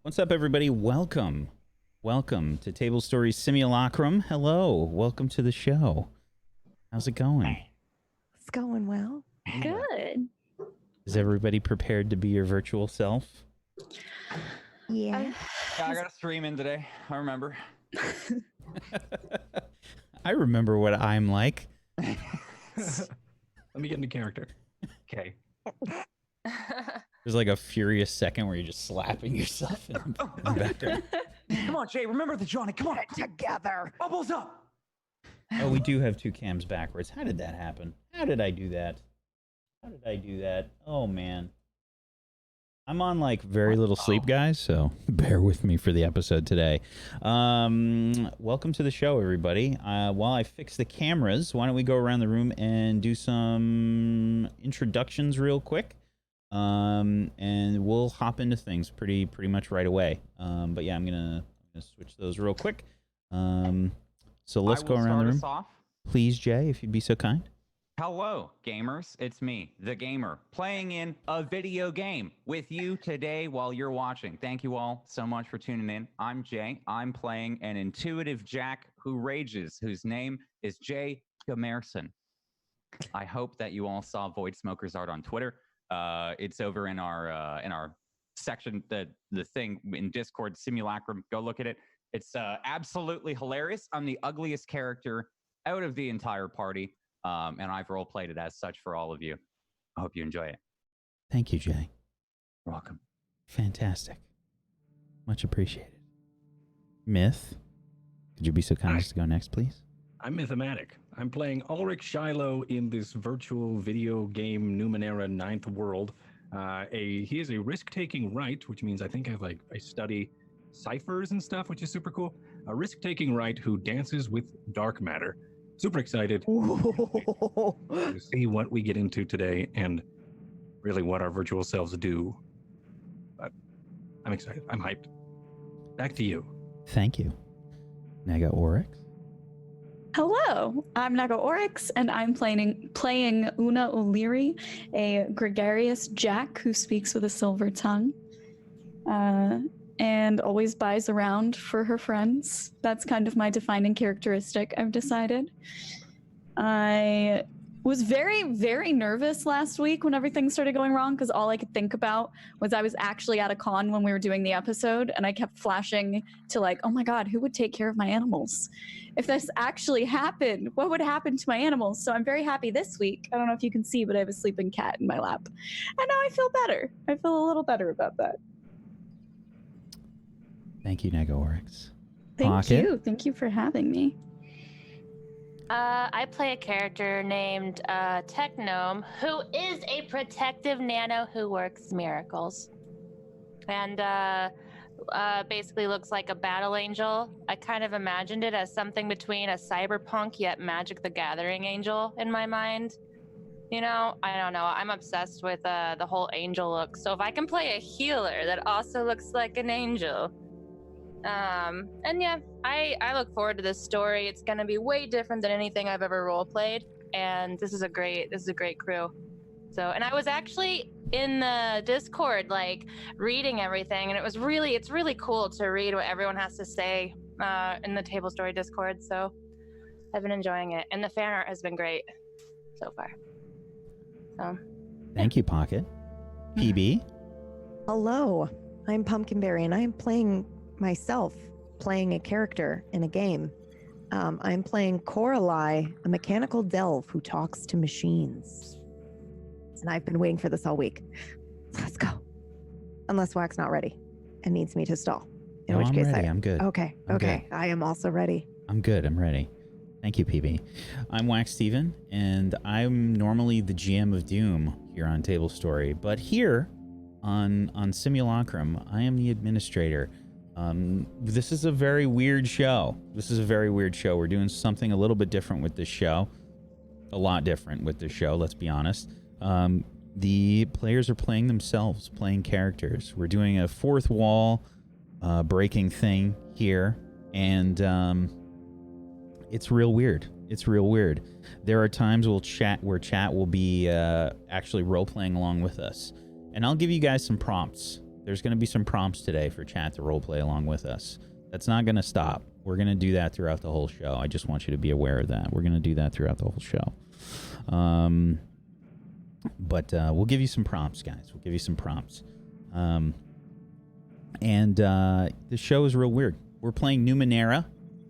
What's up, everybody? Welcome to Tablestory Simulacrum. Hello, welcome to the show. How's it going? It's going well. Good. Is everybody prepared to be your virtual self? Yeah. I got a stream in today. I remember. I remember what I'm like. Let me get into character. Okay. There's like a furious second where you're just slapping yourself in the background. Come on, Jay. Remember the Johnny. Come on. Together. Bubbles up. Oh, we do have two cams backwards. How did that happen? How did I do that? Oh, man. I'm on like very little sleep, guys, so bear with me for the episode today. Welcome to the show, everybody. While I fix the cameras, why don't we go around the room and do some introductions real quick? And we'll hop into things pretty much right away. But yeah, I'm gonna switch those real quick. So let's go around the room. Please, Jay, if you'd be so kind. Hello, gamers. It's me, the gamer, playing in a video game with you today while you're watching. Thank you all so much for tuning in. I'm Jay. I'm playing an intuitive Jack who rages, whose name is Jay Gamerson. I hope that you all saw Void Smoker's art on Twitter. It's over in our section, the thing in Discord, Simulacrum. Go look at it. It's absolutely hilarious. I'm the ugliest character out of the entire party. And I've role-played it as such for all of you. I hope you enjoy it. Thank you, Jay. You're welcome. Fantastic. Much appreciated. Myth, could you be so kind as to go next, please? I'm Mythomatic. I'm playing Ulrich Shiloh in this virtual video game Numenera 9th World. He is a risk-taking write, which means I think I study ciphers and stuff, which is super cool. A risk-taking write who dances with dark matter. Super excited to see what we get into today and really what our virtual selves do. But I'm excited. I'm hyped. Back to you. Thank you. Naga Oryx. Hello, I'm Naga Oryx, and I'm playing Una O'Leary, a gregarious Jack who speaks with a silver tongue. And always buys around for her friends. That's kind of my defining characteristic, I've decided. I was very, very nervous last week when everything started going wrong, because all I could think about was I was actually at a con when we were doing the episode, and I kept flashing to like, oh my god, who would take care of my animals? If this actually happened, what would happen to my animals? So I'm very happy this week. I don't know if you can see, but I have a sleeping cat in my lap. And now I feel better. I feel a little better about that. Thank you, Naga Oryx. Thank Pocket. you. Thank you for having me. I play a character named Technome, who is a protective nano who works miracles. And basically looks like a battle angel. I kind of imagined it as something between a cyberpunk yet Magic the Gathering angel in my mind. You know, I don't know. I'm obsessed with the whole angel look. So if I can play a healer that also looks like an angel... and yeah, I look forward to this story. It's gonna be way different than anything I've ever role played, and this is a great crew. So, and I was actually in the Discord, like reading everything, and it's really cool to read what everyone has to say in the Tablestory Discord. So, I've been enjoying it, and the fan art has been great so far. So, Thank you, Pocket. PB. Hello, I'm Pumpkinberry, and I am playing myself, playing a character in a game. I'm playing Coralie, a mechanical delve who talks to machines. And I've been waiting for this all week. Let's go. Unless Wack's not ready and needs me to stall. In which I'm case ready. I'm good. Okay. I'm Okay. good. I am also ready. I'm good. I'm ready. Thank you, PB. I'm Wacksteven, and I'm normally the GM of Doom here on Tablestory. But here on Simulacrum, I am the administrator. This is a very weird show. We're doing something a little bit different with this show. A lot different with this show, let's be honest. The players are playing themselves, playing characters. We're doing a fourth wall breaking thing here, and it's real weird. There are times where chat will be actually role-playing along with us. And I'll give you guys some prompts. there's going to be some prompts today for chat to roleplay along with us. That's not going to stop. We're going to do that throughout the whole show. I just want you to be aware of that. We're going to do that throughout the whole show. But we'll give you some prompts, guys. We'll give you some prompts. And the show is real weird. We're playing Numenera,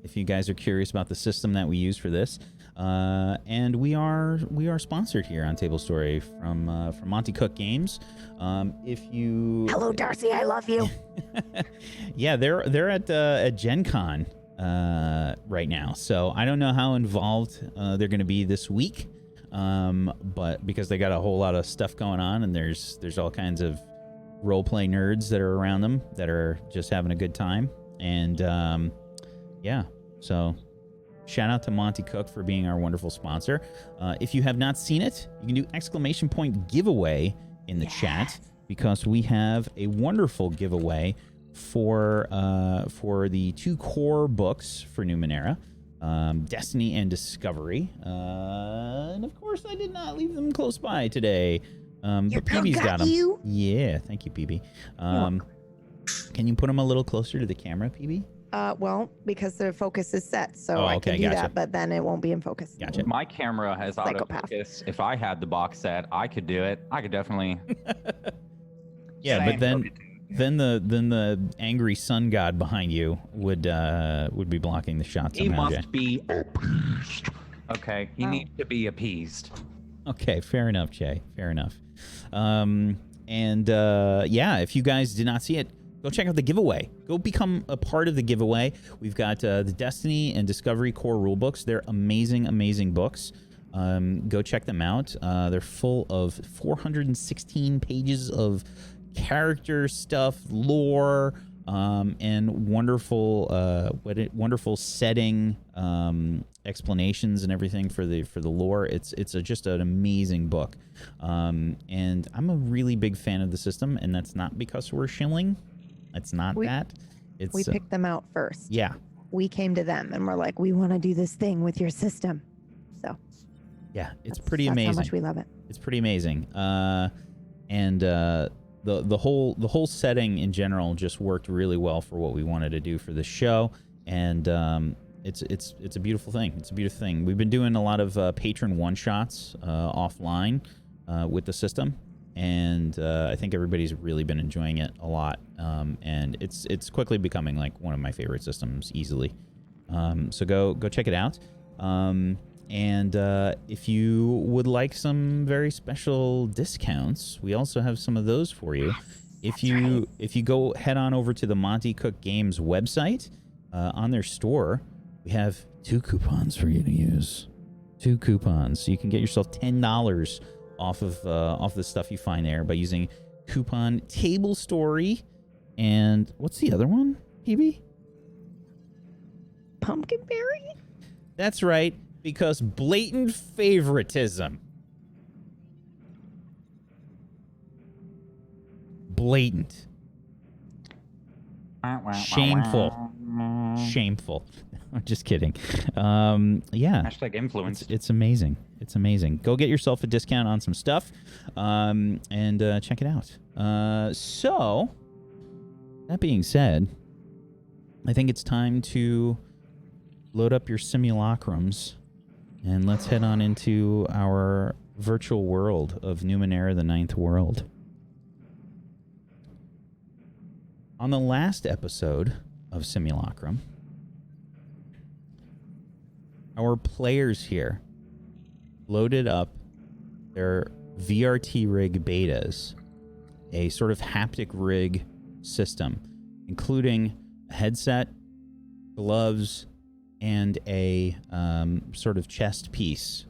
if you guys are curious about the system that we use for this. And we are sponsored here on Tablestory from Monty Cook Games. If you Hello, Darcy. I love you. yeah, they're at Gen Con right now, so I don't know how involved they're going to be this week, but because they got a whole lot of stuff going on, and there's all kinds of roleplay nerds that are around them that are just having a good time, and yeah, so. Shout out to Monty Cook for being our wonderful sponsor. If you have not seen it, you can do !point giveaway in the chat, because we have a wonderful giveaway for the 2 core books for Numenera, Destiny and Discovery. And of course, I did not leave them close by today. But PB's got them. Yeah, thank you, PB. Can you put them a little closer to the camera, PB? Well, because the focus is set, so Oh, I okay, can do gotcha. that, but then it won't be in focus. Gotcha. My camera has Psychopath. autofocus. If I had the box set, I could do it. I could definitely. Yeah, but then the angry sun god behind you would be blocking the shot He somehow, Jay. must be appeased. Okay, he needs to be appeased. Okay, fair enough, Jay. Fair enough. Yeah, if you guys did not see it, go check out the giveaway. Go become a part of the giveaway. We've got the Destiny and Discovery core rulebooks. They're amazing, amazing books. Go check them out. They're full of 416 pages of character stuff, lore, and wonderful setting explanations and everything for the lore. It's just an amazing book, and I'm a really big fan of the system, and that's not because we're shilling. It's not that. It's We picked them out first. yeah. We came to them and we're like, we want to do this thing with your system. So Yeah, it's that's pretty amazing. how much we love it. It's pretty amazing. And the whole setting in general just worked really well for what we wanted to do for the show, and it's a beautiful thing. It's a beautiful thing. We've been doing a lot of patron one shots offline with the system, and I think everybody's really been enjoying it a lot. And it's quickly becoming like one of my favorite systems easily. So go check it out. And if you would like some very special discounts, we also have some of those for you. If you go head on over to the Monty Cook Games website, on their store, we have 2 coupons for you to use. 2 coupons, so you can get yourself $10 off of the stuff you find there by using coupon Tablestory. And what's the other one, PB? Pumpkinberry? That's right. Because blatant favoritism. Blatant. Shameful. Shameful. I'm just kidding. Yeah. Hashtag influence. It's amazing. It's amazing. Go get yourself a discount on some stuff, and check it out. So, that being said, I think it's time to load up your simulacrums. And let's head on into our virtual world of Numenera, the 9th world. On the last episode of Simulacrum, our players here loaded up their VRT Rig Betas, a sort of haptic rig system, including a headset, gloves, and a sort of chest piece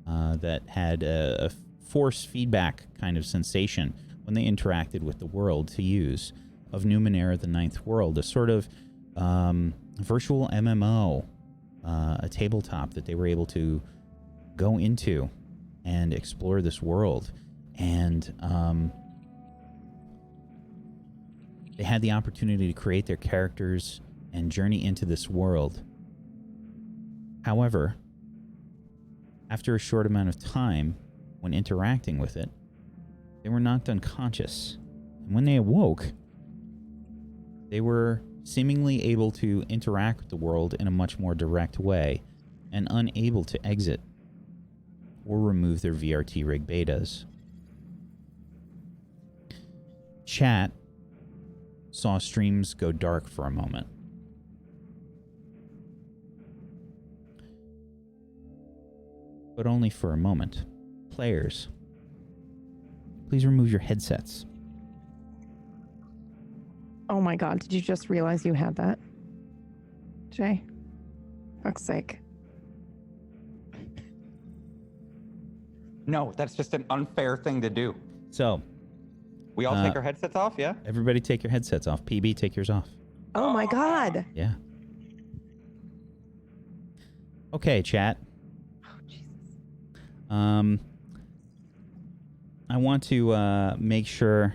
that had a force feedback kind of sensation when they interacted with the world to use of Numenera, the 9th world, a sort of virtual MMO, a tabletop that they were able to go into and explore this world. And they had the opportunity to create their characters and journey into this world. However, after a short amount of time, when interacting with it, they were knocked unconscious. And when they awoke, They were seemingly able to interact with the world in a much more direct way and unable to exit or remove their VRT Rig Betas. Chat saw streams go dark for a moment. But only for a moment. Players, please remove your headsets. Oh my god, did you just realize you had that? Jay? Fuck's sake. No, that's just an unfair thing to do. So, We all take our headsets off, yeah? everybody take your headsets off. PB, take yours off. Oh my god. Yeah. Okay, chat. I want to make sure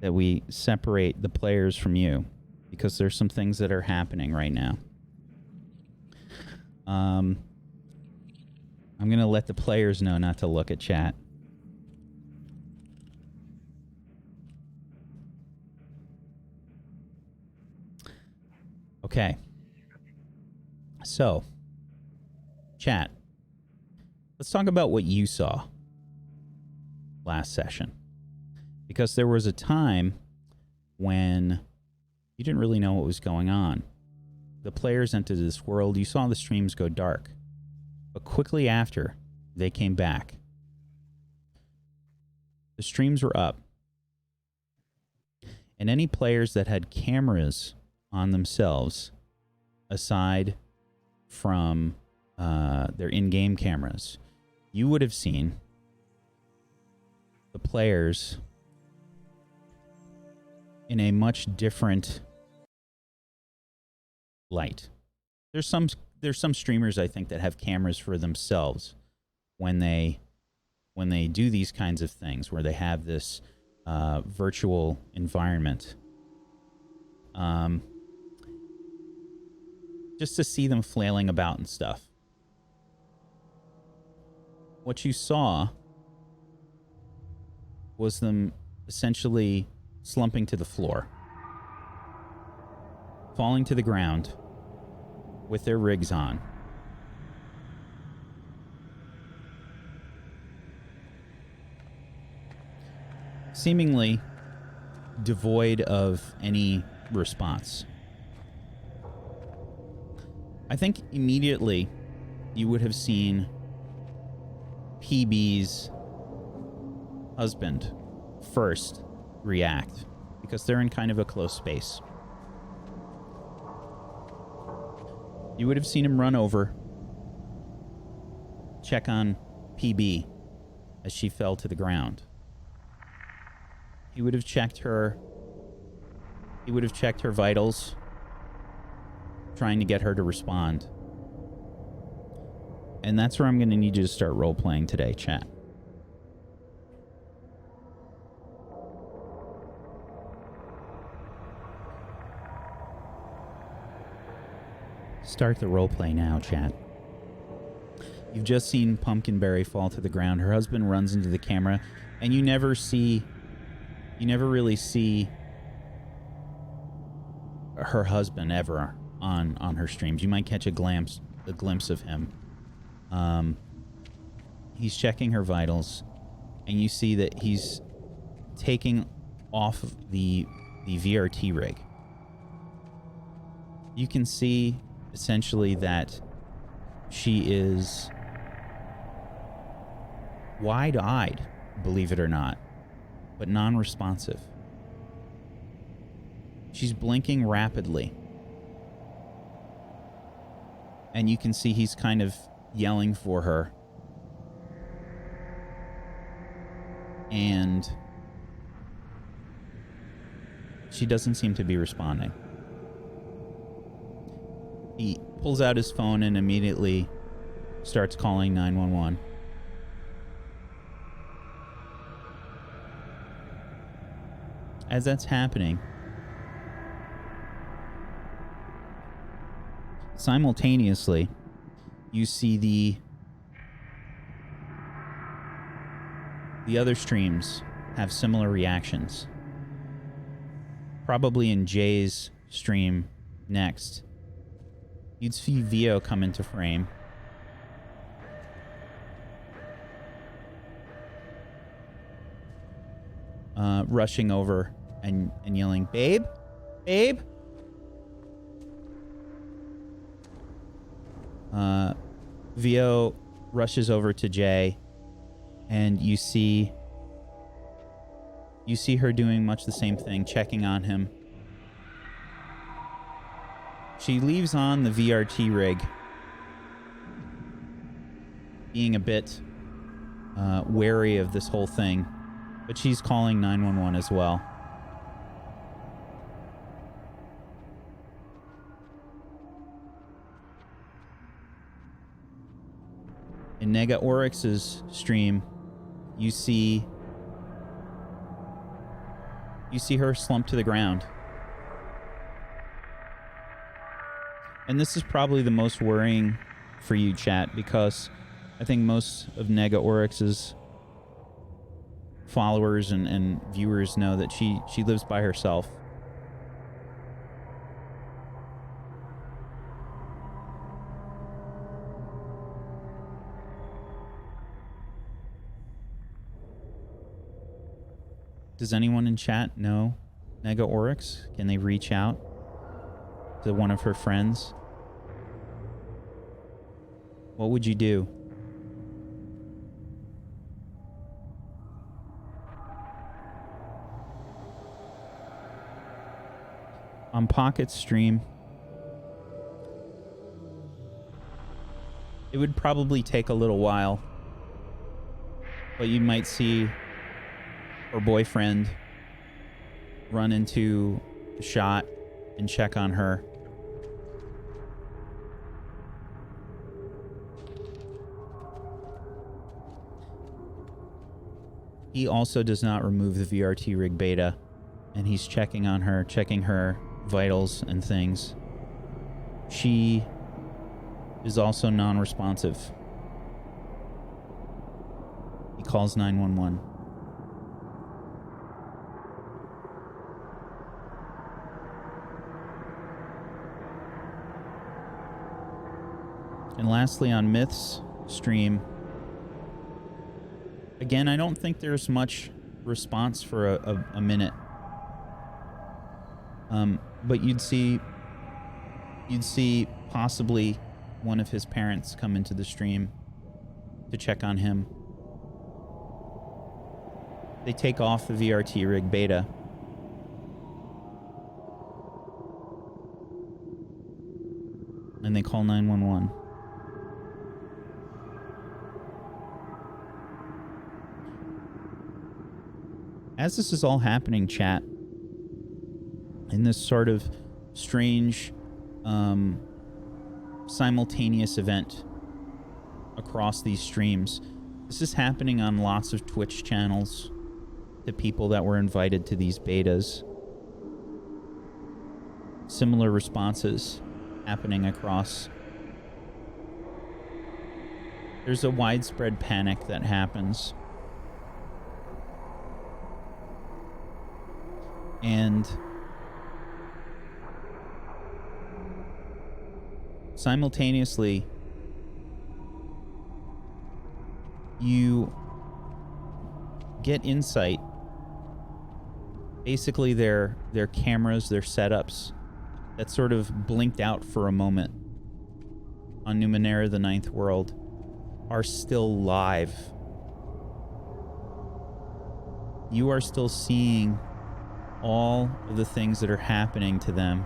that we separate the players from you because there's some things that are happening right now. I'm going to let the players know not to look at chat. Okay. So, chat. Let's talk about what you saw last session. Because there was a time when you didn't really know what was going on. The players entered this world. You saw the streams go dark. But quickly after, they came back. The streams were up. And any players that had cameras on themselves, aside from their in-game cameras, you would have seen the players in a much different light. There's some streamers, I think, that have cameras for themselves when they do these kinds of things, where they have this virtual environment. Just to see them flailing about and stuff. What you saw was them essentially slumping to the floor, falling to the ground with their rigs on. Seemingly devoid of any response. I think immediately you would have seen PB's husband first react because they're in kind of a close space. You would have seen him run over, check on PB as she fell to the ground. He would have checked her vitals, trying to get her to respond. And that's where I'm going to need you to start role-playing today, chat. Start the roleplay now, chat. You've just seen Pumpkinberry fall to the ground. Her husband runs into the camera, and you never really see her husband ever on her streams. You might catch a glimpse of him. He's checking her vitals, and you see that he's taking off the VRT rig. You can see essentially that she is wide-eyed, believe it or not, but non-responsive. She's blinking rapidly. And you can see he's kind of yelling for her. And she doesn't seem to be responding. He pulls out his phone and immediately starts calling 911. As that's happening, simultaneously, you see the other streams have similar reactions. Probably in Jay's stream next, you'd see Vio come into frame. Rushing over and yelling, "Babe? Babe?" Vio rushes over to Jay, and you see her doing much the same thing, checking on him. She leaves on the VRT rig, being a bit wary of this whole thing, but she's calling 911 as well. In Nega Oryx's stream, you see her slumped to the ground. And this is probably the most worrying for you, chat, because I think most of Nega Oryx's followers and viewers know that she lives by herself. Does anyone in chat know Nega Oryx? Can they reach out to one of her friends? What would you do? On Pocket's stream, it would probably take a little while, but you might see her boyfriend run into the shot and check on her. He also does not remove the VRT Rig Beta, and he's checking on her, checking her vitals and things. She is also non-responsive. He calls 911. And lastly, on Myth's stream, again, I don't think there's much response for a minute. But you'd see possibly one of his parents come into the stream to check on him. They take off the VRT Rig Beta. And they call 911. As this is all happening, chat, in this sort of strange simultaneous event across these streams, this is happening on lots of Twitch channels to people that were invited to these betas. Similar responses happening across. There's a widespread panic that happens. And simultaneously, you get insight. Basically, their cameras, their setups that sort of blinked out for a moment on Numenera, the Ninth World, are still live. You are still seeing all of the things that are happening to them.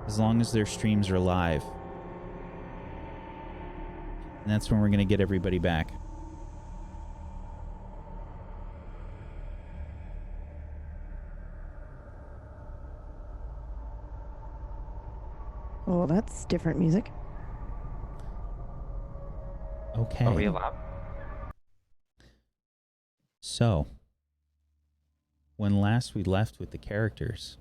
As long as their streams are live. And that's when we're going to get everybody back. Oh, that's different music. Okay. Are we allowed? So, when last we left with the characters,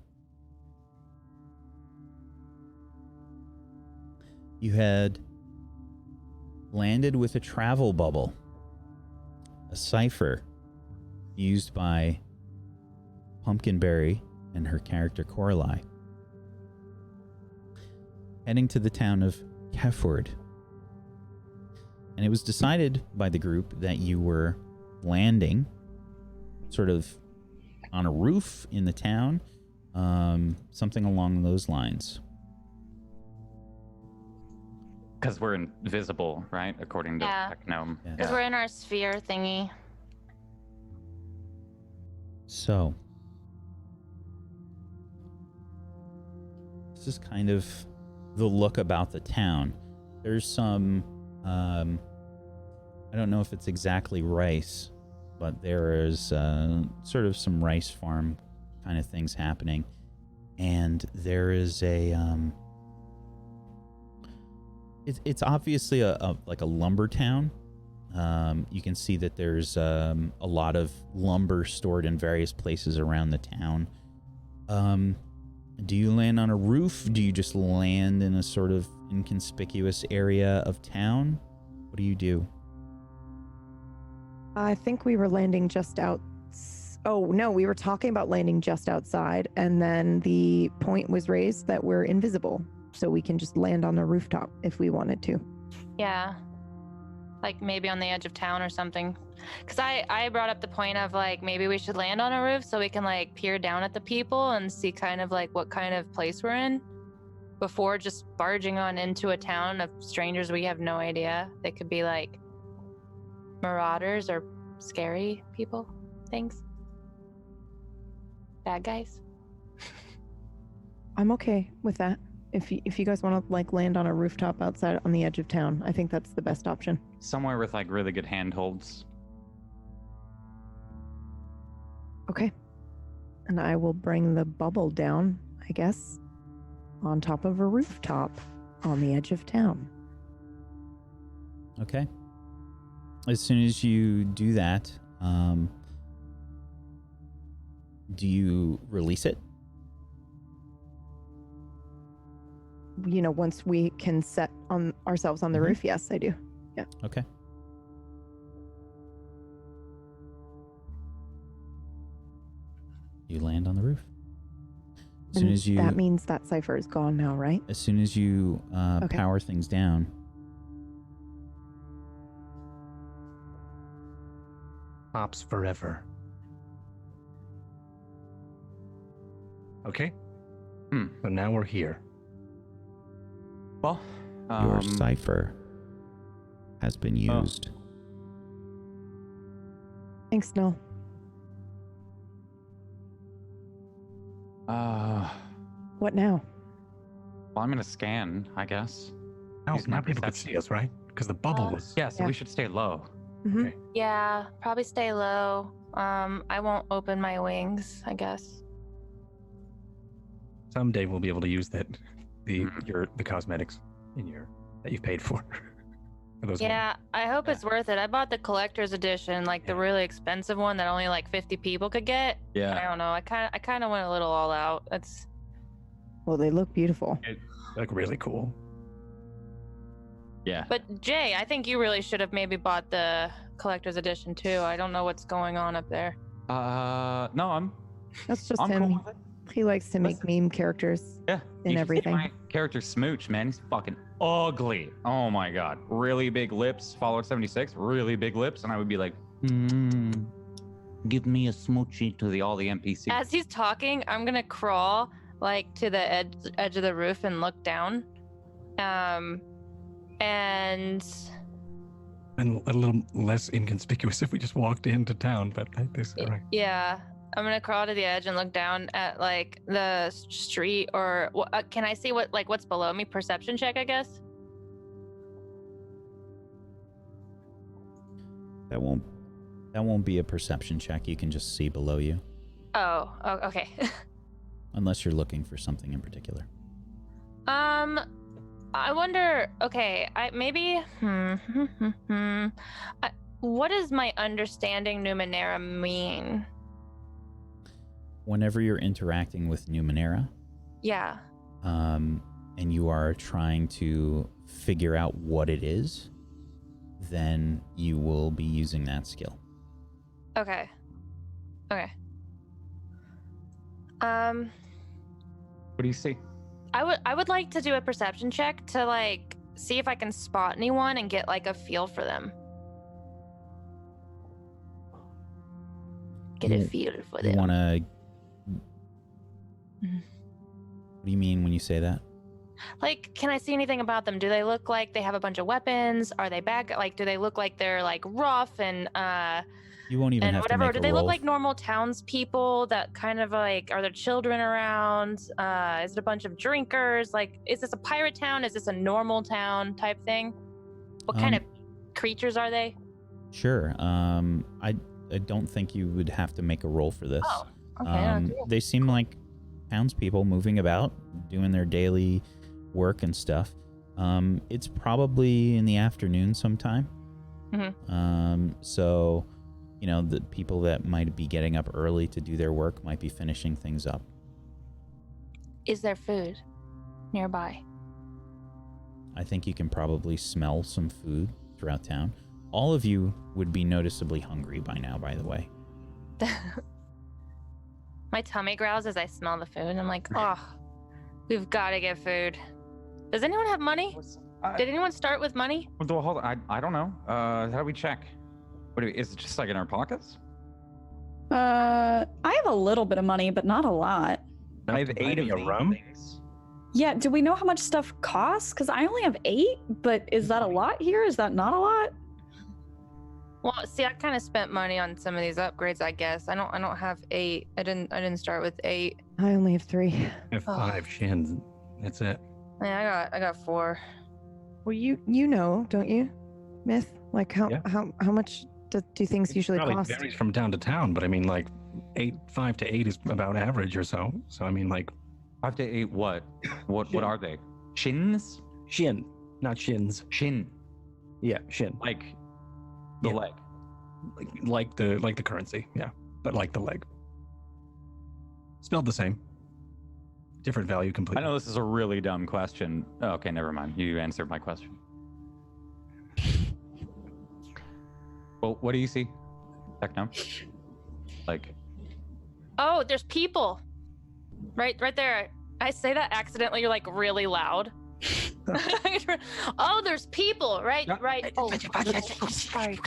you had landed with a travel bubble, a cipher used by Pumpkinberry and her character Coralie heading to the town of Keford. And it was decided by the group that you were landing sort of on a roof in the town, something along those lines. Because we're invisible, right? According to Yeah. Technome. Yeah. Because we're in our sphere thingy. So, this is kind of the look about the town. There's some, I don't know if it's exactly rice, but there is sort of some rice farm kind of things happening. And there is a, it's obviously like a lumber town. You can see that there's a lot of lumber stored in various places around the town. Do you land on a roof? Do you just land in a sort of inconspicuous area of town? What do you do? I think we were landing just out. Oh, no, we were talking about landing just outside, and then the point was raised that we're invisible, so we can just land on the rooftop if we wanted to. Yeah. Like maybe on the edge of town or something. Because I brought up the point of like maybe we should land on a roof so we can like peer down at the people and see kind of like what kind of place we're in before just barging on into a town of strangers we have no idea. They could be like marauders or scary people, things. Bad guys. I'm okay with that. If you guys want to like land on a rooftop outside on the edge of town, I think that's the best option. Somewhere with like really good handholds. Okay. And I will bring the bubble down, I guess, on top of a rooftop on the edge of town. Okay. As soon as you do that, do you release it? You know, once we can set on ourselves on the roof, yes, I do. Yeah. Okay. You land on the roof. As soon And as you that means that cipher is gone now, right? As soon as you Okay. power things down, Ops forever. Okay. So now we're here. Well, your cipher has been used. Thanks, Noel. What now? Well, I'm gonna scan, I guess. Now, Use my now people could perception. see us, right? Because the bubble was. Yeah, so Yeah. we should stay low. Mm-hmm. Okay. Yeah, probably stay low. I won't open my wings, I guess. Someday we'll be able to use that the cosmetics that you've paid for. For those Yeah, I hope it's worth it. I bought the collector's edition, like the really expensive one that only like 50 people could get. I Yeah. don't know. I kind of went a little all out. That's Well, they look beautiful. like really cool. Yeah. But Jay, I think you really should have maybe bought the collector's edition too. I don't know what's going on up there. No, I'm That's just I'm him. cool with it. He likes to make meme characters Yeah. and you should see everything. My character Smooch, man, he's fucking ugly. Oh my god. Really big lips. Follower 76, really big lips, and I would be like, give me a smoochie to all the NPCs. As he's talking, I'm gonna crawl like to the edge of the roof and look down. And And a little less inconspicuous if we just walked into town, but this is correct. yeah, I'm gonna crawl to the edge and look down at like the street, or can I see what's below me? Perception check, I guess. That won't be a perception check. You can just see below you, Oh, okay. unless you're looking for something in particular. I wonder. Okay, what does my understanding Numenera mean? Whenever you're interacting with Numenera, Yeah. and you are trying to figure out what it is, then you will be using that skill. Okay. What do you see? I would like to do a perception check to like see if I can spot anyone and get like a feel for them. Get a feel for You them. want to... What do you mean when you say that? Like, can I see anything about them? Do they look like they have a bunch of weapons? Are they bad? Like, do they look like they're like rough and You won't even and have whatever? to make Do a they roll. look like normal townspeople that kind of like, are there children around? Is it a bunch of drinkers? Like, is this a pirate town? Is this a normal town type thing? What kind of creatures are they? Sure. I don't think you would have to make a roll for this. Oh, okay. They seem like townspeople moving about, doing their daily work and stuff. It's probably in the afternoon sometime. Mm-hmm. So, you know, the people that might be getting up early to do their work might be finishing things up. Is there food nearby? I think you can probably smell some food throughout town. All of you would be noticeably hungry by now, by the way. My tummy growls as I smell the food. I'm like, oh, we've got to get food. Does anyone have money? Did anyone start with money? Well, hold on. I don't know. How do we check? Is it just like in our pockets? I have a little bit of money, but not a lot. I have 8 of a these rum. things. Yeah, do we know how much stuff costs? Because I only have 8, but is that a lot here? Is that not a lot? Well, see, I kind of spent money on some of these upgrades, I guess. I don't have 8. I didn't start with 8. I only have 3. I have 5 shins. That's it. Yeah, I got 4. Well, you know, don't you, Myth? Like how much do things usually Probably cost? varies from town to town, but I mean, like 5 to 8 is about average or so. So I mean, like 5 to 8 what? What are they? Shins? shin, not shins. Shin. Yeah, shin. Like the Yeah. leg. Like the currency. Yeah, but like the leg. Spelled the same. Different value completely. I know this is a really dumb question. Oh, okay, never mind. You answered my question. Well, what do you see? Techno? Like, Oh, there's people. Right there. I say that accidentally. You're like really loud. Oh, there's people. Right. Oh, sorry.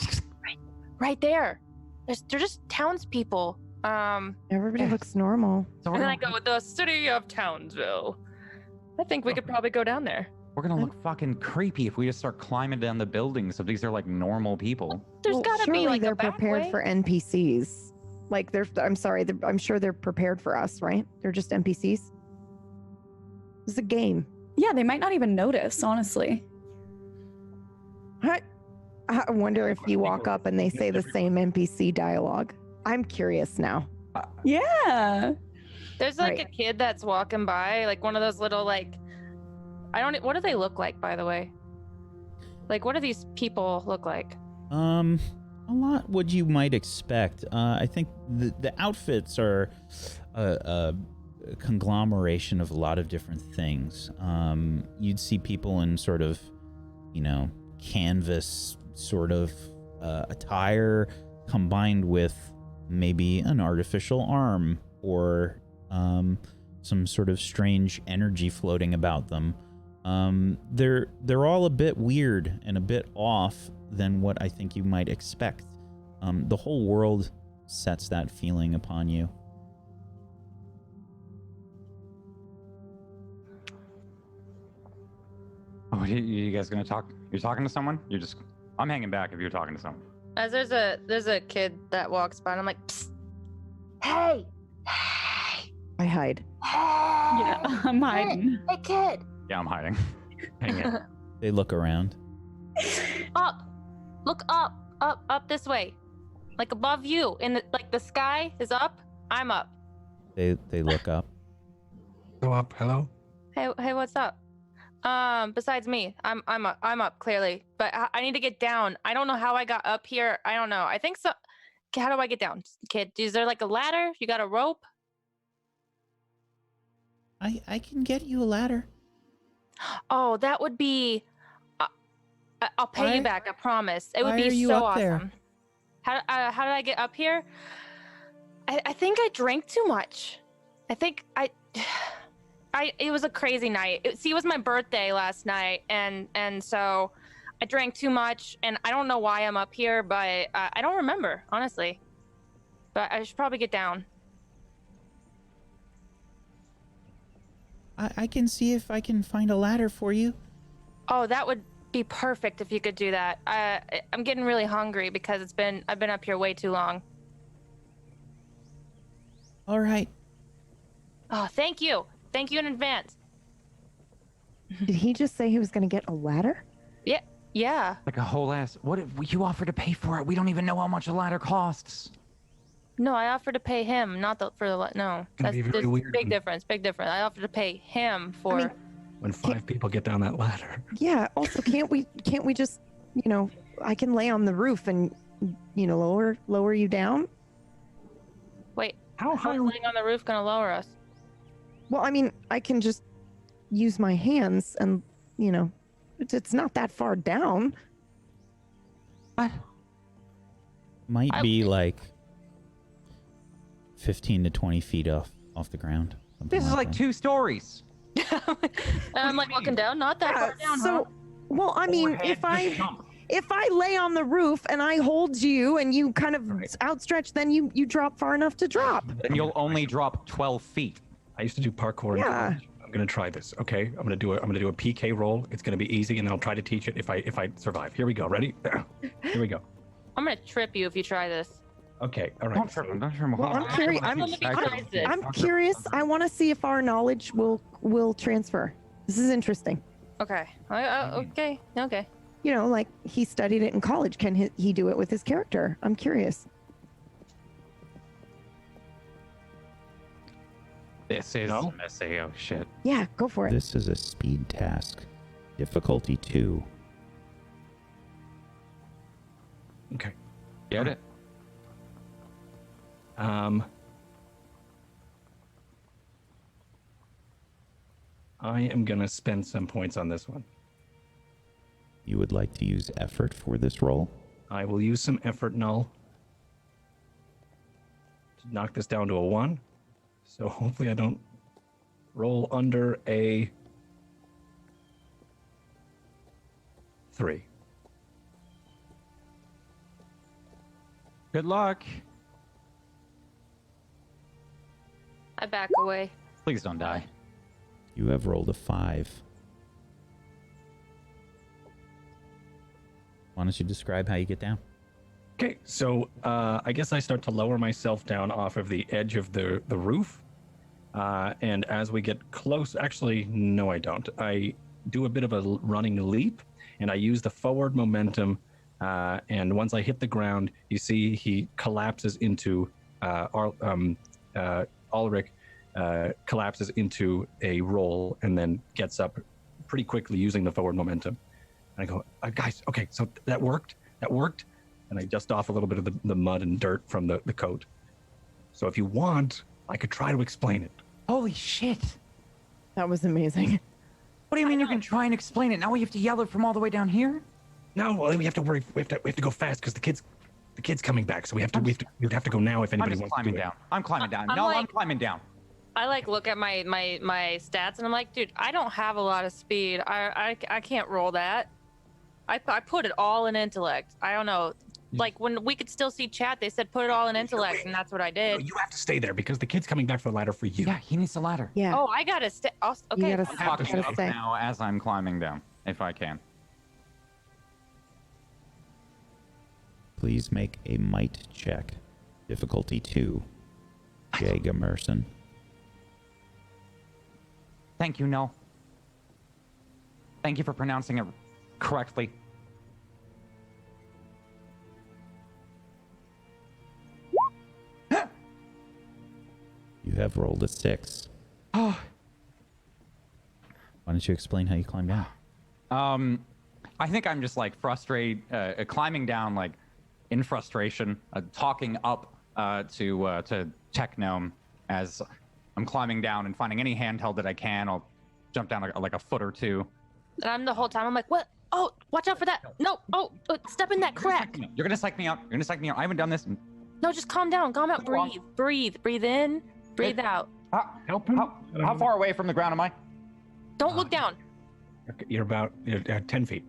Right there. They're just townspeople. Everybody looks normal. so And then I go with the city of Townsville. I think we could probably go down there. we're gonna look fucking creepy if we just start climbing down the buildings. If these are like normal people. There's Well, gotta surely be like they're a back prepared way. for NPCs. Like I'm sorry, I'm sure they're prepared for us, right? They're just NPCs. It's a game. Yeah, they might not even notice, honestly. I wonder if you walk up and they say the same NPC dialogue. I'm curious now. Yeah. There's like Right. a kid that's walking by, like one of those little like, what do they look like, by the way? Like, what do these people look like? A lot what you might expect. I think the outfits are a conglomeration of a lot of different things. You'd see people in sort of, you know, canvas sort of attire combined with maybe an artificial arm or some sort of strange energy floating about them. They're all a bit weird and a bit off than what I think you might expect. The whole world sets that feeling upon you. Oh, you guys gonna talk? You're talking to someone? I'm hanging back if you're talking to someone. As there's a kid that walks by, and I'm like, psst, hey, I hide. Yeah, I'm hiding. Hey, kid, Yeah, I'm hiding. Hanging. They look around. up, look up this way, like above you, like the sky is up. I'm up. They look up. Go up. Hello. Hey, what's up? Besides me, I'm up clearly, but I need to get down. I don't know how I got up here. I don't know. I think so. How do I get down, kid? Is there like a ladder? You got a rope? I can get you a ladder. Oh, that would be. I'll pay Why- you back. I promise. It would why be are you so up there? awesome. How did I get up here? I think I drank too much, think it was a crazy night. It was my birthday last night, and so I drank too much, and I don't know why I'm up here, but I don't remember, honestly. But I should probably get down. I can see if I can find a ladder for you. Oh, that would be perfect if you could do that. I'm getting really hungry because I've been up here way too long. All right. Oh, thank you. Thank you in advance. Did he just say he was going to get a ladder? Yeah. Like a whole ass. What if you offer to pay for it? We don't even know how much a ladder costs. No, I offered to pay him, not no. Gonna be very weird big when- difference. Big difference. I offered to pay him for. I mean, When 5 people get down that ladder. Yeah. Also, can't we just, I can lay on the roof and, lower you down? Wait, How high how's are we? laying on the roof gonna lower us? Well, I mean, I can just use my hands and, it's not that far down. What? Might be like 15 to 20 feet off the ground. something This is like that. 2 stories. And I'm like looking down, not that far down. So, well, I mean, if I lay on the roof and I hold you and you kind of Right. outstretch, then you drop far enough to drop. Then you'll only drop 12 feet. I used to do parkour in Yeah. college. I'm gonna try this. Okay, I'm gonna do a PK roll. It's gonna be easy, and then I'll try to teach it if I survive. Here we go. Ready? Here we go. I'm gonna trip you if you try this. Okay. All right. Don't trip him. Don't trip him. Well, I'm curious. Let me try this. I'm curious. I want to see if our knowledge will transfer. This is interesting. Okay. Okay. Okay. Like he studied it in college. Can he do it with his character? I'm curious. This is No? messy. Oh shit. Yeah, go for it. This is a speed task. Difficulty 2. Okay. Get it? I am gonna spend some points on this one. You would like to use effort for this roll? I will use some effort null to knock this down to a 1. So hopefully I don't roll under a 3. Good luck. I back away. Please don't die. You have rolled a 5. Why don't you describe how you get down? Okay, so I guess I start to lower myself down off of the edge of the roof. And as we get close, actually, no, I don't. I do a bit of a running leap, and I use the forward momentum. And once I hit the ground, you see he collapses into Ulrich collapses into a roll and then gets up pretty quickly using the forward momentum. And I go, guys, okay, so that worked. And I dust off a little bit of the mud and dirt from the coat. So if you want, I could try to explain it. Holy shit. That was amazing. What do you mean you can try and explain it? Now we have to yell it from all the way down here? No, well, we have to worry. We have to go fast because the kid's coming back. So we have to go now if I'm anybody just wants to climbing do it. down. I'm climbing down. I'm No, I'm like- climbing down. I look at my stats and I'm like, dude, I don't have a lot of speed. I can't roll that. I put it all in intellect. I don't know. Like when we could still see chat, they said put it all in intellect, and that's what I No, did. you have to stay there because the kid's coming back for the ladder for you. Yeah, he needs the ladder. Yeah. Oh, I gotta stay. Okay. gotta I'm stay. talking gotta up stay. now as I'm climbing down, if I can. Please make a might check. Difficulty 2. Jay Gamerson. Thank you, Nell. Thank you for pronouncing it correctly. You have rolled a 6. Oh. Why don't you explain how you climb down? I think I'm just like frustrated, climbing down like in frustration, talking up to Technome as I'm climbing down and finding any handheld that I can. I'll jump down like a foot or two. And I'm the whole time. I'm like, what? Oh, watch out for that. No. Oh, step in that crack. You're gonna psych me out. You're gonna psych me out. I haven't done this. No, just calm down. Calm out. Breathe. Breathe. Breathe in. Breathe out. Help him. How far away from the ground am I? Don't look down. Okay, you're about 10 feet.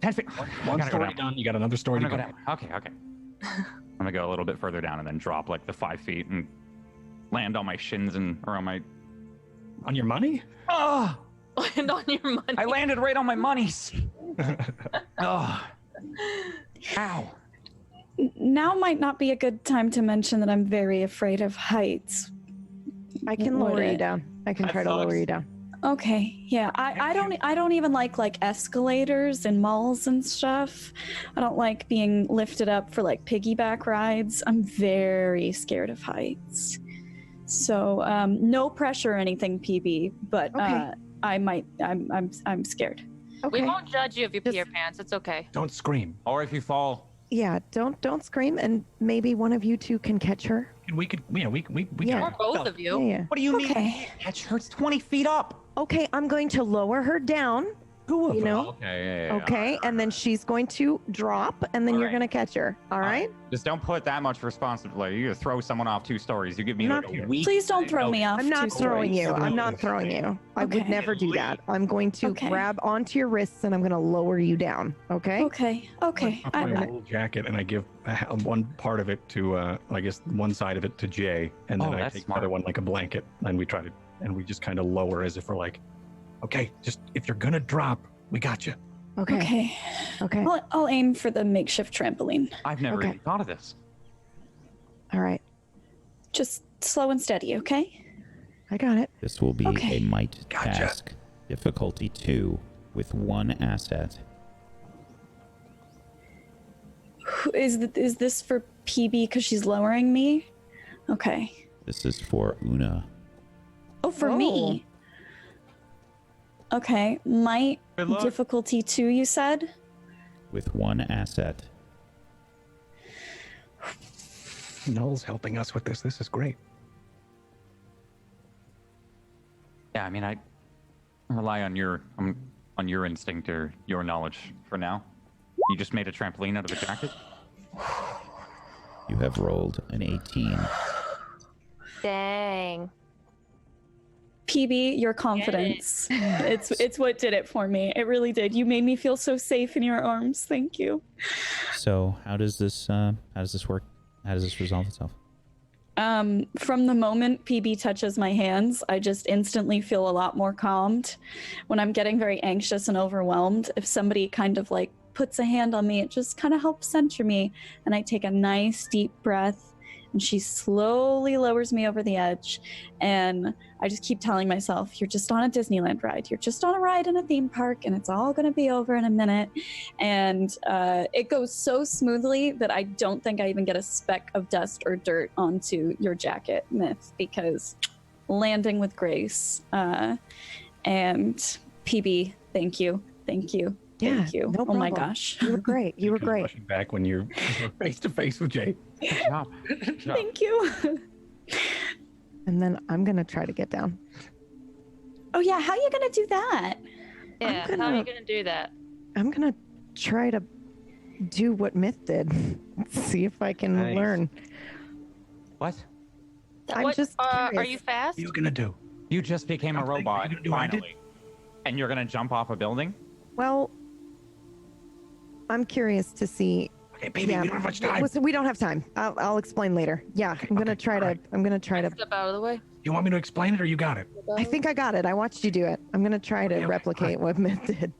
10 feet. One story done. You got another story to go. Okay. I'm gonna go a little bit further down and then drop like the 5 feet and land on my shins or on my. On your money? Oh! Land on your money. I landed right on my monies. Oh. Ow. Now might not be a good time to mention that I'm very afraid of heights. I can lower you down. I can try to lower you down. Okay, yeah. I don't even like escalators in malls and stuff. I don't like being lifted up for like piggyback rides. I'm very scared of heights. So no pressure or anything, PB, but Okay. I'm scared. Okay. We won't judge you if you pee Just- your pants. It's okay. Don't scream. Or if you fall. Yeah, don't scream, and maybe one of you two can catch her. We Yeah. Or both of you. Yeah. What do you Okay. mean? Catch her. It's 20 feet up. Okay, I'm going to lower her down. Who You know? Okay. Yeah. Okay, and then she's going to drop, and then All you're right. going to catch her. All right? Just don't put that much responsibility. You throw someone off 2 stories. You give me like a week. Please don't throw me off. I'm not too throwing soon. you. I'm not throwing you. I would Okay. never do that. I'm going to Okay. grab onto your wrists, and I'm going to lower you down. Okay? Okay. I put my I- little jacket and I give one part of it to, I guess one side of it to Jay, and then Oh, I that's take smart. the other one like a blanket, and we just kind of lower as if we're like, okay, just if you're gonna drop, we got you. Okay. Okay. Okay. I'll aim for the makeshift trampoline. I've never Okay. even thought of this. All right. Just slow and steady, okay? I got it. This will be Okay. a might Gotcha. task. Difficulty 2 with 1 asset. Is this for PB because she's lowering me? Okay. This is for Una. Oh, for me. Okay. Might Good luck. difficulty 2, you said? With 1 asset. Null's helping us with this. This is great. Yeah, I mean, I rely on your instinct or your knowledge for now. You just made a trampoline out of a jacket. You have rolled an 18. Dang. PB, your confidence. It's what did it for me. It really did. You made me feel so safe in your arms. Thank you. So how does this work? How does this resolve itself? From the moment PB touches my hands, I just instantly feel a lot more calmed. When I'm getting very anxious and overwhelmed, if somebody kind of like puts a hand on me, it just kind of helps center me. And I take a nice deep breath, and she slowly lowers me over the edge. And I just keep telling myself, you're just on a Disneyland ride. You're just on a ride in a theme park, and it's all going to be over in a minute. And it goes so smoothly that I don't think I even get a speck of dust or dirt onto your jacket, Myth, because landing with grace. And PB, thank you. Thank you. Yeah, Thank you. no Oh my problem. gosh. You were great. You were Kind of great. rushing back when you're face to face with Jay. Good job. Good job. Thank you. And then I'm going to try to get down. Oh yeah, how are you gonna do that? Yeah, how are you gonna do that? I'm going to try to do what Myth did. See if I can Nice. learn. What? I'm What, just are curious. you fast? What are you gonna do? You just became a Something robot, you gonna do, I did? finally. And you're gonna jump off a building? Well, I'm curious to see. Okay, baby, we don't have much time. Listen, we don't have time. I'll explain later. Yeah, I'm gonna okay, try to. alright. I'm gonna try to. Step out of the way. You want me to explain it or you got it? I think I got it. I watched you do it. I'm gonna try to Okay, replicate what Myth did,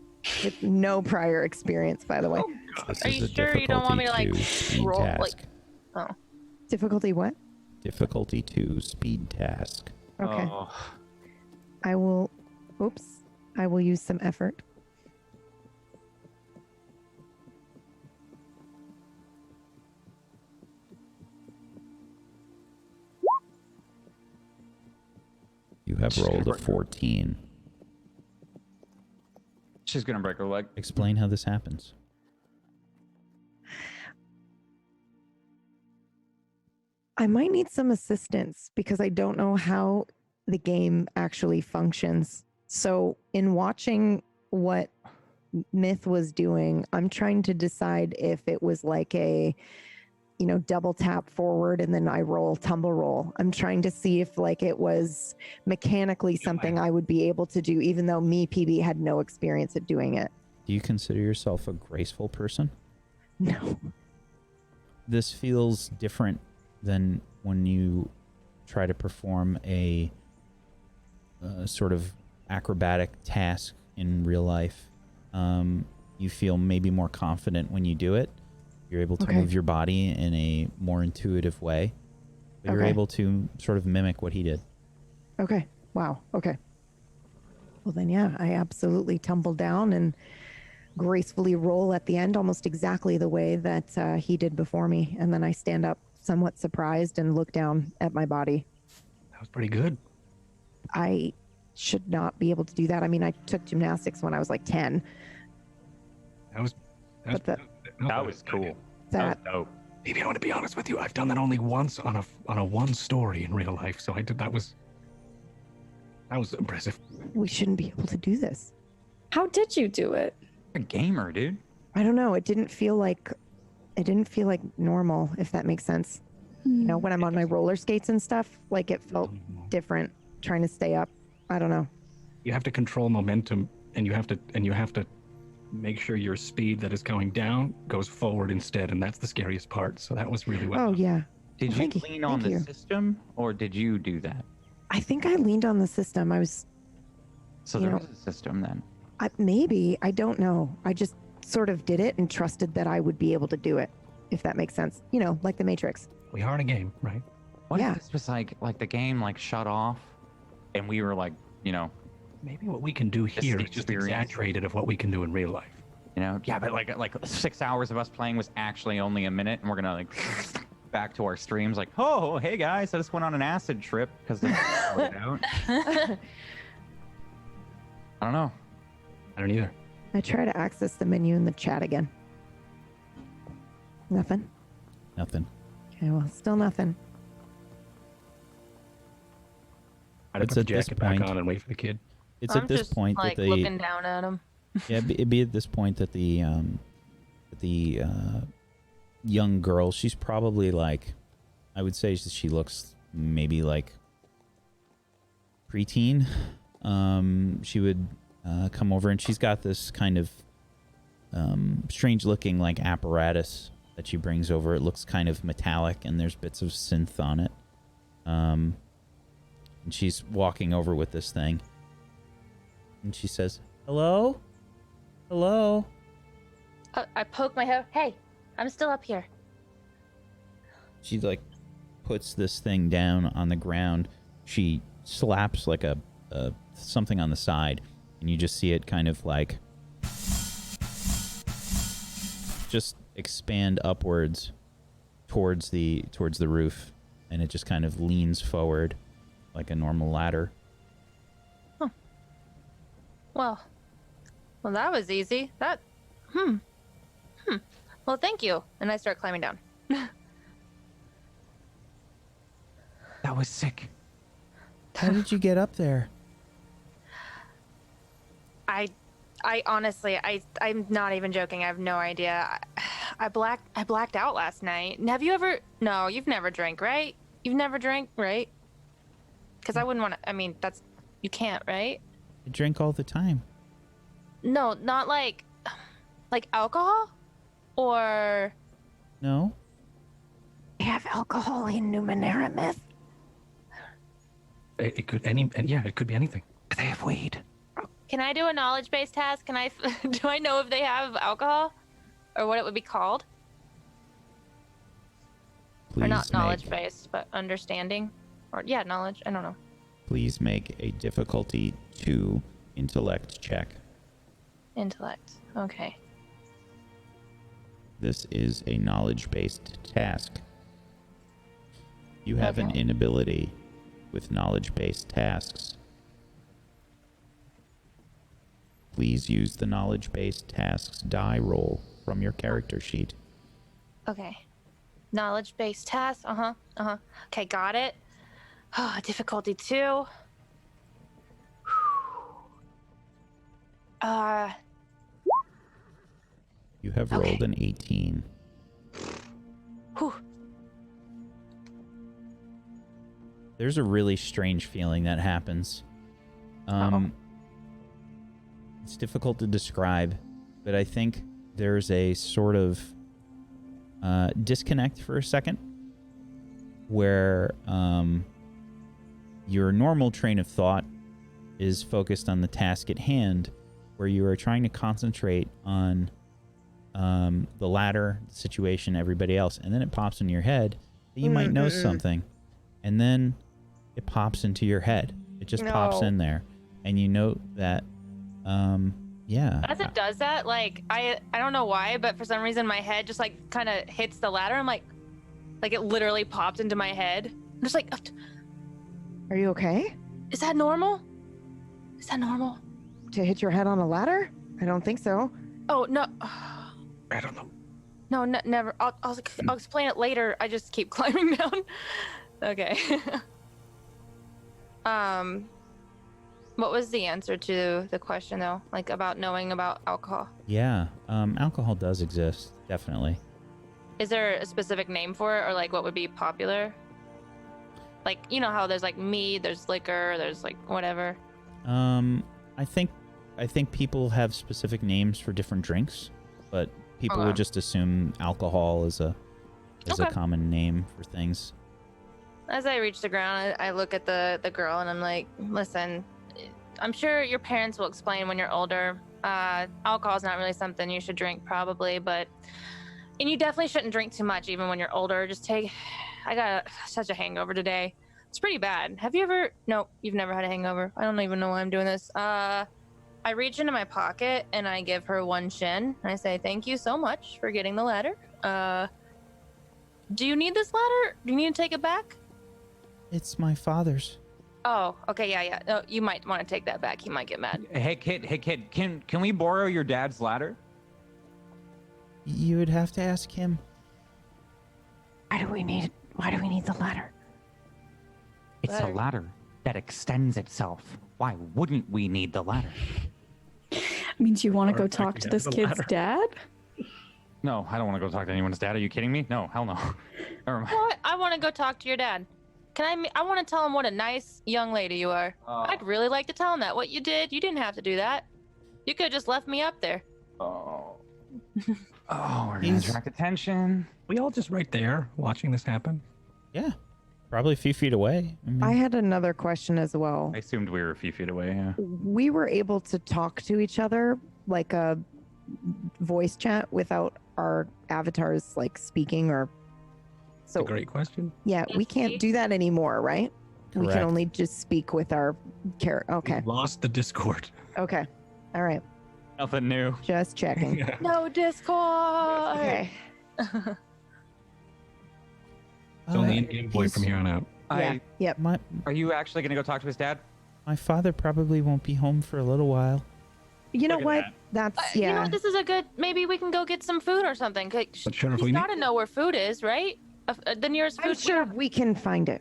with no prior experience, by the way. This Are is you a sure you don't want me to, like, difficulty 2 speed roll, task. like- Oh. Difficulty what? Difficulty 2 speed task. Okay. Oh. I will. Oops. I will use some effort. You have rolled a 14. She's gonna break her leg. Explain how this happens. I might need some assistance because I don't know how the game actually functions. So, in watching what Myth was doing, I'm trying to decide if it was like a double tap forward and then I roll tumble roll. I'm trying to see if like it was mechanically something I would be able to do, even though me, PB, had no experience at doing it. Do you consider yourself a graceful person? No. This feels different than when you try to perform a sort of acrobatic task in real life. You feel maybe more confident when you do it. You're able to move your body in a more intuitive way. But you're able to sort of mimic what he did. Okay. Wow. Okay. Well, then, yeah, I absolutely tumble down and gracefully roll at the end, almost exactly the way that he did before me. And then I stand up somewhat surprised and look down at my body. That was pretty good. I should not be able to do that. I mean, I took gymnastics when I was like 10. That was cool. That was dope. Maybe I want to be honest with you. I've done that only once on a one story in real life. So that was impressive. we shouldn't be able to do this. How did you do it? You're a gamer, dude. I don't know. It didn't feel like normal, if that makes sense. When I'm on my roller skates and stuff, like it felt different trying to stay up. I don't know. You have to control momentum, and you have to make sure your speed that is going down goes forward instead, and that's the scariest part. So that was really well. Oh yeah. Did Well, you lean on the you. system, or did you do that? I think I leaned on the system. I was So there is a system then. maybe, I don't know. I just sort of did it and trusted that I would be able to do it, if that makes sense. Like the Matrix. We are in a game, right? What Yeah. if this was like the game like shut off, and we were like, Maybe what we can do here is just experience. exaggerated of what we can do in real life. Yeah, but like 6 hours of us playing was actually only a minute, and we're gonna like back to our streams like, oh, hey guys, I just went on an acid trip because they sorted out. I don't know. I don't either. I try to access the menu in the chat again. Nothing. Nothing. Okay, well, still nothing. I'd It's put at the this jacket back point- on and wait for the kid. It's I'm at this just, point like, that looking down at him. it'd be at this point that the young girl, she's probably like, I would say she looks maybe like preteen. She would come over, and she's got this kind of strange looking like apparatus that she brings over. It looks kind of metallic, and there's bits of synth on it. And she's walking over with this thing, and she says, "Hello? Hello?" I poke my head. Hey, I'm still up here. She like puts this thing down on the ground. She slaps like a something on the side, and you just see it kind of like just expand upwards towards the roof, and it just kind of leans forward like a normal ladder. Well, that was easy. Well, thank you. And I start climbing down. That was sick. How did you get up there? I honestly, I'm not even joking. I have no idea. I blacked out last night. Have you ever? No, you've never drank, right? You've never drank, right? Because I wouldn't want to. I mean, you can't, right? I drink all the time. No, not like alcohol, or No? They have alcohol in Numenera myth. It could it could be anything. They have weed. can I do a knowledge-based task? Can I? Do I know if they have alcohol, or what it would be called? Please Or not make, knowledge-based, but understanding, or yeah, knowledge. I don't know. please make a difficulty 2 intellect check. Intellect. Okay. This is a knowledge-based task. You have an Okay. inability with knowledge-based tasks. Please use the knowledge-based tasks die roll from your character sheet. Okay. Knowledge-based task. Okay, got it. Difficulty 2. You have Okay. rolled an 18. Whew. there's a really strange feeling that happens. It's difficult to describe, but I think there's a sort of disconnect for a second where your normal train of thought is focused on the task at hand, where you are trying to concentrate on the ladder, the situation, everybody else, and then it pops into your head that you might know something, and then it pops into your head. It just pops in there, and you note that, yeah. As it does that, like, I don't know why, but for some reason my head just like kind of hits the ladder. I'm like it literally popped into my head. I'm just like, Are you okay? is that normal? Is that normal? To hit your head on a ladder? I don't think so. Oh, no. I don't know. No, never. I'll explain it later. I just keep climbing down. Okay. What was the answer to the question though? Like about knowing about alcohol? Yeah, alcohol does exist, definitely. Is there a specific name for it, or like what would be popular? Like, you know how there's like mead, there's liquor, there's like whatever. I think people have specific names for different drinks, but people would just assume alcohol is a common name for things. As I reach the ground, I look at the girl and I'm like, listen, I'm sure your parents will explain when you're older. Alcohol is not really something you should drink probably, and you definitely shouldn't drink too much even when you're older. I got such a hangover today. It's pretty bad. Have you ever? No, you've never had a hangover. I don't even know why I'm doing this. I reach into my pocket and I give her one shin. And I say, thank you so much for getting the ladder. Do you need this ladder? Do you need to take it back? It's my father's. Oh, okay, yeah. No, you might want to take that back. He might get mad. Hey kid, can we borrow your dad's ladder? You would have to ask him. Why do we need the ladder? It's a ladder that extends itself. Why wouldn't we need the ladder? Means you want to go talk to this kid's dad? No, I don't want to go talk to anyone's dad. Are you kidding me? No, hell no. Never mind. What? I want to go talk to your dad. I want to tell him what a nice young lady you are. I'd really like to tell him that. What you did, you didn't have to do that. You could have just left me up there. Oh, we're gonna attract attention. We all just right there watching this happen. Yeah, probably a few feet away. I had another question as well. I assumed we were a few feet away, yeah. We were able to talk to each other like a voice chat without our avatars like speaking or... That's a great question. Yeah, we can't do that anymore, right? We can Correct. only just speak with our character. Okay. We lost the Discord. Okay. All right. Nothing new. Just checking. No Discord. Okay. It's only in Game Boy from here on out. Yeah. Yep. Are you actually gonna go talk to his dad? My father probably won't be home for a little while. You know Look at what? that. That's You yeah. know what? This is a good. Maybe we can go get some food or something. But Sheriff, He's we gotta know where food is, right? The nearest food. I'm sure we can find it.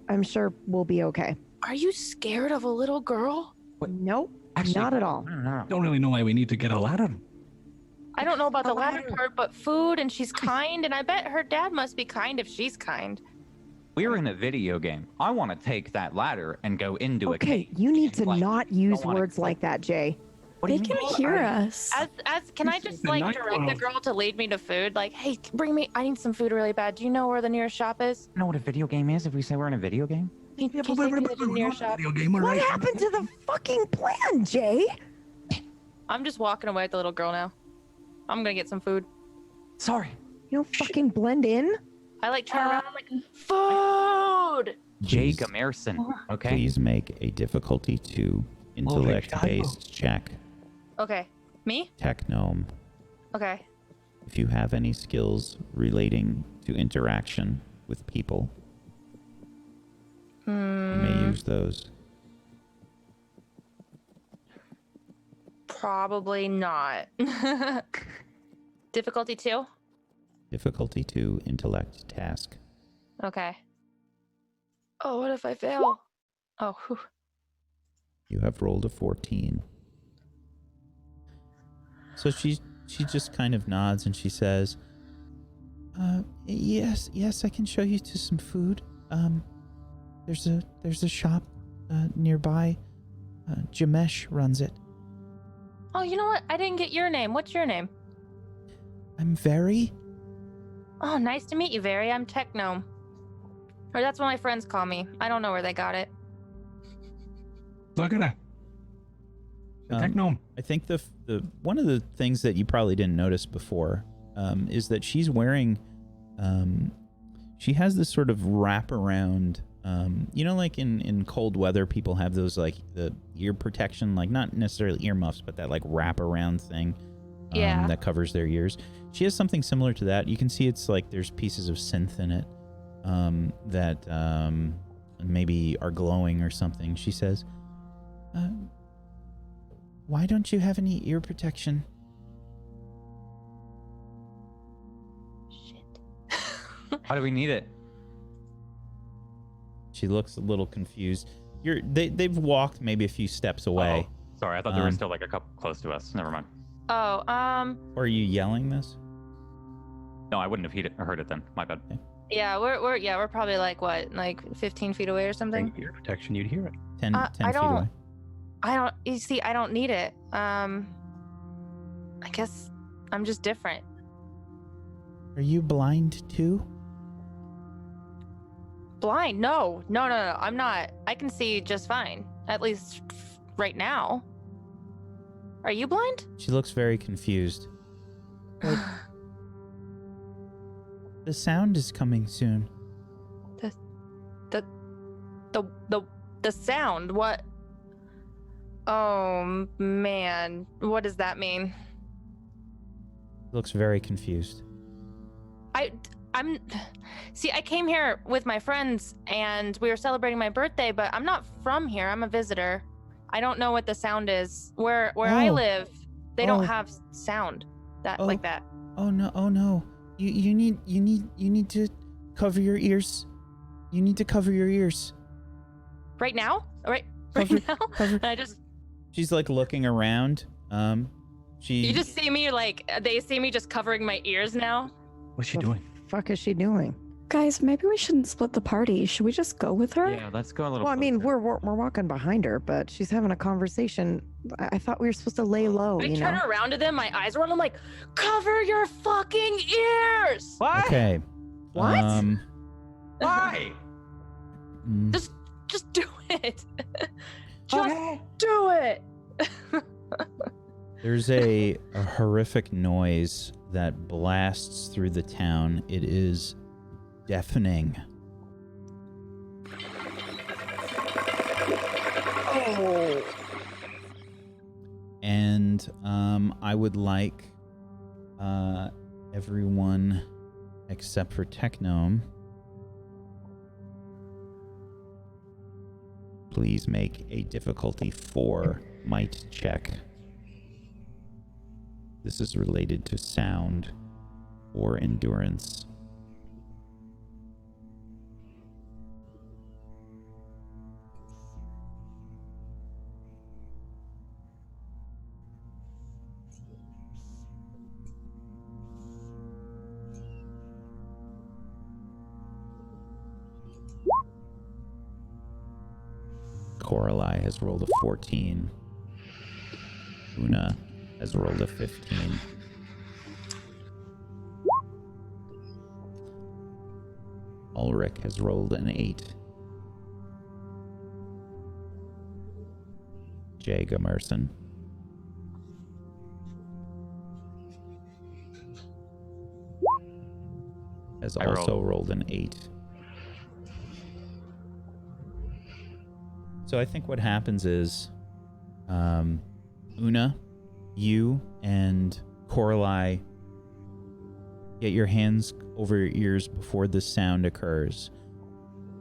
I'm sure we'll be okay. Are you scared of a little girl? Nope. Actually, Not at all. No. don't really know why we need to get a ladder. I don't know about the ladder part, but food, and she's kind, and I bet her dad must be kind if she's kind. We're in a video game. I want to take that ladder and go into a Okay, cave. you need to Like, not use wanna- words like that, Jay. What do They you can mean? hear us. Can I just like direct the girl to lead me to food? Like, hey, I need some food really bad. Do you know where the nearest shop is? You know what a video game is if we say we're in a video game? Can you take me to the nearest shop? What happened to the fucking plan, Jay? I'm just walking away with the little girl now. I'm gonna get some food. Sorry. You don't fucking blend in. I like turn around. I'm like, food. Jake Emerson. Okay. Please make a difficulty 2 intellect-based check. Okay. Me? Technome. Okay. If you have any skills relating to interaction with people, you may use those. Probably not. Difficulty 2? Difficulty 2 intellect task. Okay. Oh, what if I fail? Oh, whew. You have rolled a 14. So she just kind of nods and she says, yes, I can show you to some food. there's a shop nearby. Jamesh runs it. Oh, you know what? I didn't get your name. What's your name? I'm Very. Oh, nice to meet you, Very. I'm Technome. Or that's what my friends call me. I don't know where they got it. Look at that. The Technome. I think the one of the things that you probably didn't notice before is that she's wearing, she has this sort of wraparound, you know, like in cold weather, people have those like the ear protection, like not necessarily earmuffs, but that like wraparound thing that covers their ears. She has something similar to that. You can see it's like there's pieces of synth in it that maybe are glowing or something. She says, why don't you have any ear protection? Shit. How do we need it? She looks a little confused. They've walked maybe a few steps away. Oh, sorry, I thought there was still like a couple close to us. Never mind. Oh, Or are you yelling this? No, I wouldn't have heard it then. My bad. Okay. yeah, we're probably like what, like 15 feet away or something? Ear protection, you'd hear it. 10 I feet don't- away. You see, I don't need it. I guess I'm just different. Are you blind too? Blind? No, I'm not. I can see just fine. At least right now. Are you blind? She looks very confused. But the sound is coming soon. The sound, what? Oh man, what does that mean? Looks very confused. I came here with my friends and we were celebrating my birthday, but I'm not from here. I'm a visitor. I don't know what the sound is. Where I live, they don't have sound like that. Oh no. You need to cover your ears. You need to cover your ears. Right now? Right now? I just She's like looking around. You just see me like they see me just covering my ears now. What's she doing? Fuck is she doing? Guys, maybe we shouldn't split the party. Should we just go with her? Yeah, let's go a little. Well, I mean, closer. we're walking behind her, but she's having a conversation. I thought we were supposed to lay low, I you turn know? around to them, my eyes roll, I'm like, cover your fucking ears! What? Okay. What? Why? Just do it. Just do it. There's a horrific noise that blasts through the town. It is deafening. Oh. And I would like everyone except for Technome, please make a difficulty 4 might check. This is related to sound or endurance. Coralie has rolled a 14. Una has rolled a 15. Ulrich has rolled an 8. Jay Gamerson has also rolled an 8. So I think what happens is, Una, you and Coralie get your hands over your ears before the sound occurs.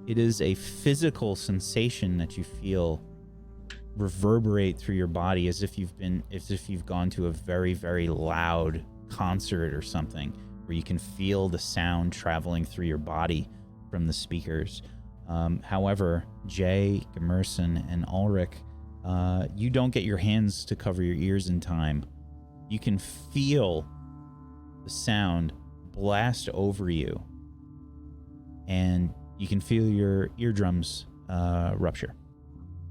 It is a physical sensation that you feel reverberate through your body as if you've gone to a very, very loud concert or something, where you can feel the sound traveling through your body from the speakers. However, Jay, Gemerson, and Ulrich, you don't get your hands to cover your ears in time. You can feel the sound blast over you, and you can feel your eardrums rupture.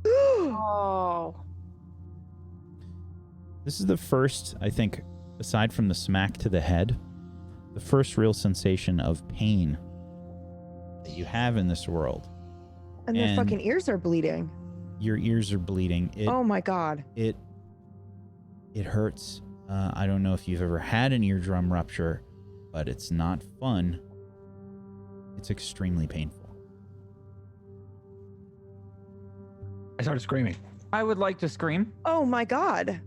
Oh. This is the first, I think, aside from the smack to the head, the first real sensation of pain that you have in this world. And their fucking ears are bleeding. Your ears are bleeding. Oh my god. It hurts. I don't know if you've ever had an eardrum rupture, but it's not fun. It's extremely painful. I started screaming. I would like to scream. Oh my god.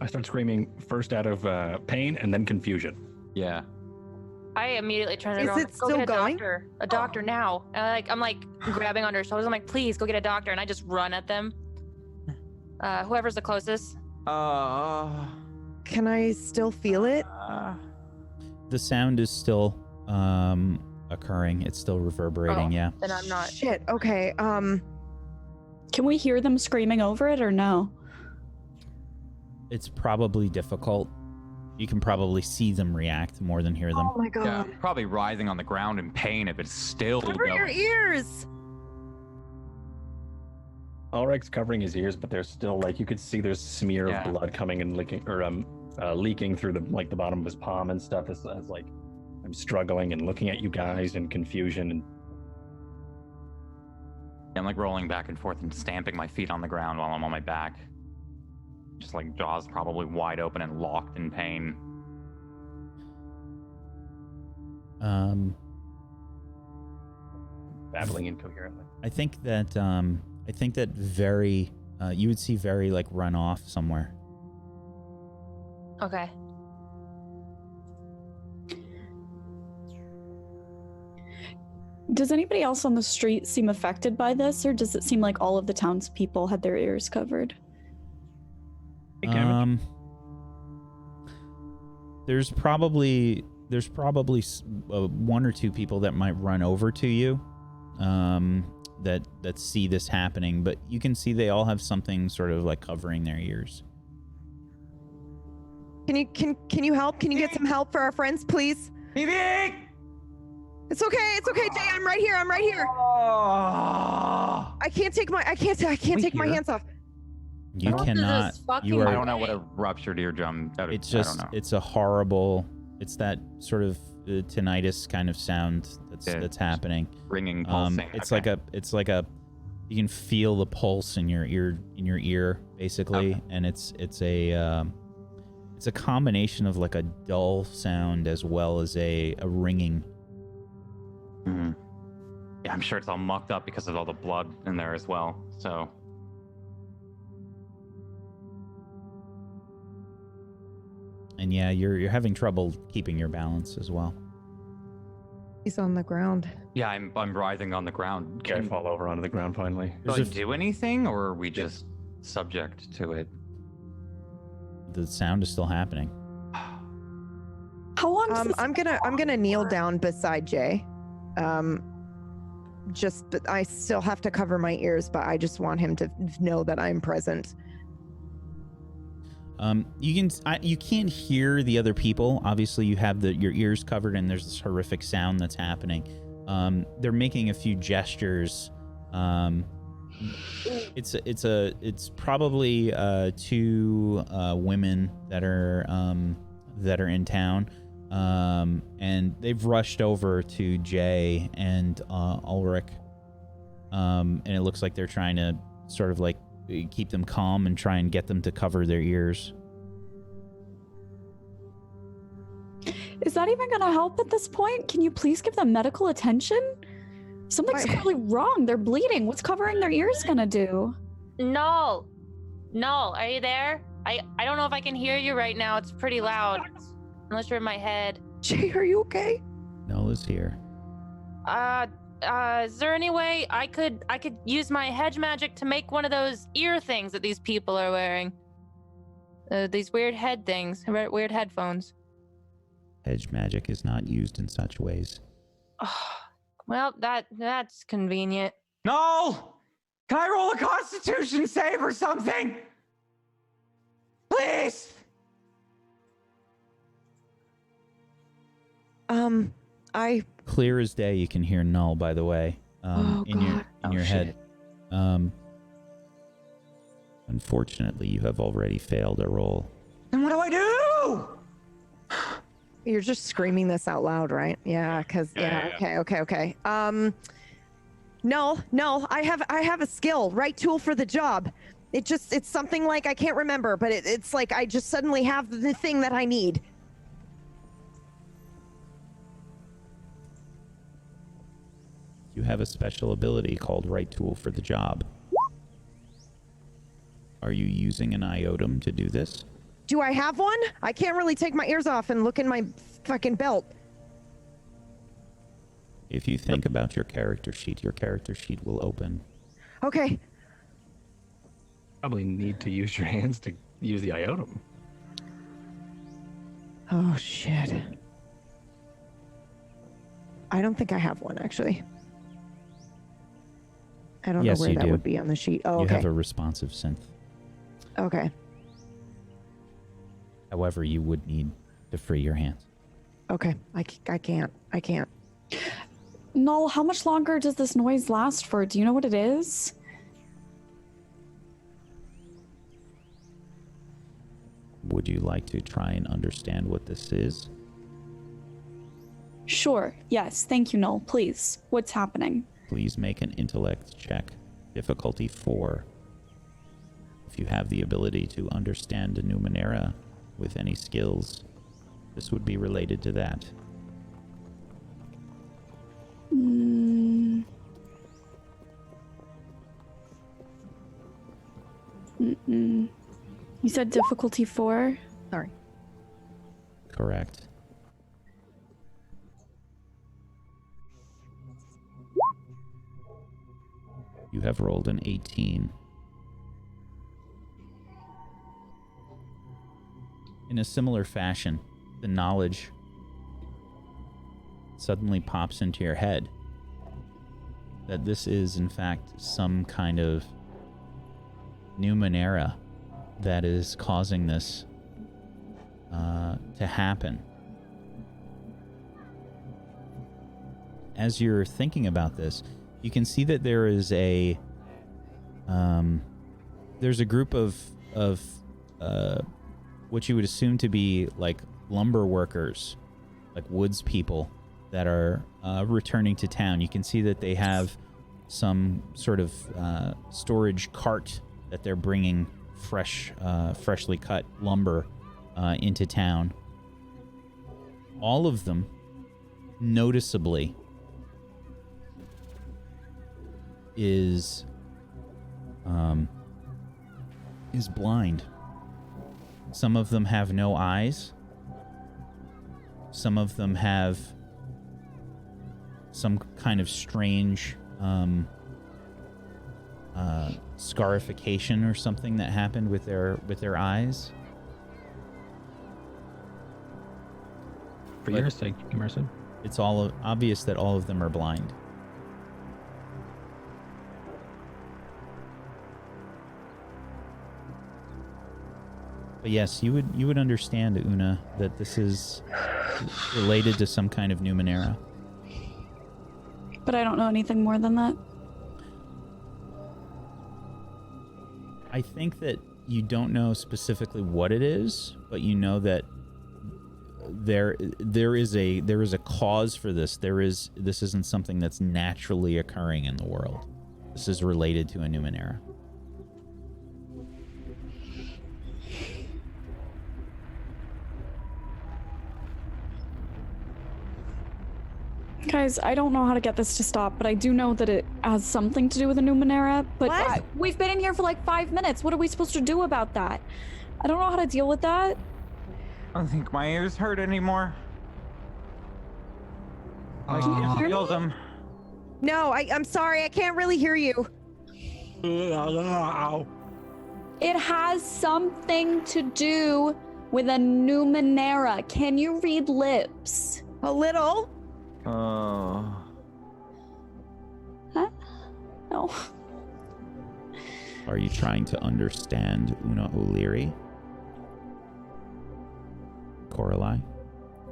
I started screaming first out of pain and then confusion. Yeah. I immediately turned Is around. it Go still get going? A doctor now. And I'm like grabbing on her shoulders. I'm like, please go get a doctor. And I just run at them. Whoever's the closest. Can I still feel it? The sound is still occurring. It's still reverberating, yeah. Then I'm not. Shit. Okay. Can we hear them screaming over it or no? It's probably difficult. You can probably see them react more than hear them. Oh my god. Yeah, probably writhing on the ground in pain if it's still Cover your going. ears. Ulrich's covering his ears, but there's still like you could see there's a smear of blood coming and leaking through the bottom of his palm and stuff as like I'm struggling and looking at you guys in confusion and I'm like rolling back and forth and stamping my feet on the ground while I'm on my back. Just like jaws probably wide open and locked in pain. babbling incoherently. I think that very you would see very like run off somewhere. Okay. Does anybody else on the street seem affected by this, or does it seem like all of the townspeople had their ears covered? There's probably one or two people that might run over to you that see this happening, but you can see they all have something sort of like covering their ears. Can you help? Can you get some help for our friends, please? Evie! It's okay, Jay. I'm right here. Oh. I can't take my take my hands off. You cannot. You I are. don't know what a ruptured eardrum. It's just. It's a horrible. It's that sort of tinnitus kind of sound that's happening. Ringing, pulsing. It's like a. You can feel the pulse in your ear basically, and it's a combination of like a dull sound as well as a ringing. Mm-hmm. Yeah, I'm sure it's all mucked up because of all the blood in there as well. So. And yeah, you're having trouble keeping your balance as well. He's on the ground. Yeah, I'm writhing on the ground. Can I fall over onto the ground finally? Do I do anything, or are we just subject to it? The sound is still happening. How long? Does I'm gonna kneel down beside Jay. But I still have to cover my ears, but I just want him to know that I'm present. You can't hear the other people. Obviously, you have your ears covered, and there's this horrific sound that's happening. They're making a few gestures. It's probably two women that are in town, and they've rushed over to Jay and Ulrich, and it looks like they're trying to sort of like keep them calm and try and get them to cover their ears. Is that even going to help at this point? Can you please give them medical attention? Something's clearly wrong. They're bleeding. What's covering their ears going to do? No, are you there? I don't know if I can hear you right now. It's pretty loud, unless you're in my head. Jay, are you okay? Nola's here. Is there any way I could use my hedge magic to make one of those ear things that these people are wearing? These weird head things, weird headphones. Hedge magic is not used in such ways. Oh, well, that's convenient. No! Can I roll a Constitution save or something? Please! I Clear as day, you can hear Null, by the way. in your head. Unfortunately, you have already failed a roll. Then what do I do? You're just screaming this out loud, right? Yeah, because okay. No, I have a skill, right tool for the job. It's something like I can't remember, but it's like I just suddenly have the thing that I need. You have a special ability called right tool for the job. Are you using an iotum to do this? Do I have one? I can't really take my ears off and look in my fucking belt. If you think about your character sheet will open. Okay. Probably need to use your hands to use the iotum. Oh, shit. I don't think I have one, actually. I don't know where that would be on the sheet. Oh, okay. You have a responsive synth. Okay. However, you would need to free your hands. Okay. I can't. Null, how much longer does this noise last for? Do you know what it is? Would you like to try and understand what this is? Sure. Yes. Thank you, Null. Please. What's happening? Please make an intellect check. Difficulty 4. If you have the ability to understand a Numenera with any skills, this would be related to that. You said difficulty 4? Sorry. Correct. You have rolled an 18. In a similar fashion, the knowledge suddenly pops into your head that this is, in fact, some kind of Numenera that is causing this to happen. As you're thinking about this, you can see that there is there's a group of what you would assume to be like lumber workers, like woods people that are returning to town. You can see that they have some sort of storage cart that they're bringing freshly cut lumber into town. All of them, noticeably, is blind. Some of them have no eyes. Some of them have some kind of strange scarification or something that happened with their eyes. For your sake, Emerson. It's all obvious that all of them are blind. But yes, you would understand, Una, that this is related to some kind of Numenera. But I don't know anything more than that. I think that you don't know specifically what it is, but you know that there is a cause for this. This isn't something that's naturally occurring in the world. This is related to a Numenera. Guys, I don't know how to get this to stop, but I do know that it has something to do with a Numenera. But What? We've been in here for like 5 minutes. What are we supposed to do about that? I don't know how to deal with that. I don't think my ears hurt anymore. I Can you can't hear feel me? them. No, I'm sorry. I can't really hear you. It has something to do with a Numenera. Can you read lips? A little. Oh. Huh? No. Are you trying to understand Una O'Leary? Coralie?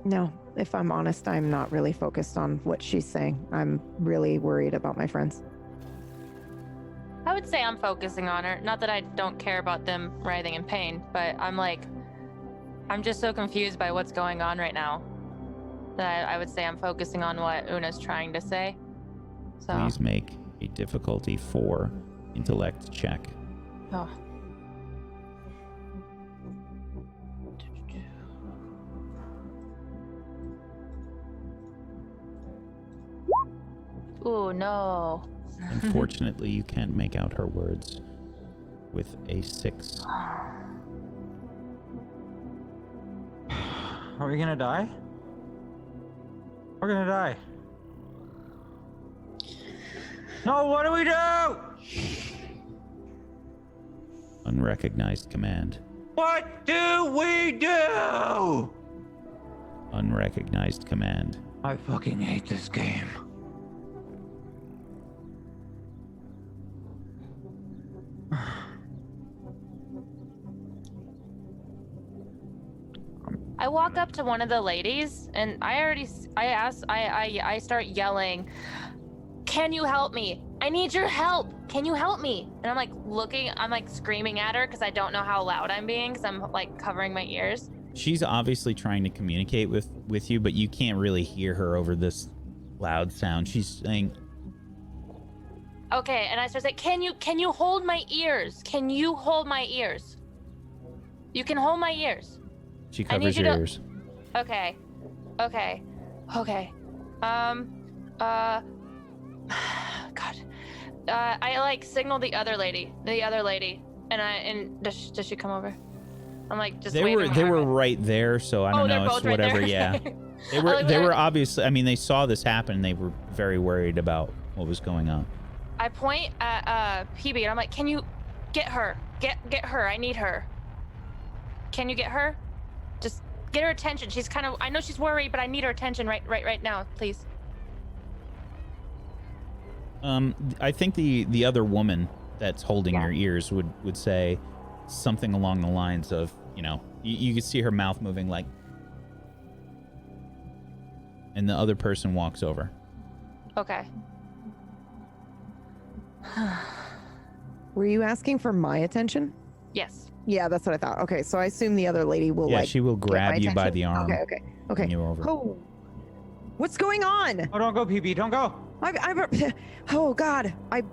No, if I'm honest, I'm not really focused on what she's saying. I'm really worried about my friends. I would say I'm focusing on her. Not that I don't care about them writhing in pain, but I'm just so confused by what's going on right now that I would say I'm focusing on what Una's trying to say. So. Please make a difficulty 4 intellect check. Oh. Oh no. Unfortunately, you can't make out her words with a 6. Are we gonna die? We're gonna die. No, what do we do? Unrecognized command. What do we do? Unrecognized command. I fucking hate this game. I walk up to one of the ladies and I start yelling, "Can you help me? I need your help. Can you help me?" And I'm like screaming at her because I don't know how loud I'm being because I'm like covering my ears. She's obviously trying to communicate with you, but you can't really hear her over this loud sound. She's saying, Okay, and I start saying, "Can you hold my ears? Can you hold my ears? You can hold my ears." she I need covers you your to- ears. Okay. God. I like signal the other lady, and does she come over? I'm like just They waving were my arm. right there, so I don't they're know. It's both right whatever. there. Yeah, they were obviously. I mean, they saw this happen. They were very worried about what was going on. I point at PB and I'm like, "Can you get her? Get her. I need her. Can you get her? Just get her attention. She's I know she's worried, but I need her attention right now, please." I think the other woman that's holding your ears would say something along the lines of, you could see her mouth moving like, and the other person walks over. Okay. Were you asking for my attention? Yes. Yeah, that's what I thought. Okay, so I assume the other lady will She will get grab my you by attention? the arm. Okay. Bring you over. Oh, what's going on? Oh, don't go, PB, don't go. Oh God! I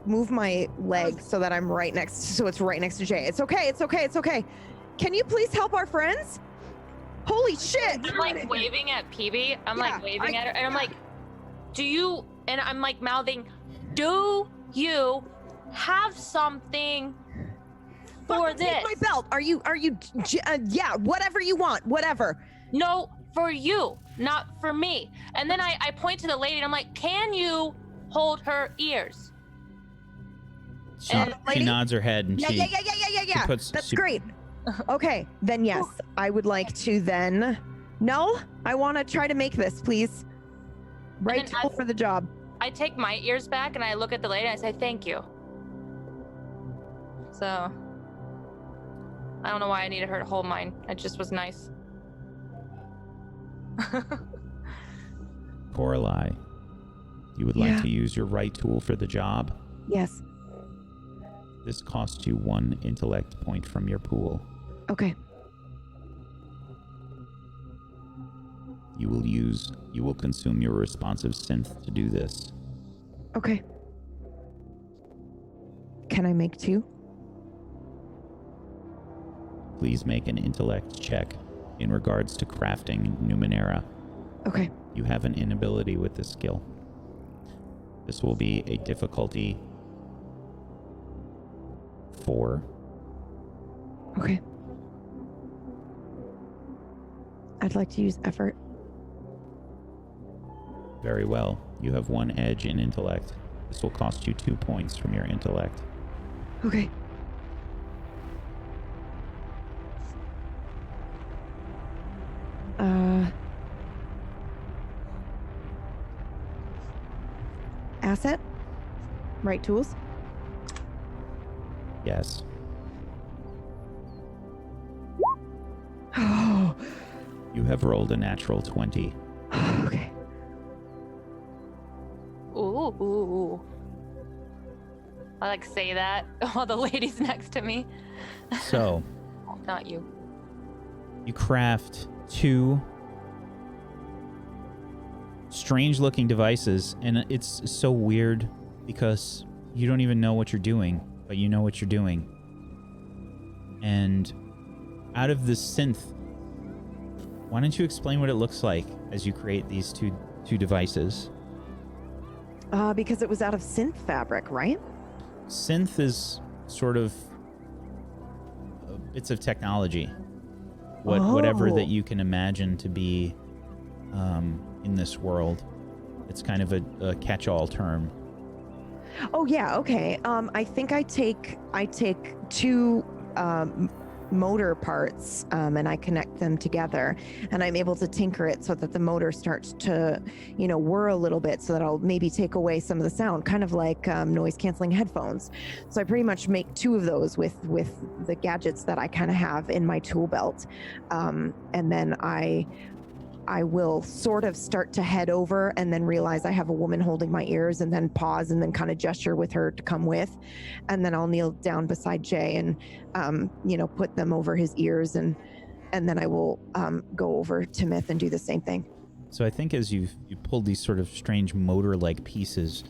move my leg so that I'm right next, so it's right next to Jay. It's okay. Can you please help our friends? Holy shit! I'm like waving at PB. I'm like waving at her, and I'm like, "Do you?" And I'm like mouthing, "Do you have something for this?" Take my belt. Are you? Yeah. Whatever you want. Whatever. No, for you, not for me. And then I point to the lady and I'm like, "Can you hold her ears?" She lady? nods her head and Yeah. That's great. Okay, then yes, I would like to then. No, I want to try to make this, please. Right then tool for the job. I take my ears back and I look at the lady and I say, "Thank you." So I don't know why I needed her to hold mine. It just was nice. Coralie, you would like to use your right tool for the job. Yes. This costs you 1 intellect point from your pool. Okay. You will consume your responsive synth to do this. Okay. Can I make 2? Please make an intellect check in regards to crafting Numenera. Okay. You have an inability with this skill. This will be a difficulty 4. Okay. I'd like to use effort. Very well. You have 1 edge in intellect. This will cost you 2 points from your intellect. Okay. Asset? Right tools? Yes. Oh. You have rolled a natural 20. Okay. Ooh. I like say that while the lady's next to me. So, Not you. you craft 2 strange-looking devices, and it's so weird because you don't even know what you're doing, but you know what you're doing. And out of this synth, why don't you explain what it looks like as you create these two devices? Because it was out of synth fabric, right? Synth is sort of bits of technology. Whatever that you can imagine to be in this world. It's kind of a catch-all term. Oh yeah, okay. I think I take 2 motor parts and I connect them together, and I'm able to tinker it so that the motor starts to, whir a little bit, so that I'll maybe take away some of the sound, kind of like noise canceling headphones. So I pretty much make 2 of those with the gadgets that I kind of have in my tool belt, and then I will sort of start to head over and then realize I have a woman holding my ears, and then pause and then kind of gesture with her to come with. And then I'll kneel down beside Jay and, put them over his ears, and then I will go over to Myth and do the same thing. So I think as you pulled these sort of strange motor-like pieces,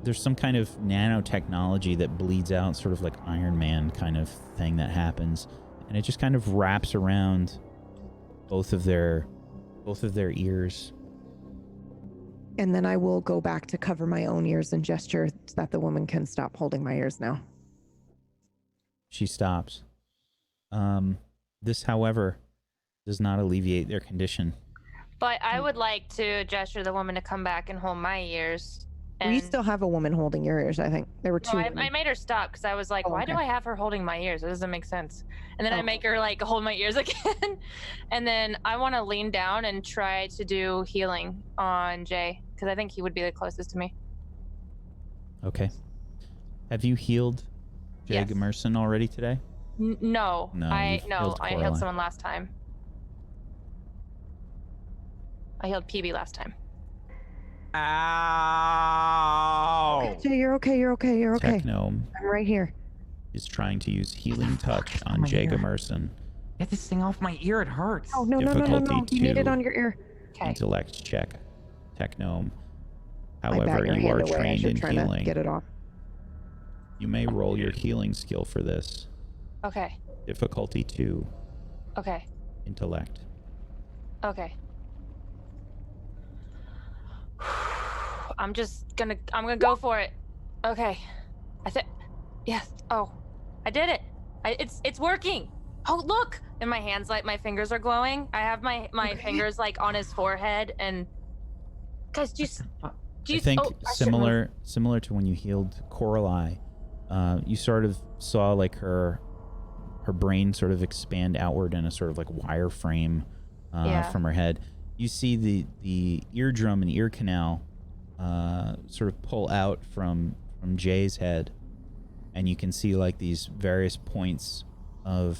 there's some kind of nanotechnology that bleeds out, sort of like Iron Man kind of thing that happens. And it just kind of wraps around both of their ears. And then I will go back to cover my own ears and gesture so that the woman can stop holding my ears now. She stops. This, however, does not alleviate their condition. But I would like to gesture the woman to come back and hold my ears. Well, you still have a woman holding your ears, I think. There were 2 No, women. I made her stop because I was like, why do I have her holding my ears? It doesn't make sense. And then I make her like hold my ears again. And then I want to lean down and try to do healing on Jay, because I think he would be the closest to me. Okay. Have you healed Jay Yes. Gemerson already today? No. No, I you've healed healed Coraline. someone last time. I healed PB last time. Ow! Okay, Jay, you're okay. Technome I'm right here. is trying to use healing touch Oh on my Jay God. Gemerson. Get this thing off my ear, it hurts. Oh, no. Difficulty You need it 2. on your ear. Okay. Intellect check. Technome. I However, bat your you hand are away. I trained should in try to healing. get it off. You may roll your healing skill for this. Okay. Difficulty 2. Okay. Intellect. Okay. I'm gonna go for it. Okay. Yes. Oh, I did it. It's working. Oh, look. And my hands, like my fingers are glowing. I have my fingers like on his forehead, and guys, do you I think oh, I shouldn't move. similar to when you healed Coraline, you sort of saw like her brain sort of expand outward in a sort of like wireframe from her head. You see the eardrum and ear canal sort of pull out from Jay's head, and you can see like these various points of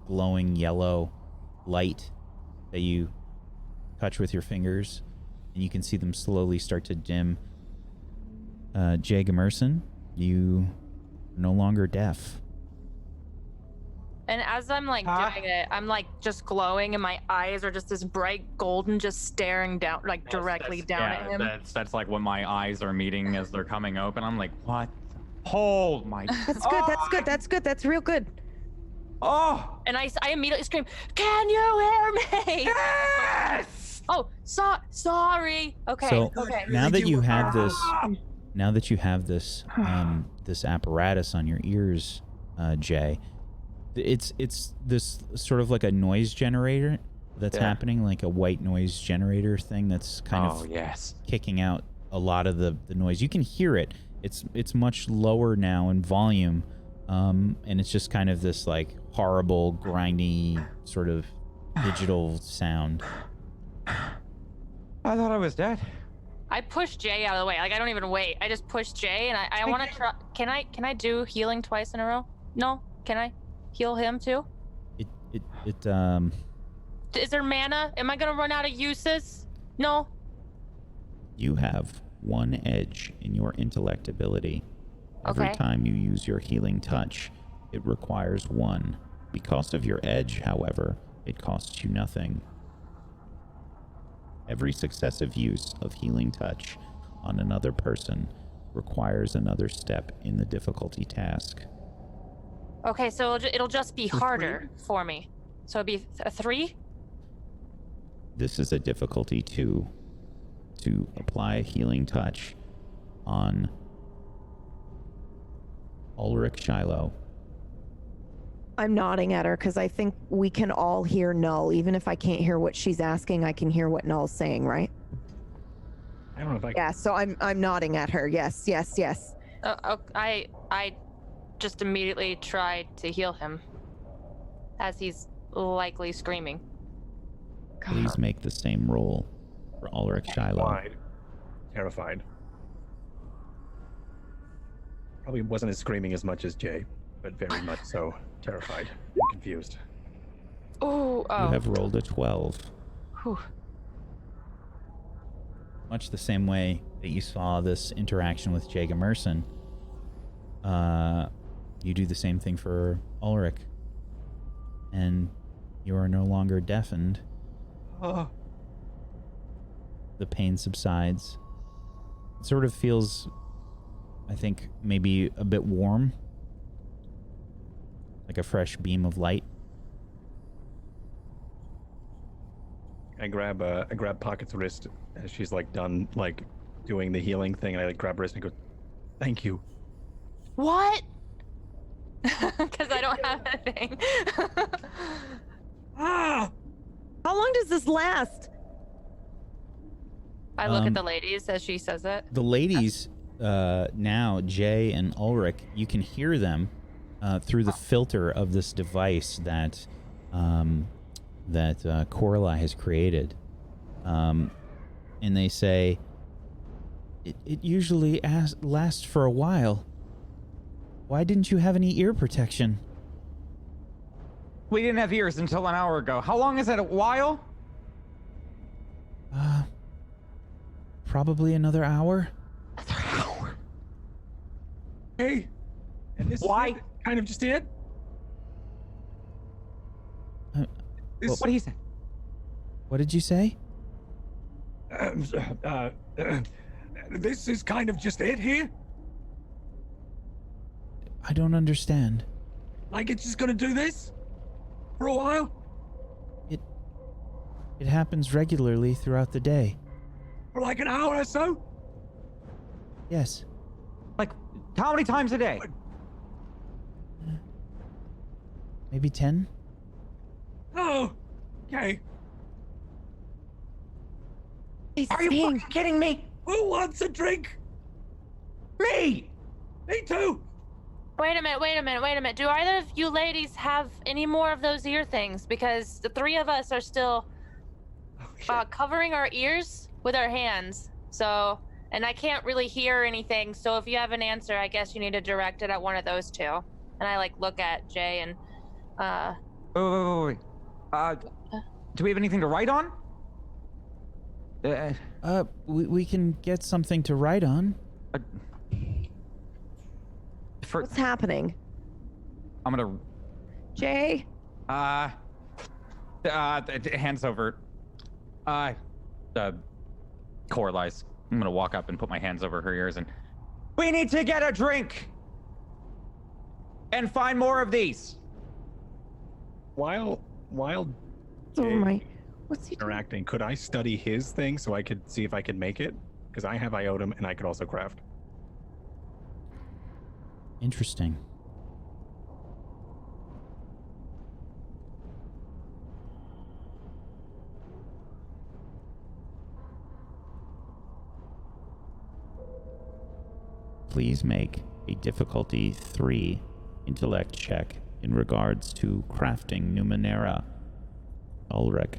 glowing yellow light that you touch with your fingers, and you can see them slowly start to dim. Jay Gemerson, you are no longer deaf. And as I'm like doing it, I'm like just glowing, and my eyes are just this bright golden, just staring down, like directly down at him. That's like when my eyes are meeting as they're coming open. I'm like, what? Hold my. That's good. That's good. That's real good. Oh! And I immediately scream, "Can you hear me?" Yes! Oh, sorry. Okay. So okay. now that you have this, this apparatus on your ears, Jay, it's this sort of like a noise generator that's happening, like a white noise generator thing that's kind of kicking out a lot of the noise. You can hear it. It's much lower now in volume, and it's just kind of this like horrible, grindy sort of digital sound. I thought I was dead. I pushed Jay out of the way. Like I don't even wait. I just pushed Jay, and I want to try. Can I do healing twice in a row? No. Can I heal him too? Is there mana? Am I gonna run out of uses? No. You have 1 edge in your intellect ability. Every Okay. time you use your healing touch, it requires 1. Because of your edge, however, it costs you nothing. Every successive use of healing touch on another person requires another step in the difficulty task. Okay, so it'll just be So harder for me. So it'd be a 3? This is a difficulty 2. To apply a healing touch on Ulrich Shiloh. I'm nodding at her because I think we can all hear Null. Even if I can't hear what she's asking, I can hear what Null's saying, I don't know if I. Yeah, so I'm nodding at her. Yes. I just immediately tried to heal him, as he's likely screaming. Please make the same roll for Ulrich Shiloh. Terrified. Probably wasn't as screaming as much as Jay, but very much so. Terrified and confused. Ooh, oh. You have rolled a 12. Whew. Much the same way that you saw this interaction with Jaga Merson, you do the same thing for Ulrich. And you are no longer deafened. Oh. The pain subsides. It sort of feels, I think, maybe a bit warm. Like a fresh beam of light. I grab Pocket's wrist as she's like done like doing the healing thing, and I like grab her wrist and go, "Thank you." What? Because I don't have anything. Ah! How long does this last? I look at the ladies as she says it. The ladies, now, Jay and Ulrich, you can hear them through the filter of this device that Coralie has created. And they say, it usually lasts for a while. Why didn't you have any ear protection? We didn't have ears until an hour ago. How long is that? A while? Probably another hour. Another hour. Hey, and this Why? is kind of just it. This, What do you say? What did you say? this is kind of just it here. I don't understand. Like it's just gonna do this for a while. It happens regularly throughout the day. For like an hour or so. Yes. Like, how many times a day? Maybe 10? Oh, okay. Are you fucking kidding me? Who wants a drink? Me! Me too. Wait a minute. Do either of you ladies have any more of those ear things? Because the 3 of us are still covering our ears with our hands. So, and I can't really hear anything. So if you have an answer, I guess you need to direct it at one of those 2. And I like look at Jay and Wait. Do we have anything to write on? We can get something to write on. What's happening? I'm gonna. Jay? Hands over. Coralie's. I'm gonna walk up and put my hands over her ears and. We need to get a drink! And find more of these! While Oh Jay my. What's he doing? interacting, could I study his thing so I could see if I could make it? Because I have Iotum and I could also craft. Interesting. Please make a difficulty 3 intellect check in regards to crafting Numenera. Ulrich.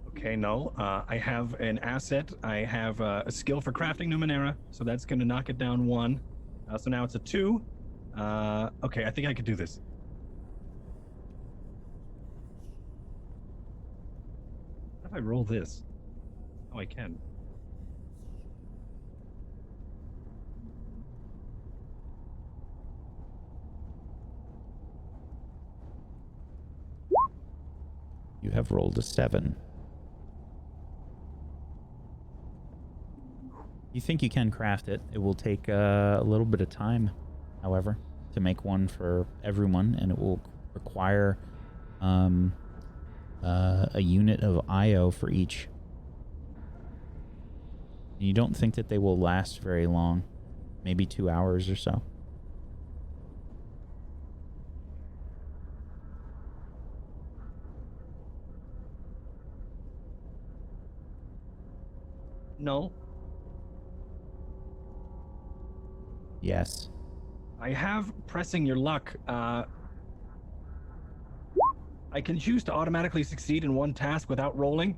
Okay, no. I have an asset. I have a skill for crafting Numenera, so that's going to knock it down 1. So now it's a 2. Okay, I think I could do this. I roll this? Oh, I can. You have rolled a 7. You think you can craft it. It will take a little bit of time, however, to make one for everyone, and it will require a unit of IO for each. And you don't think that they will last very long, maybe 2 hours or so. No. Yes. I have pressing your luck. I can choose to automatically succeed in one task without rolling.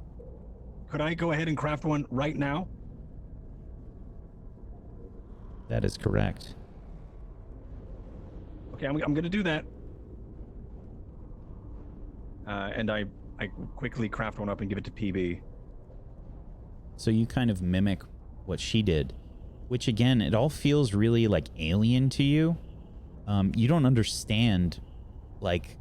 Could I go ahead and craft one right now? That is correct. Okay, I'm going to do that. And I quickly craft one up and give it to PB. So you kind of mimic what she did, which again, it all feels really like alien to you. You don't understand like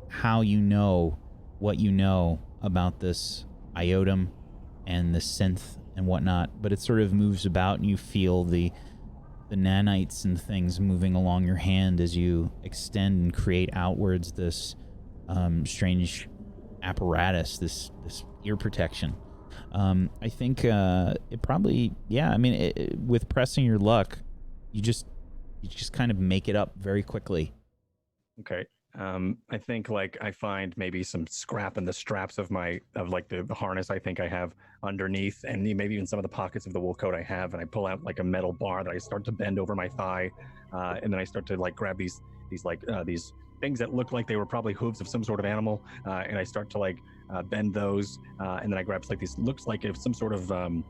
how you know what you know about this iotum and the synth and whatnot, but it sort of moves about and you feel the nanites and things moving along your hand as you extend and create outwards this strange apparatus, this ear protection. I think it probably, yeah, I mean, with pressing your luck, you just kind of make it up very quickly. Okay. I think like I find maybe some scrap in the straps of the harness I think I have underneath, and maybe even some of the pockets of the wool coat I have, and I pull out like a metal bar that I start to bend over my thigh, and then I start to like grab these things that look like they were probably hooves of some sort of animal, and I start to like bend those, and then I grab like this looks like it's some sort of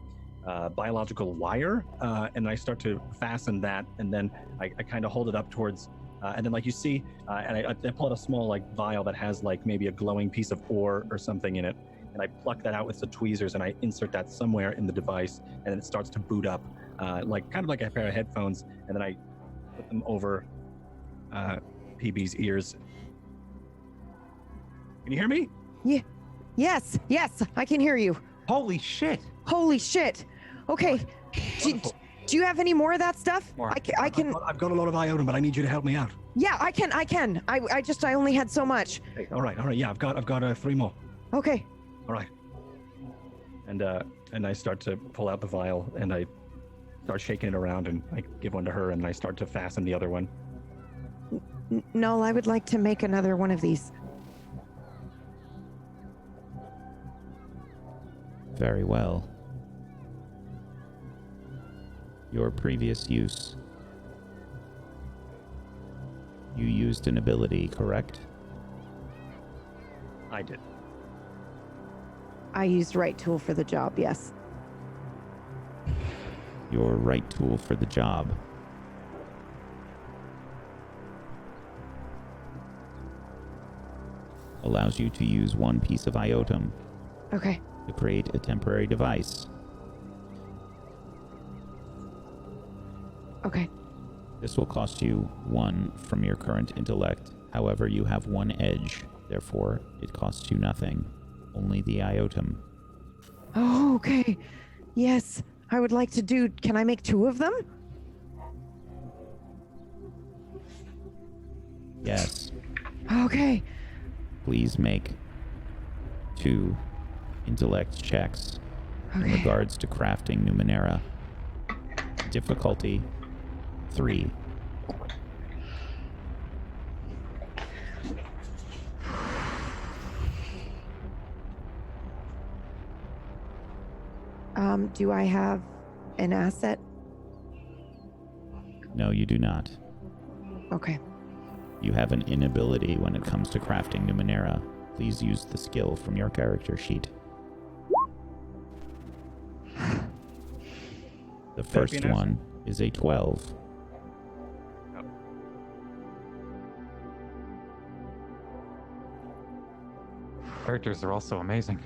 biological wire, and I start to fasten that, and then I kind of hold it up towards. And then, like you see, and I pull out a small like vial that has like maybe a glowing piece of ore or something in it, and I pluck that out with the tweezers, and I insert that somewhere in the device, and then it starts to boot up, like kind of like a pair of headphones, and then I put them over PB's ears. Can you hear me? Yeah. Yes, I can hear you. Holy shit! Holy shit. Okay. Do you have any more of that stuff? More. I can. I've got a lot of iotum, but I need you to help me out. Yeah, I can. I only had so much. Hey, all right. Yeah, I've got 3 more. Okay. All right. And I start to pull out the vial, and I start shaking it around, and I give one to her, and I start to fasten the other one. Null, I would like to make another one of these. Very well. Your previous use. You used an ability, correct? I did. I used right tool for the job, yes. Your right tool for the job. Allows you to use one piece of iotum Okay. to create a temporary device. Okay. This will cost you 1 from your current intellect. However, you have 1 edge. Therefore, it costs you nothing. Only the iotum. Oh, okay. Yes, I would like to do. Can I make 2 of them? Yes. Okay. Please make 2 intellect checks in Okay. regards to crafting Numenera. Difficulty 3. Do I have an asset? No, you do not. Okay. You have an inability when it comes to crafting Numenera. Please use the skill from your character sheet. The first one is a 12. Characters are also amazing.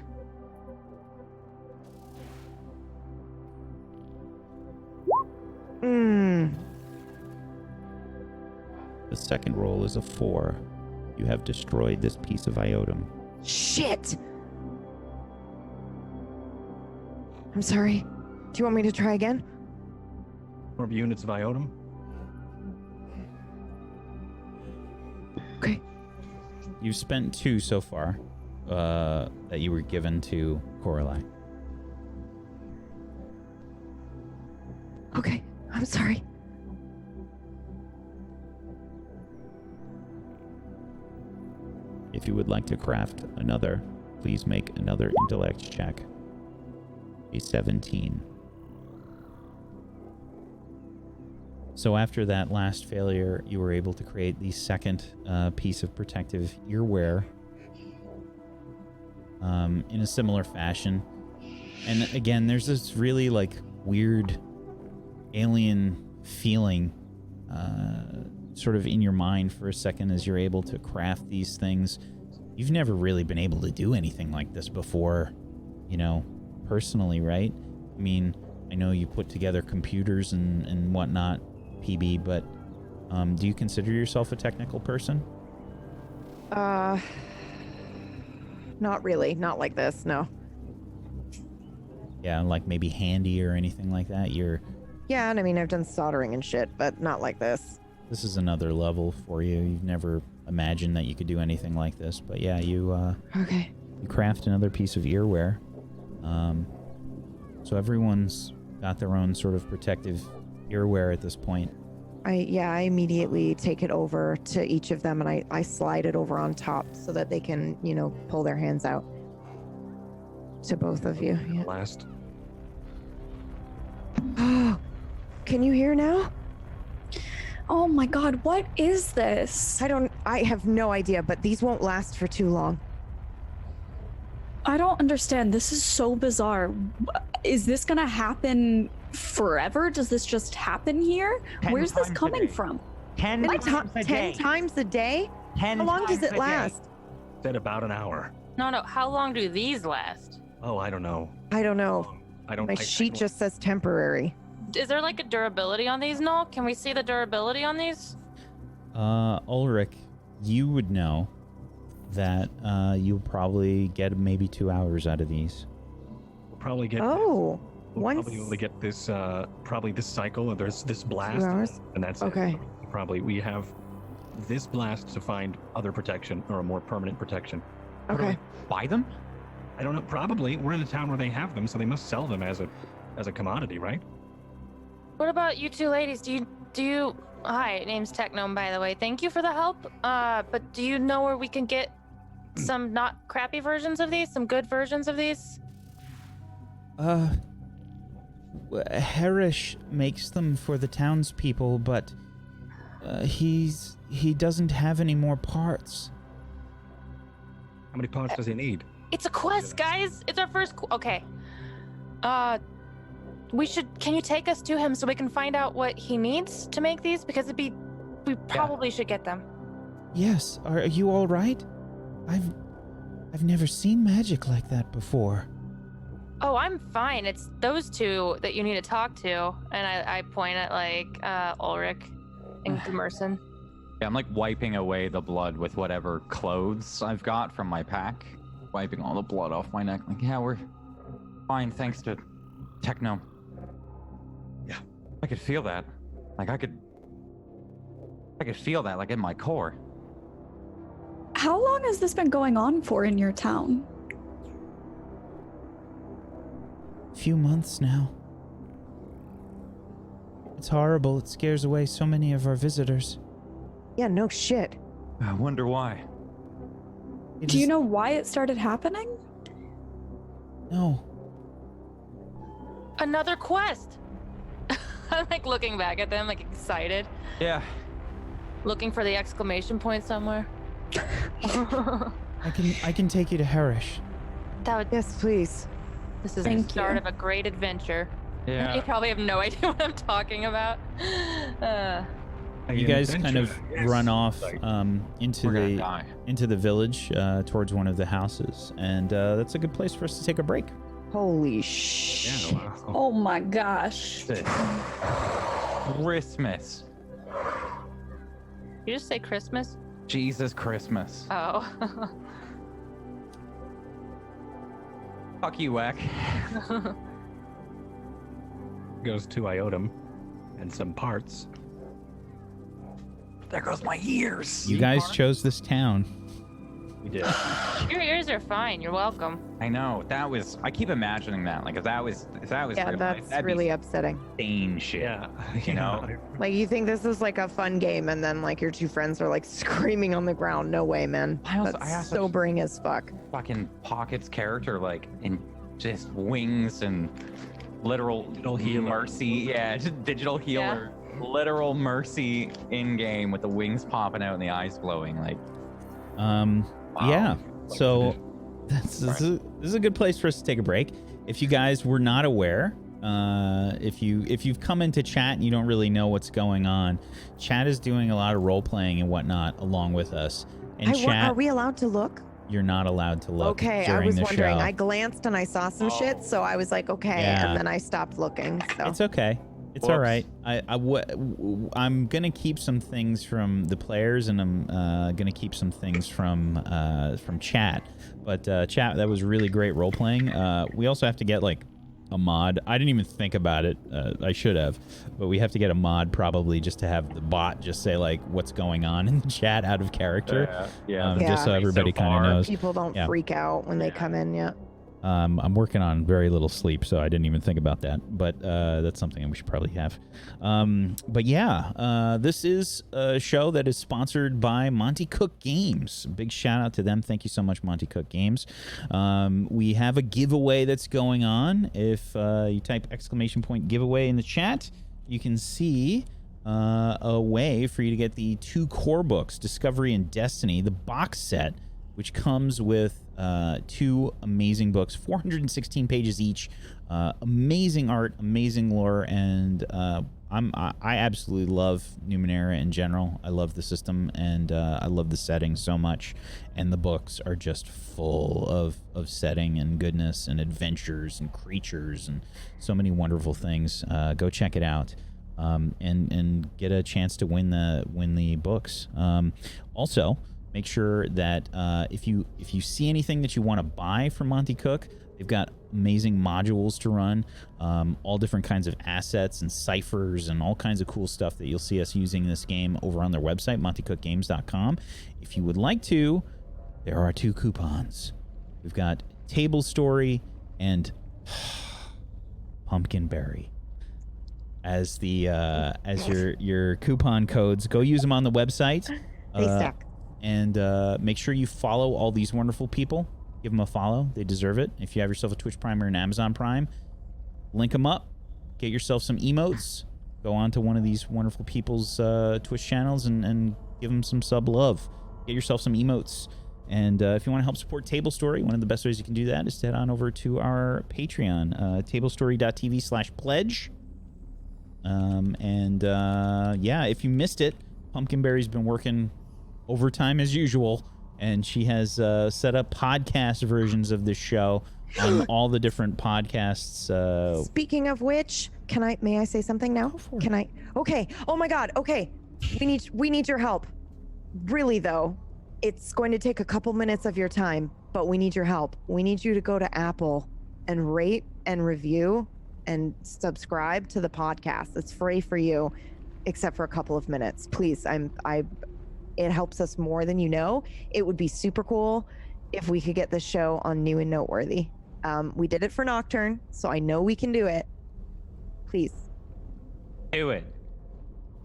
second roll is a 4. You have destroyed this piece of iotum. Shit! I'm sorry. Do you want me to try again? More units of iotum. Okay. You've spent 2 so far that you were given to Coralie. Okay. I'm sorry. If you would like to craft another, please make another intellect check. A 17. So after that last failure, you were able to create the second piece of protective earwear in a similar fashion. And again, there's this really like weird alien feeling sort of in your mind for a second as you're able to craft these things. You've never really been able to do anything like this before, you know, personally, right? I mean, I know you put together computers and whatnot, PB, but do you consider yourself a technical person? Not really. Not like this, no. Yeah, like maybe handy or anything like that? Yeah, and I mean, I've done soldering and shit, but not like this. This is another level for you. You've never imagined that you could do anything like this, but yeah, you Okay. you craft another piece of earwear. So everyone's got their own sort of protective earwear at this point. I immediately take it over to each of them, and I slide it over on top so that they can, you know, pull their hands out. To both of you. Yeah. Last. Oh, can you hear now? Oh my god, what is this? I have no idea, but these won't last for too long. I don't understand. This is so bizarre. Is this gonna happen forever? Does this just happen here? 10 Where's this times a coming day. from? 10 Like times a 10 day. times a day? 10 How long does times it a day. last? Said about an hour. No, how long do these last? Oh, I don't know. I don't know. I don't. My sheet just says temporary. Is there like a durability on these, Noel? Can we see the durability on these? Ulrich, you would know that you'll probably get maybe 2 hours out of these. We'll probably get. Oh, We'll once. probably only get this. Probably this cycle. And there's this blast. 2 hours? And that's Okay. it. Probably we have this blast to find other protection or a more permanent protection. Okay. Buy them? I don't know. Probably we're in a town where they have them, so they must sell them as a commodity, right? What about you two ladies? Do you? Hi, name's Technome, by the way. Thank you for the help. But do you know where we can get some not crappy versions of these? Some good versions of these? Harish makes them for the townspeople, but he doesn't have any more parts. How many parts does he need? It's a quest, guys. It's our first. Okay. Can you take us to him so we can find out what he needs to make these? Because we probably should get them. Yes. Are you all right? I've never seen magic like that before. Oh, I'm fine. It's those two that you need to talk to. And I point at like Ulrich and Gmerson. Yeah, I'm like wiping away the blood with whatever clothes I've got from my pack. Wiping all the blood off my neck. Like, yeah, we're fine thanks to Techno. Yeah. I could feel that. Like I could feel that like in my core. How long has this been going on for in your town? Few months now. It's horrible. It scares away so many of our visitors. Yeah, no shit. I wonder why. Do you know why it started happening? No. Another quest. I'm like looking back at them, like excited, Yeah. looking for the exclamation point somewhere. I can take you to Harish. That would. Yes, please. This is Thank the start you. of a great adventure. Yeah. You probably have no idea what I'm talking about. You guys kind of run off into We're gonna die. the village towards one of the houses, and that's a good place for us to take a break. Holy shit. Yeah, wow. Oh my gosh. Christmas. You just say Christmas? Jesus Christmas. Oh. Fuck you, Wack. Goes to Iotum and some parts. There goes my ears. You guys chose this town. We did. Your ears are fine. You're welcome. I know. That was. I keep imagining that. Like, if that was Yeah, real life, that's that'd really be upsetting. insane shit. Yeah. You know? Like, you think this is like a fun game, and then like your two friends are like screaming on the ground. No way, man. I also That's sobering as fuck. Fucking Pocket's character, like, in just wings and literal healer. mercy. Yeah, just digital healer. Literal mercy in game with the wings popping out and the eyes glowing. Like, Yeah. Like So tradition. this is a good place for us to take a break. If you guys were not aware, if you've come into chat and you don't really know what's going on, chat is doing a lot of role playing and whatnot along with us. And chat, Are we allowed to look? you're not allowed to look. Okay, I during was the wondering. show. I glanced and I saw some shit, so I was like, okay, Yeah. and then I stopped looking. So It's okay. It's all right. I'm gonna keep some things from the players, and I'm gonna keep some things from chat. But chat, that was really great role playing. We also have to get like a mod. I didn't even think about it. I should have, but we have to get a mod probably just to have the bot just say like what's going on in the chat out of character. Just so everybody kind of knows. people don't freak out when they come in. Yeah. I'm working on very little sleep, so I didn't even think about that. But that's something we should probably have. But yeah, this is a show that is sponsored by Monty Cook Games. Big shout out to them. Thank you so much, Monty Cook Games. We have a giveaway that's going on. If you type !giveaway in the chat, you can see a way for you to get the 2 core books, Discovery and Destiny, the box set, which comes with 2 amazing books, 416 pages each, amazing art, amazing lore, and I absolutely love Numenera in general. I love the system, and I love the setting so much, and the books are just full of setting and goodness and adventures and creatures and so many wonderful things. Go check it out. And get a chance to win the books. Also, make sure that if you see anything that you want to buy from Monty Cook, they've got amazing modules to run, all different kinds of assets and ciphers and all kinds of cool stuff that you'll see us using in this game over on their website, montycookgames.com. If you would like to, there are 2 coupons. We've got Tablestory and Pumpkinberry as the as your coupon codes. Go use them on the website. They stack. And make sure you follow all these wonderful people. Give them a follow. They deserve it. If you have yourself a Twitch Prime or an Amazon Prime, link them up. Get yourself some emotes. Go on to one of these wonderful people's Twitch channels and give them some sub love. Get yourself some emotes. And if you want to help support Tablestory, one of the best ways you can do that is to head on over to our Patreon, tablestory.tv/pledge. Yeah, if you missed it, Pumpkinberry's been working overtime as usual, and she has set up podcast versions of this show on all the different podcasts. Speaking of which, may I say something now? Can I? Okay. Oh my God. Okay. We need your help. Really though, it's going to take a couple minutes of your time, but we need your help. We need you to go to Apple and rate and review and subscribe to the podcast. It's free for you, except for a couple of minutes. Please, it helps us more than you know. It would be super cool if we could get this show on New and Noteworthy. We did it for Nocturne, so I know we can do it. Please. Do it.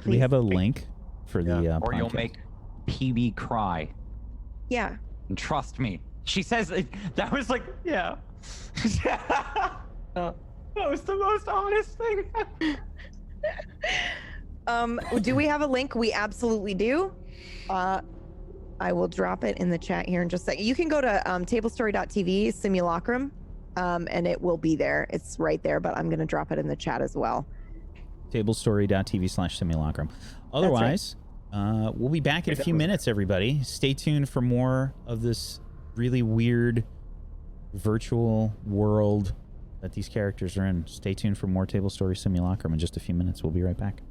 Do we have a link for the Or podcast? you'll make PB cry. Yeah. And trust me. She says that was like, yeah. That was the most honest thing. Do we have a link? We absolutely do. I will drop it in the chat here in just a second. You can go to tablestory.tv Simulacrum, and it will be there. It's right there, but I'm going to drop it in the chat as well. Tablestory.tv/Simulacrum. Otherwise, we'll be back in a few minutes, everybody. Stay tuned for more of this really weird virtual world that these characters are in. Stay tuned for more Tablestory Simulacrum in just a few minutes. We'll be right back.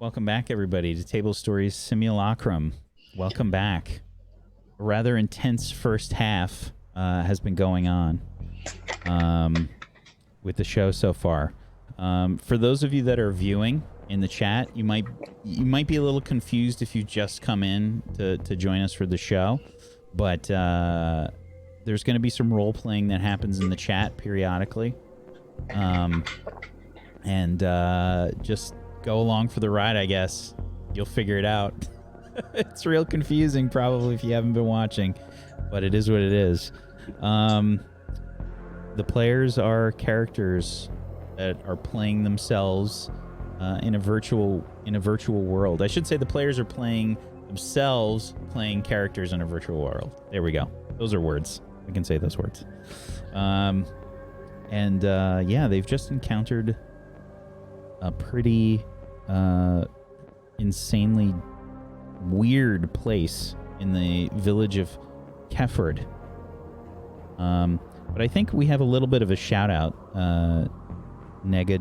Welcome back, everybody, to Tablestory's Simulacrum. Welcome back. A rather intense first half has been going on with the show so far. For those of you that are viewing in the chat, you might be a little confused if you just come in to join us for the show, but there's going to be some role playing that happens in the chat periodically, and just go along for the ride, I guess. You'll figure it out. It's real confusing probably if you haven't been watching, but it is what it is. The players are characters that are playing themselves in a virtual world. I should say the players are playing themselves, playing characters in a virtual world. There we go. Those are words. I can say those words. Yeah, they've just encountered a pretty insanely weird place in the village of Keford. But I think we have a little bit of a shout out. Nega,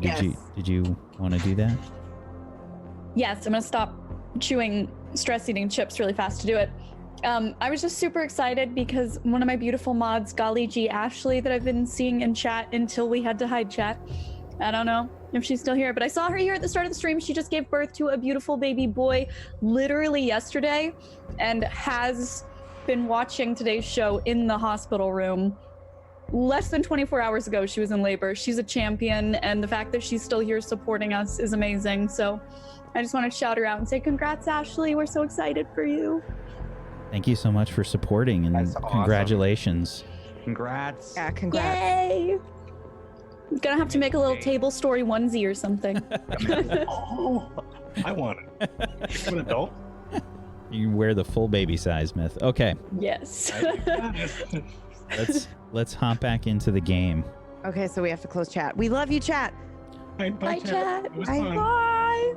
did you want to do that? Yes, I'm gonna stop chewing stress eating chips really fast to do it. I was just super excited because one of my beautiful mods, Golly G Ashley, that I've been seeing in chat until we had to hide chat. I don't know if she's still here, but I saw her here at the start of the stream. She just gave birth to a beautiful baby boy literally yesterday and has been watching today's show in the hospital room. Less than 24 hours ago, she was in labor. She's a champion, and the fact that she's still here supporting us is amazing. So I just want to shout her out and say, congrats, Ashley. We're so excited for you. Thank you so much for supporting, and That's awesome. Congratulations. Congrats. Yeah, congrats. Yay! I'm gonna have to make a little table story onesie or something. Oh, I want it. You're an adult? You wear the full baby size, Myth. Okay, Yes. let's hop back into the game. Okay, so we have to close chat. We love you, chat. Bye, chat. It was Bye. fun. Bye.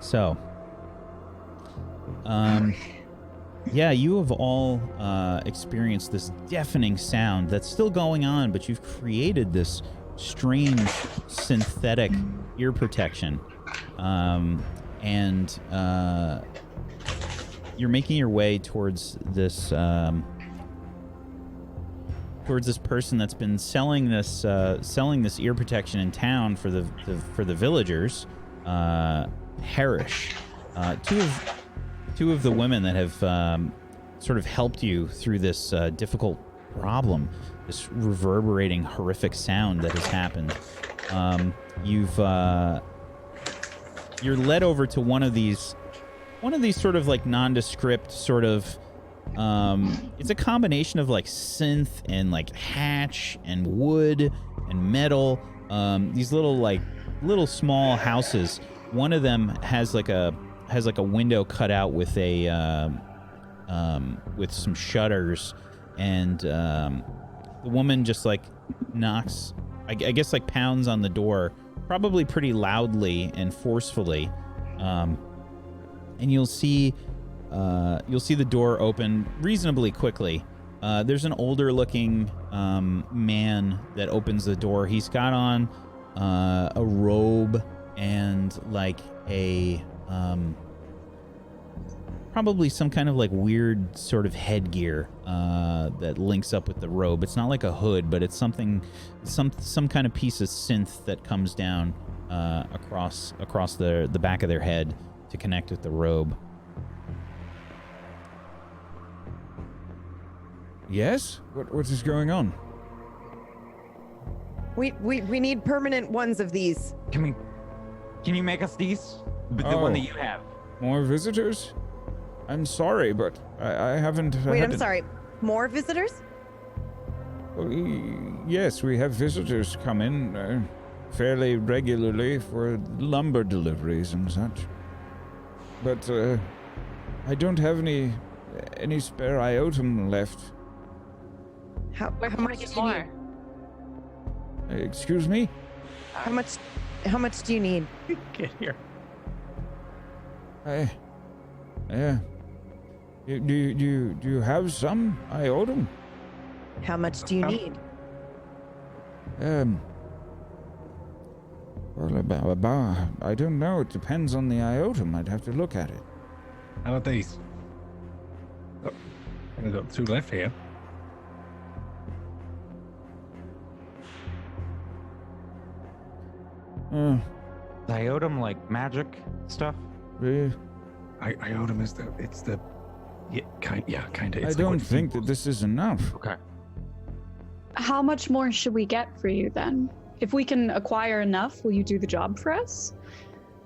So, yeah, you have all experienced this deafening sound that's still going on, but you've created this strange synthetic ear protection. And you're making your way towards this person that's been selling this ear protection in town for the villagers. Harish, two of the women that have sort of helped you through this difficult problem, this reverberating, horrific sound that has happened. You're led over to one of these sort of like nondescript sort of. It's a combination of like synth and like hatch and wood and metal. These little small houses. One of them has like a window cut out with a with some shutters, and the woman just like knocks, I guess like pounds on the door, probably pretty loudly and forcefully, and you'll see the door open reasonably quickly. There's an older looking man that opens the door. He's got on a robe and like a probably some kind of like weird sort of headgear that links up with the robe. It's not like a hood, but it's some kind of piece of synth that comes down across the back of their head to connect with the robe. Yes? What is going on? We need permanent ones of these. Can you make us these? The one that you have. More visitors? I'm sorry, but I haven't... Wait, I'm sorry. More visitors? Yes, we have visitors come in fairly regularly for lumber deliveries and such. But I don't have any spare iotum left. How We're much get do you more. need? Excuse me? How much do you need? Get here. Yeah. Do you have some iotum? How much do you need? Well, I don't know. It depends on the iotum. I'd have to look at it. How about these? Oh, I've got 2 left here. Iotum, like magic stuff? Iotum is the kind of. I don't think that this is enough. Okay. How much more should we get for you then? If we can acquire enough, will you do the job for us?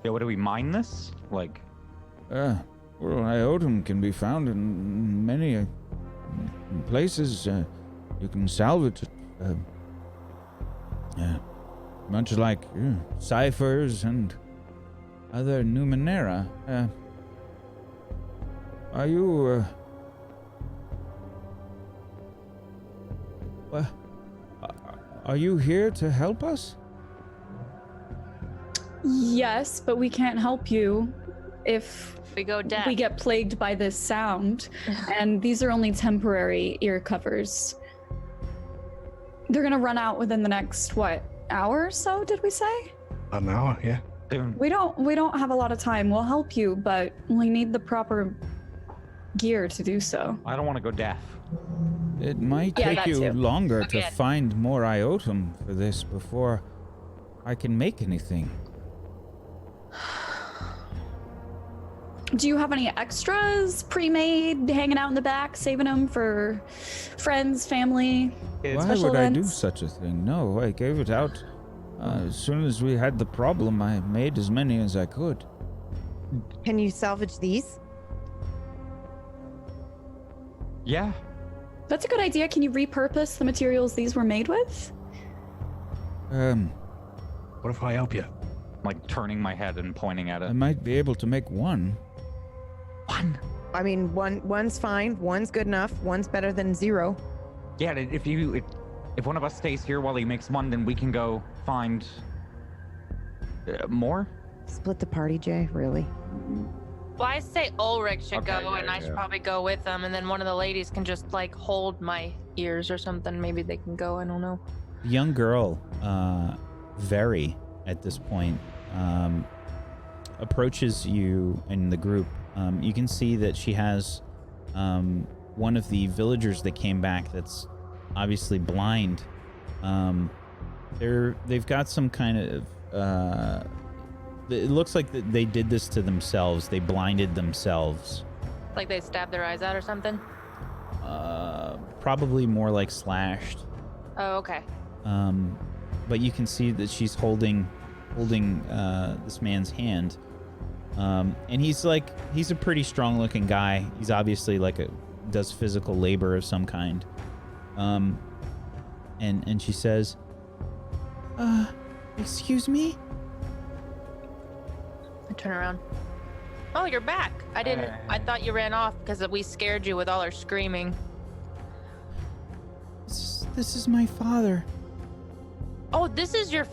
Yeah, what do we mine this? Like, Well, iotum can be found in many places. You can salvage it. Much like ciphers and other Numenera. Are you... Are you here to help us? Yes, but we can't help you if We go deaf. we get plagued by this sound. And these are only temporary ear covers. They're gonna run out within the next, hour or so, did we say? An hour, yeah. soon. We don't have a lot of time. We'll help you, but we need the proper gear to do so. I don't want to go deaf. It might Yeah, take that you too. longer to Okay. find more iotum for this before I can make anything. Do you have any extras pre-made, hanging out in the back, saving them for friends, family? Why special would I do events? such a thing? No, I gave it out. As soon as we had the problem, I made as many as I could. Can you salvage these? Yeah. That's a good idea. Can you repurpose the materials these were made with? What if I help you? Like turning my head and pointing at I it. might be able to make one. One. I mean, one's fine. One's good enough. One's better than 0. Yeah, if one of us stays here while he makes one, then we can go find more. Split the party, Jay. Really? Well, I say Ulrich should Okay, go, yeah, and I should yeah. probably go with them, and then one of the ladies can just like hold my ears or something. Maybe they can go. I don't know. The young girl, Very, at this point, approaches you in the group. You can see that she has one of the villagers that came back that's obviously blind. They've got some kind of... it looks like that they did this to themselves. They blinded themselves. Like they stabbed their eyes out or something. Probably more like slashed. Oh, okay. But you can see that she's holding this man's hand. And he's a pretty strong looking guy. He's obviously does physical labor of some kind. And she says, excuse me? I turn around. Oh, you're back. I thought you ran off because we scared you with all our screaming. This is my father. Oh, this is your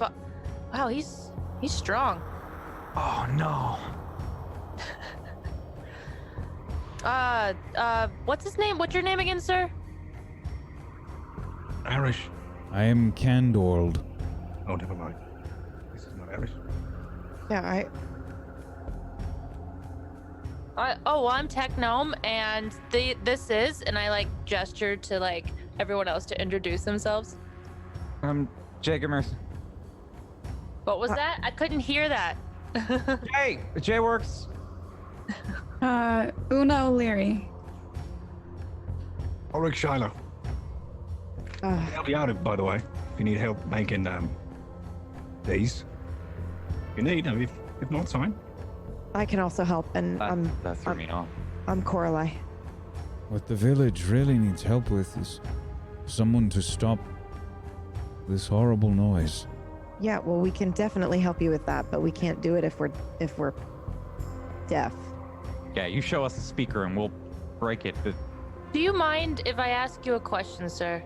Wow, he's strong. Oh no. What's his name? What's your name again, sir? Irish. I am Candorld. Oh, never mind. This is not Irish. Yeah, Well, I'm Technome, and this is, and I gesture to everyone else to introduce themselves. Jacob Mercer. What was that? I couldn't hear that. Jay works. Una O'Leary. Ulrich Shiloh. Help you out, by the way. If you need help making these, you need. If not, it's fine. I can also help, and That threw me off. I'm Coralie. What the village really needs help with is someone to stop this horrible noise. Yeah, well, we can definitely help you with that, but we can't do it if we're deaf. Yeah, you show us a speaker and we'll break it. Do you mind if I ask you a question, sir?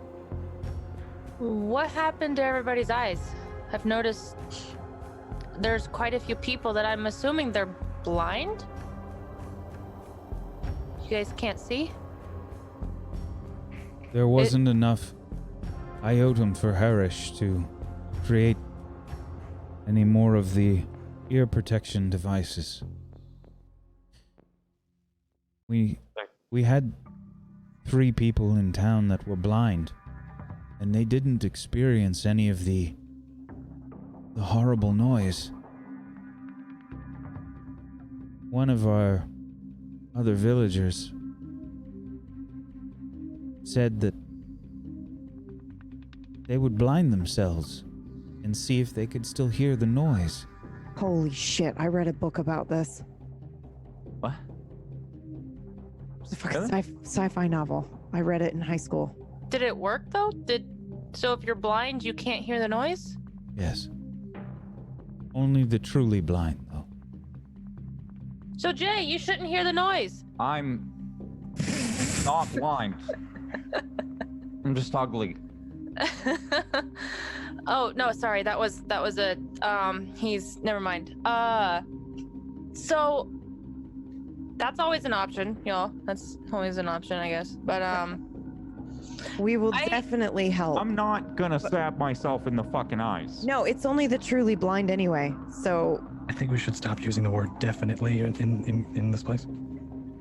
What happened to everybody's eyes? I've noticed there's quite a few people that I'm assuming they're blind. You guys can't see? There wasn't enough iotum for Harish to create any more of the ear protection devices. We had 3 people in town that were blind, and they didn't experience any of the horrible noise. One of our other villagers said that they would blind themselves and see if they could still hear the noise. Holy shit, I read a book about this. What? It's a fucking sci-fi novel. I read it in high school. Did it work though? So if you're blind, you can't hear the noise? Yes. Only the truly blind, though. So Jay, you shouldn't hear the noise. I'm not blind. I'm just ugly. Oh no, sorry. That was a he's never mind. So that's always an option, y'all. That's always an option, I guess. But we will definitely help. I'm not gonna stab myself in the fucking eyes. No, it's only the truly blind anyway. So I think we should stop using the word definitely in this place.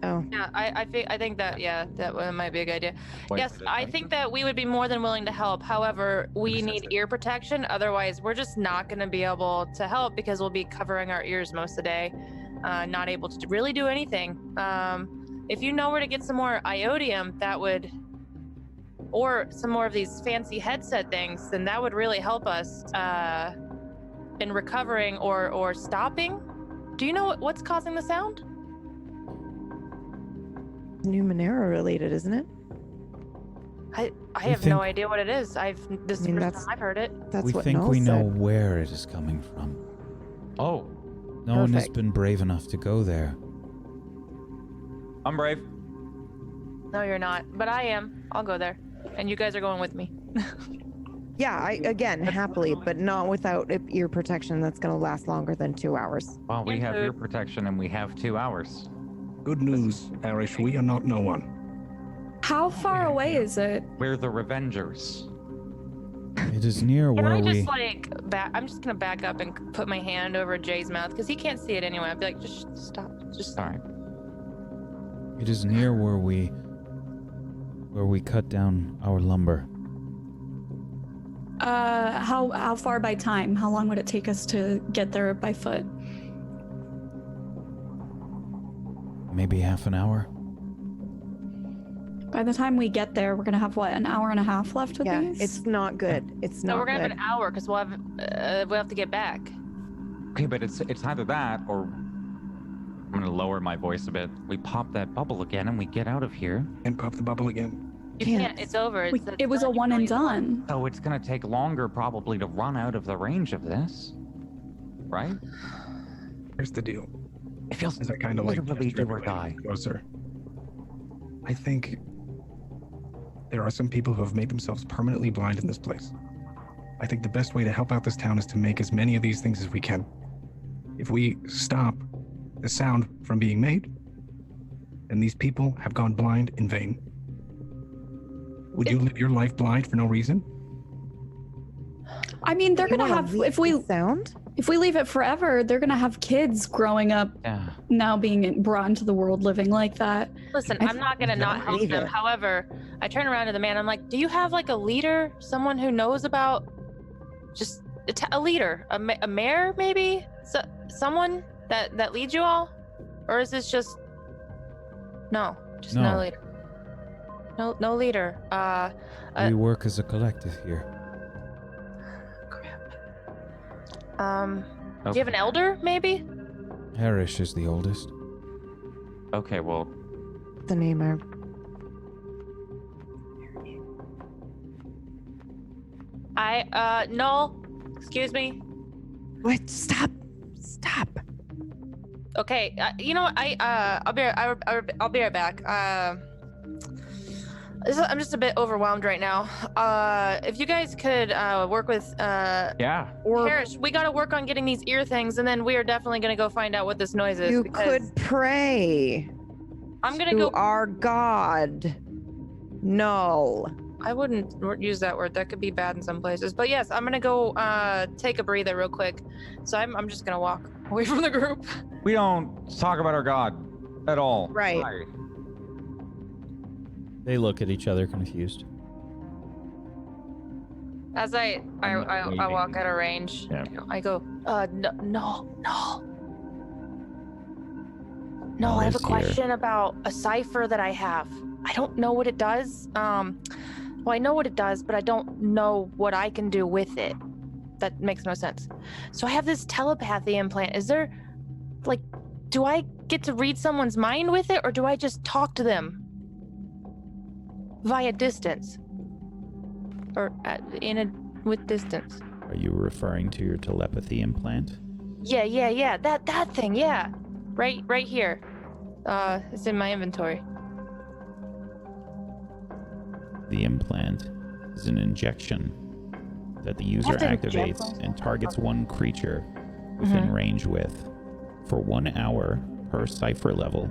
oh. yeah, I think that that might be a good idea. Wait, Yes, I think that we would be more than willing to help. However, we need ear protection. Otherwise, we're just not going to be able to help because we'll be covering our ears most of the day, not able to really do anything. If you know where to get some more iodium, that would, or some more of these fancy headset things, then that would really help us in recovering or stopping. Do you know what's causing the sound? Numenera related, isn't it? I have no idea what it is. This is the first time I've heard it. That's we what think Null we know said. where it is coming from. Oh, No one has Perfect. been brave enough to go there. I'm brave. No, you're not, but I am. I'll go there, and you guys are going with me. Yeah, again, happily, but not without ear protection that's going to last longer than 2 hours. Well, we And have food. ear protection and we have 2 hours. Good news, Arish. We are not no one. How far away is it? We're the Revengers. It is near Can where I we... just back? I'm just gonna back up and put my hand over Jay's mouth because he can't see it anyway. I'd be like, just stop. Just All right. It is near where we cut down our lumber. How far by time? How long would it take us to get there by foot? Maybe half an hour. By the time we get there, we're gonna have what, an hour and a half left with Yeah, these? it's not good. It's no, not we're gonna good. have an hour because we'll have to get back. Okay, but it's either that or I'm gonna lower my voice a bit. We pop that bubble again and we get out of here. And pop the bubble again. You Can't. can't. It's over. It was a done. You one can and only- done. So it's gonna take longer probably to run out of the range of this, right? Here's the deal. It feels As I kind of like literally gesture do or everybody die. closer. I think there are some people who have made themselves permanently blind in this place. I think the best way to help out this town is to make as many of these things as we can. If we stop the sound from being made, then these people have gone blind in vain. Would you live your life blind for no reason? I mean, they're You gonna wanna have, leave if we sound? leave it forever, they're gonna have kids growing up Yeah. now being brought into the world living like that. Listen, I I'm not gonna not help believe them. it. However, I turn around to the man. I'm like, do you have like a leader, someone who knows about just a leader, a mayor maybe, someone that leads you all, or is this just no No. leader? No leader. We work as a collective here. Do you have an elder maybe? Harish is the oldest. Okay, well, The name I... No. Excuse me. What? Stop. Okay, you know what? I'll be right back. I'm just a bit overwhelmed right now. If you guys could work with yeah. Parrish, we got to work on getting these ear things, and then we are definitely gonna go find out what this noise is. You because could pray I'm gonna to go. our god, Null. I wouldn't use that word. That could be bad in some places. But yes, I'm gonna go take a breather real quick. So I'm just gonna walk away from the group. We don't talk about our god at all. Right. Why? They look at each other confused. As I walk out of range, Yeah. I go, no. No, I have a Molly's here. question about a cipher that I have. I don't know what it does. Well, I know what it does, but I don't know what I can do with it. That makes no sense. So I have this telepathy implant. Is there, like, do I get to read someone's mind with it, or do I just talk to them via distance? Or with distance? Are you referring to your telepathy implant? Yeah. That thing, yeah. Right here. It's in my inventory. The implant is an injection that the user have to inject activates them? and targets one creature within range with. For 1 hour per cipher level,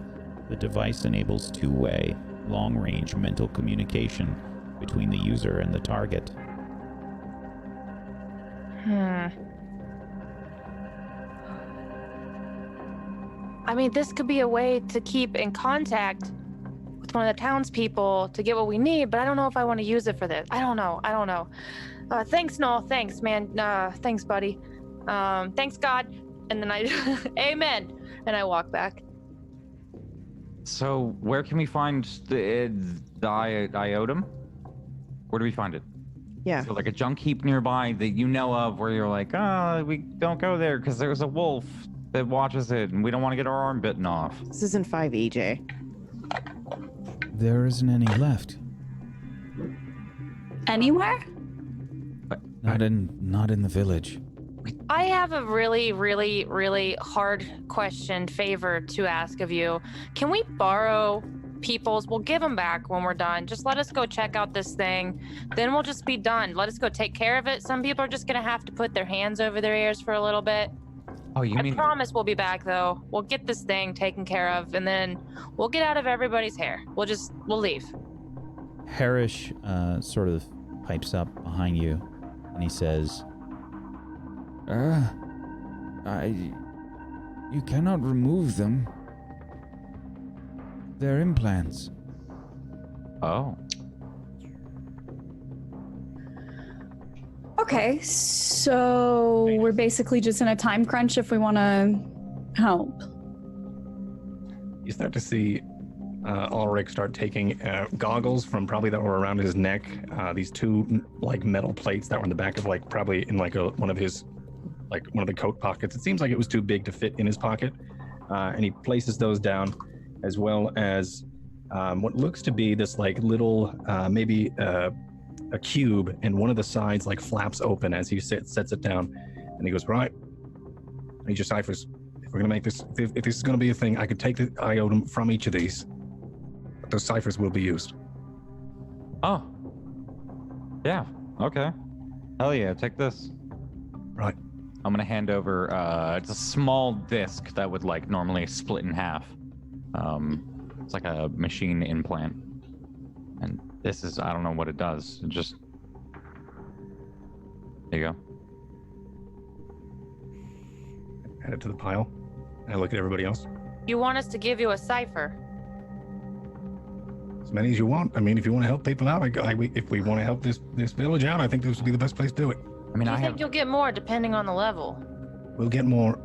the device enables two-way, long-range mental communication between the user and the target. I mean, this could be a way to keep in contact with one of the townspeople to get what we need, but I don't know if I want to use it for this. I don't know. Thanks, Noel. Thanks, man. Thanks, buddy. Thanks, God. And then amen. And I walk back. So where can we find the iotum? Where do we find it? Yeah. So like a junk heap nearby that you know of where you're like, we don't go there because there's a wolf that watches it and we don't want to get our arm bitten off. This isn't 5 EJ. There isn't any left. Anywhere? Not in the village. I have a really, really, really hard favor to ask of you. Can we borrow people's? We'll give them back when we're done. Just let us go check out this thing. Then we'll just be done. Let us go take care of it. Some people are just going to have to put their hands over their ears for a little bit. Oh, you mean? I promise we'll be back, though. We'll get this thing taken care of, and then we'll get out of everybody's hair. We'll leave. Harish sort of pipes up behind you, and he says, You cannot remove them. They're implants. Oh. Okay, so we're basically just in a time crunch if we want to help. You start to see Ulrich start taking goggles from probably that were around his neck. These two like metal plates that were in the back of probably in one of the coat pockets. It seems like it was too big to fit in his pocket, and he places those down, as well as what looks to be this little maybe a cube, and one of the sides flaps open as he sets it down, and he goes, right, I need your ciphers. If we're gonna make this, if this is gonna be a thing, I could take the iotum from each of these, but those ciphers will be used. Oh. Yeah. Okay. Hell yeah. Take this. Right. I'm gonna hand over. It's a small disc that would normally split in half. It's like a machine implant, and this is, I don't know what it does. It just, there you go. Add it to the pile. And I look at everybody else. You want us to give you a cipher? As many as you want. I mean, if you want to help people out, if we want to help this village out, I think this would be the best place to do it. I mean, Do you think you'll get more depending on the level? We'll get more.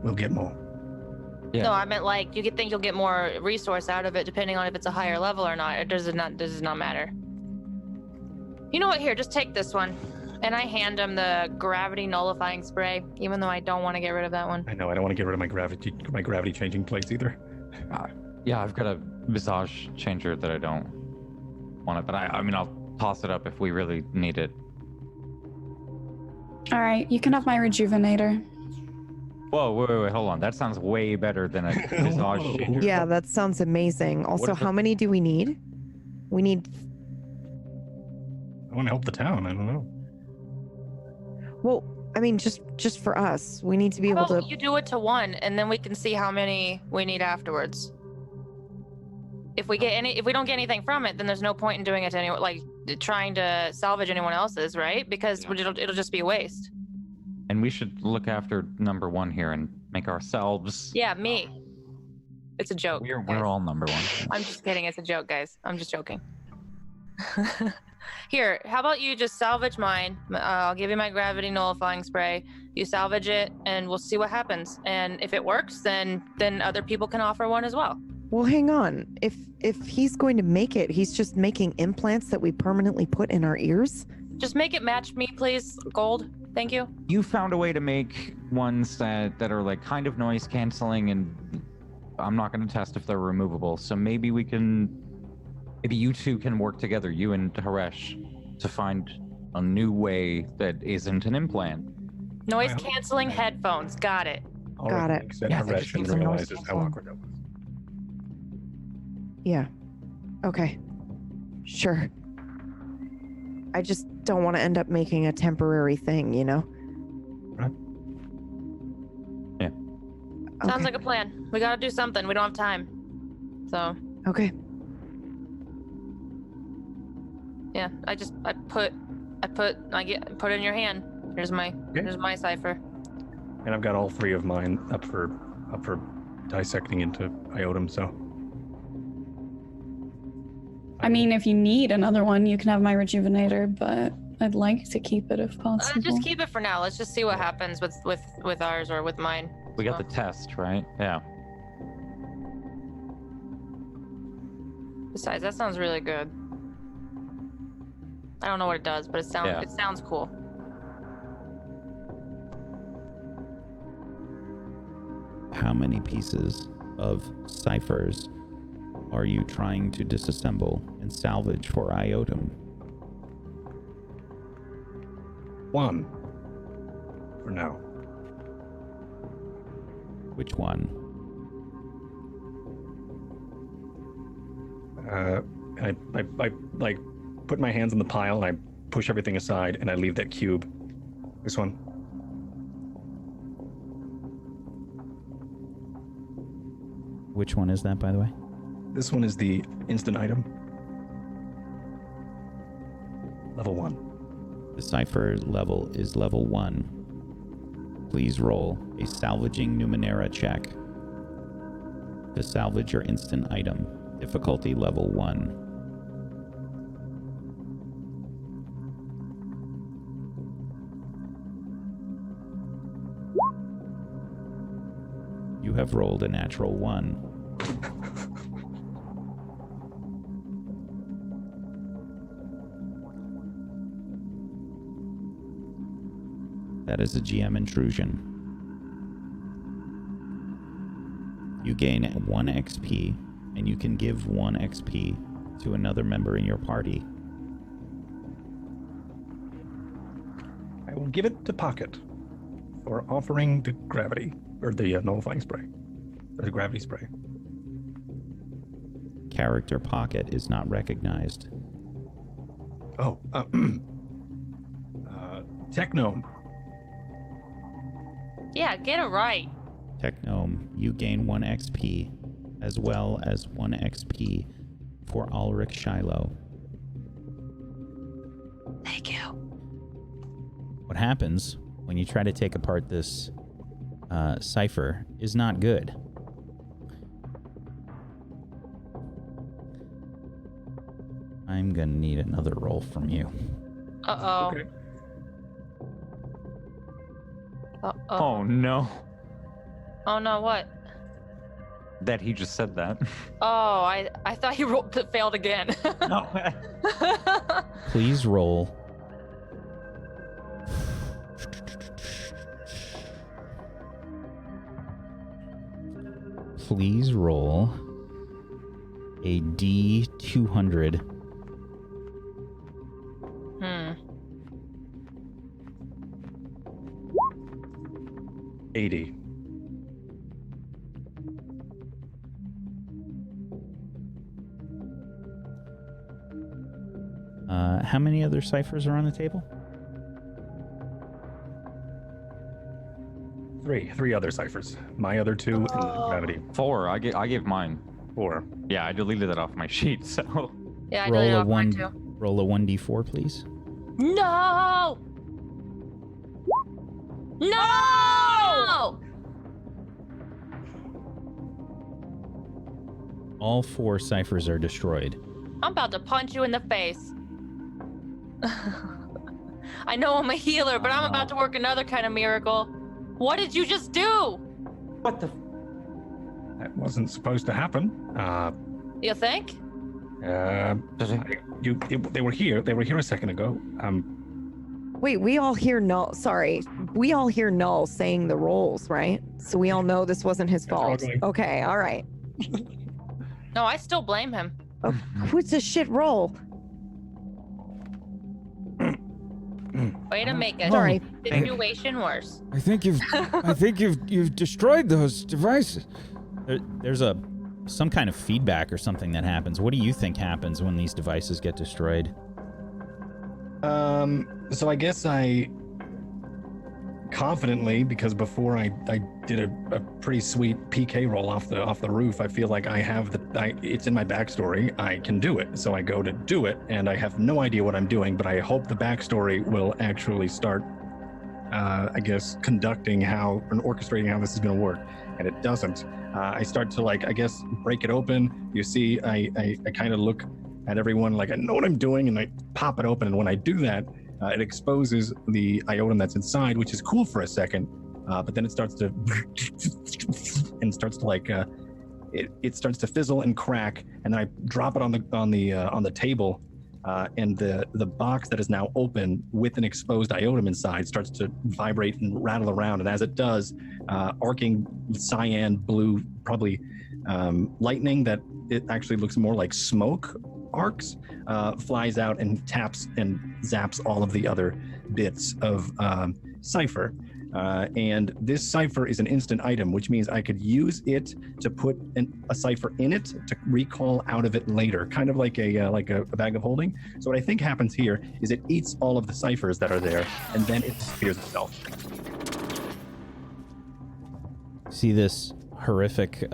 We'll get more. Yeah. No, I meant you think you'll get more resource out of it depending on if it's a higher level or not. Or does it not matter? You know what? Here, just take this one. And I hand him the gravity nullifying spray, even though I don't want to get rid of that one. I know. I don't want to get rid of my gravity changing plates either. Yeah, I've got a visage changer that I don't want it, but I mean, I'll toss it up if we really need it. All right, you can have my rejuvenator. Whoa, wait, hold on. That sounds way better than a visage changer. Yeah, that sounds amazing. Also, how many do we need? We need. I want to help the town. I don't know. Well, I mean, just for us, we need to be How able to. about you do it to one, and then we can see how many we need afterwards. If we don't get anything from it, then there's no point in doing it to anyone. trying to salvage anyone else's, right? Because it'll just be a waste. And we should look after number one here and make ourselves. Yeah, me. It's a joke. We're guys. all number one. I'm just kidding. It's a joke, guys. I'm just joking. Here, how about you just salvage mine? I'll give you my gravity nullifying spray. You salvage it, and we'll see what happens. And if it works, then other people can offer one as well. Well, hang on. If he's going to make it, he's just making implants that we permanently put in our ears? Just make it match me, please. Gold. Thank you. You found a way to make ones that are like kind of noise canceling, and I'm not going to test if they're removable. So maybe you two can work together, you and Haresh, to find a new way that isn't an implant. Noise canceling headphones. Got it. Got it. Except Yeah, Haresh these are noise realizes how canceling. awkward that was. Yeah. Okay. Sure. I just don't want to end up making a temporary thing, you know? Right. Yeah. Sounds Okay. like a plan. We gotta do something. We don't have time. So Okay. yeah, I put it in your hand. Here's my cipher. And I've got all three of mine up for dissecting into iotum, so I mean, if you need another one, you can have my rejuvenator, but I'd like to keep it if possible. Just keep it for now. Let's just see what happens with ours or with mine. We got the test, right? Yeah. Besides, that sounds really good. I don't know what it does, but it sounds cool. How many pieces of ciphers are you trying to disassemble and salvage for iotum? one for now. Which one? I like put my hands in the pile and I push everything aside and I leave that cube. This one. Which one is that, by the way? This one is the instant item. Level 1. The cipher level is level 1. Please roll a salvaging Numenera check to salvage your instant item. Difficulty level 1. You have rolled a natural 1. That is a GM intrusion. You gain 1 XP, and you can give 1 XP to another member in your party. I will give it to Pocket for offering the gravity, or the nullifying spray, or the gravity spray. Character Pocket is not recognized. Oh, Technome. Yeah, get it right. Technome, you gain 1 XP, as well as 1 XP for Ulrich Shiloh. Thank you. What happens when you try to take apart this cipher is not good. I'm gonna need another roll from you. Uh-oh. Okay. Uh-oh. Oh no. Oh no, what? That he just said that. Oh, I thought he failed again. No. Please roll. Please roll a D200. 80. How many other ciphers are on the table? 3 other ciphers. My other 2 and gravity. 4. I gave mine. 4. Yeah, I deleted that off my sheet, so. Yeah, I Roll deleted a off mine too. Roll a 1d4, please. No! No! All 4 ciphers are destroyed. I'm about to punch you in the face. I know I'm a healer, but I'm about to work another kind of miracle. What did you just do? What the? That wasn't supposed to happen. You think? They were here. They were here a second ago. Wait, we all hear Null. Sorry, we all hear Null saying the rolls, right? So we all know this wasn't his fault. Okay, all right. No, I still blame him. Oh, what's a shit roll? Way to make it. Sorry. Situation worse. I think you've destroyed those devices. There's some kind of feedback or something that happens. What do you think happens when these devices get destroyed? So I guess I confidently, because before I did a pretty sweet PK roll off the roof, I feel like I have it's in my backstory. I can do it. So I go to do it, and I have no idea what I'm doing, but I hope the backstory will actually start, I guess, conducting and orchestrating how this is going to work. And it doesn't. I start to break it open. You see, I kind of look at everyone like I know what I'm doing, and I pop it open. And when I do that, it exposes the iotum that's inside, which is cool for a second, but then it starts to and starts to it starts to fizzle and crack, and then I drop it on the table, and the box that is now open with an exposed iotum inside starts to vibrate and rattle around, and as it does, arcing cyan blue, probably lightning that it actually looks more like smoke arcs, flies out and taps and zaps all of the other bits of cipher. And this cipher is an instant item, which means I could use it to put a cipher in it to recall out of it later, kind of like a bag of holding. So what I think happens here is it eats all of the ciphers that are there, and then it disappears itself. See this horrific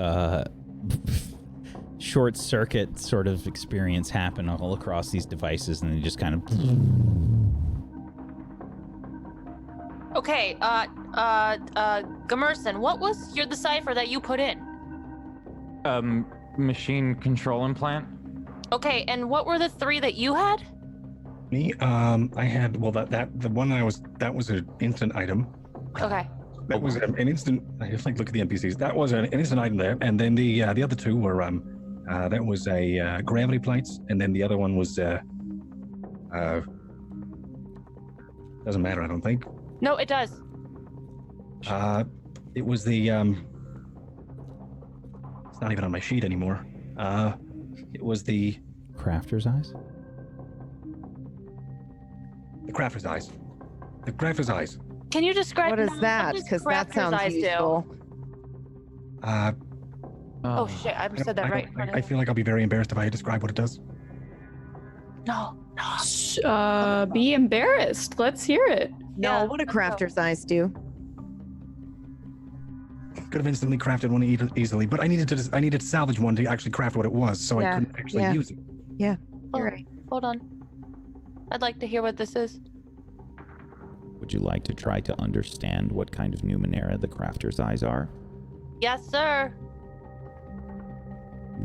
short circuit sort of experience happen all across these devices, and they just kind of... Okay, Gamerson, what was the cipher that you put in? Machine control implant. Okay, and what were the 3 that you had? Me, I had the one that was an instant item. Okay. That was an instant. I just look at the NPCs. That was an instant item there, and then the other 2 were that was a gravity plates, and then the other one was doesn't matter, I don't think. No, it does. It was the it's not even on my sheet anymore. It was the Crafter's eyes? The crafter's eyes. The crafter's eyes. Can you describe What is that? Because that sounds useful. Oh shit, I said that right. I feel like I'll be very embarrassed if I describe what it does. No. Be embarrassed. Let's hear it. No, what do crafter's eyes do? Could have instantly crafted one easily, but I needed to salvage one to actually craft what it was, so I couldn't actually use it. Yeah, you're right. Hold on. I'd like to hear what this is. Would you like to try to understand what kind of Numenera the Crafter's Eyes are? Yes, sir.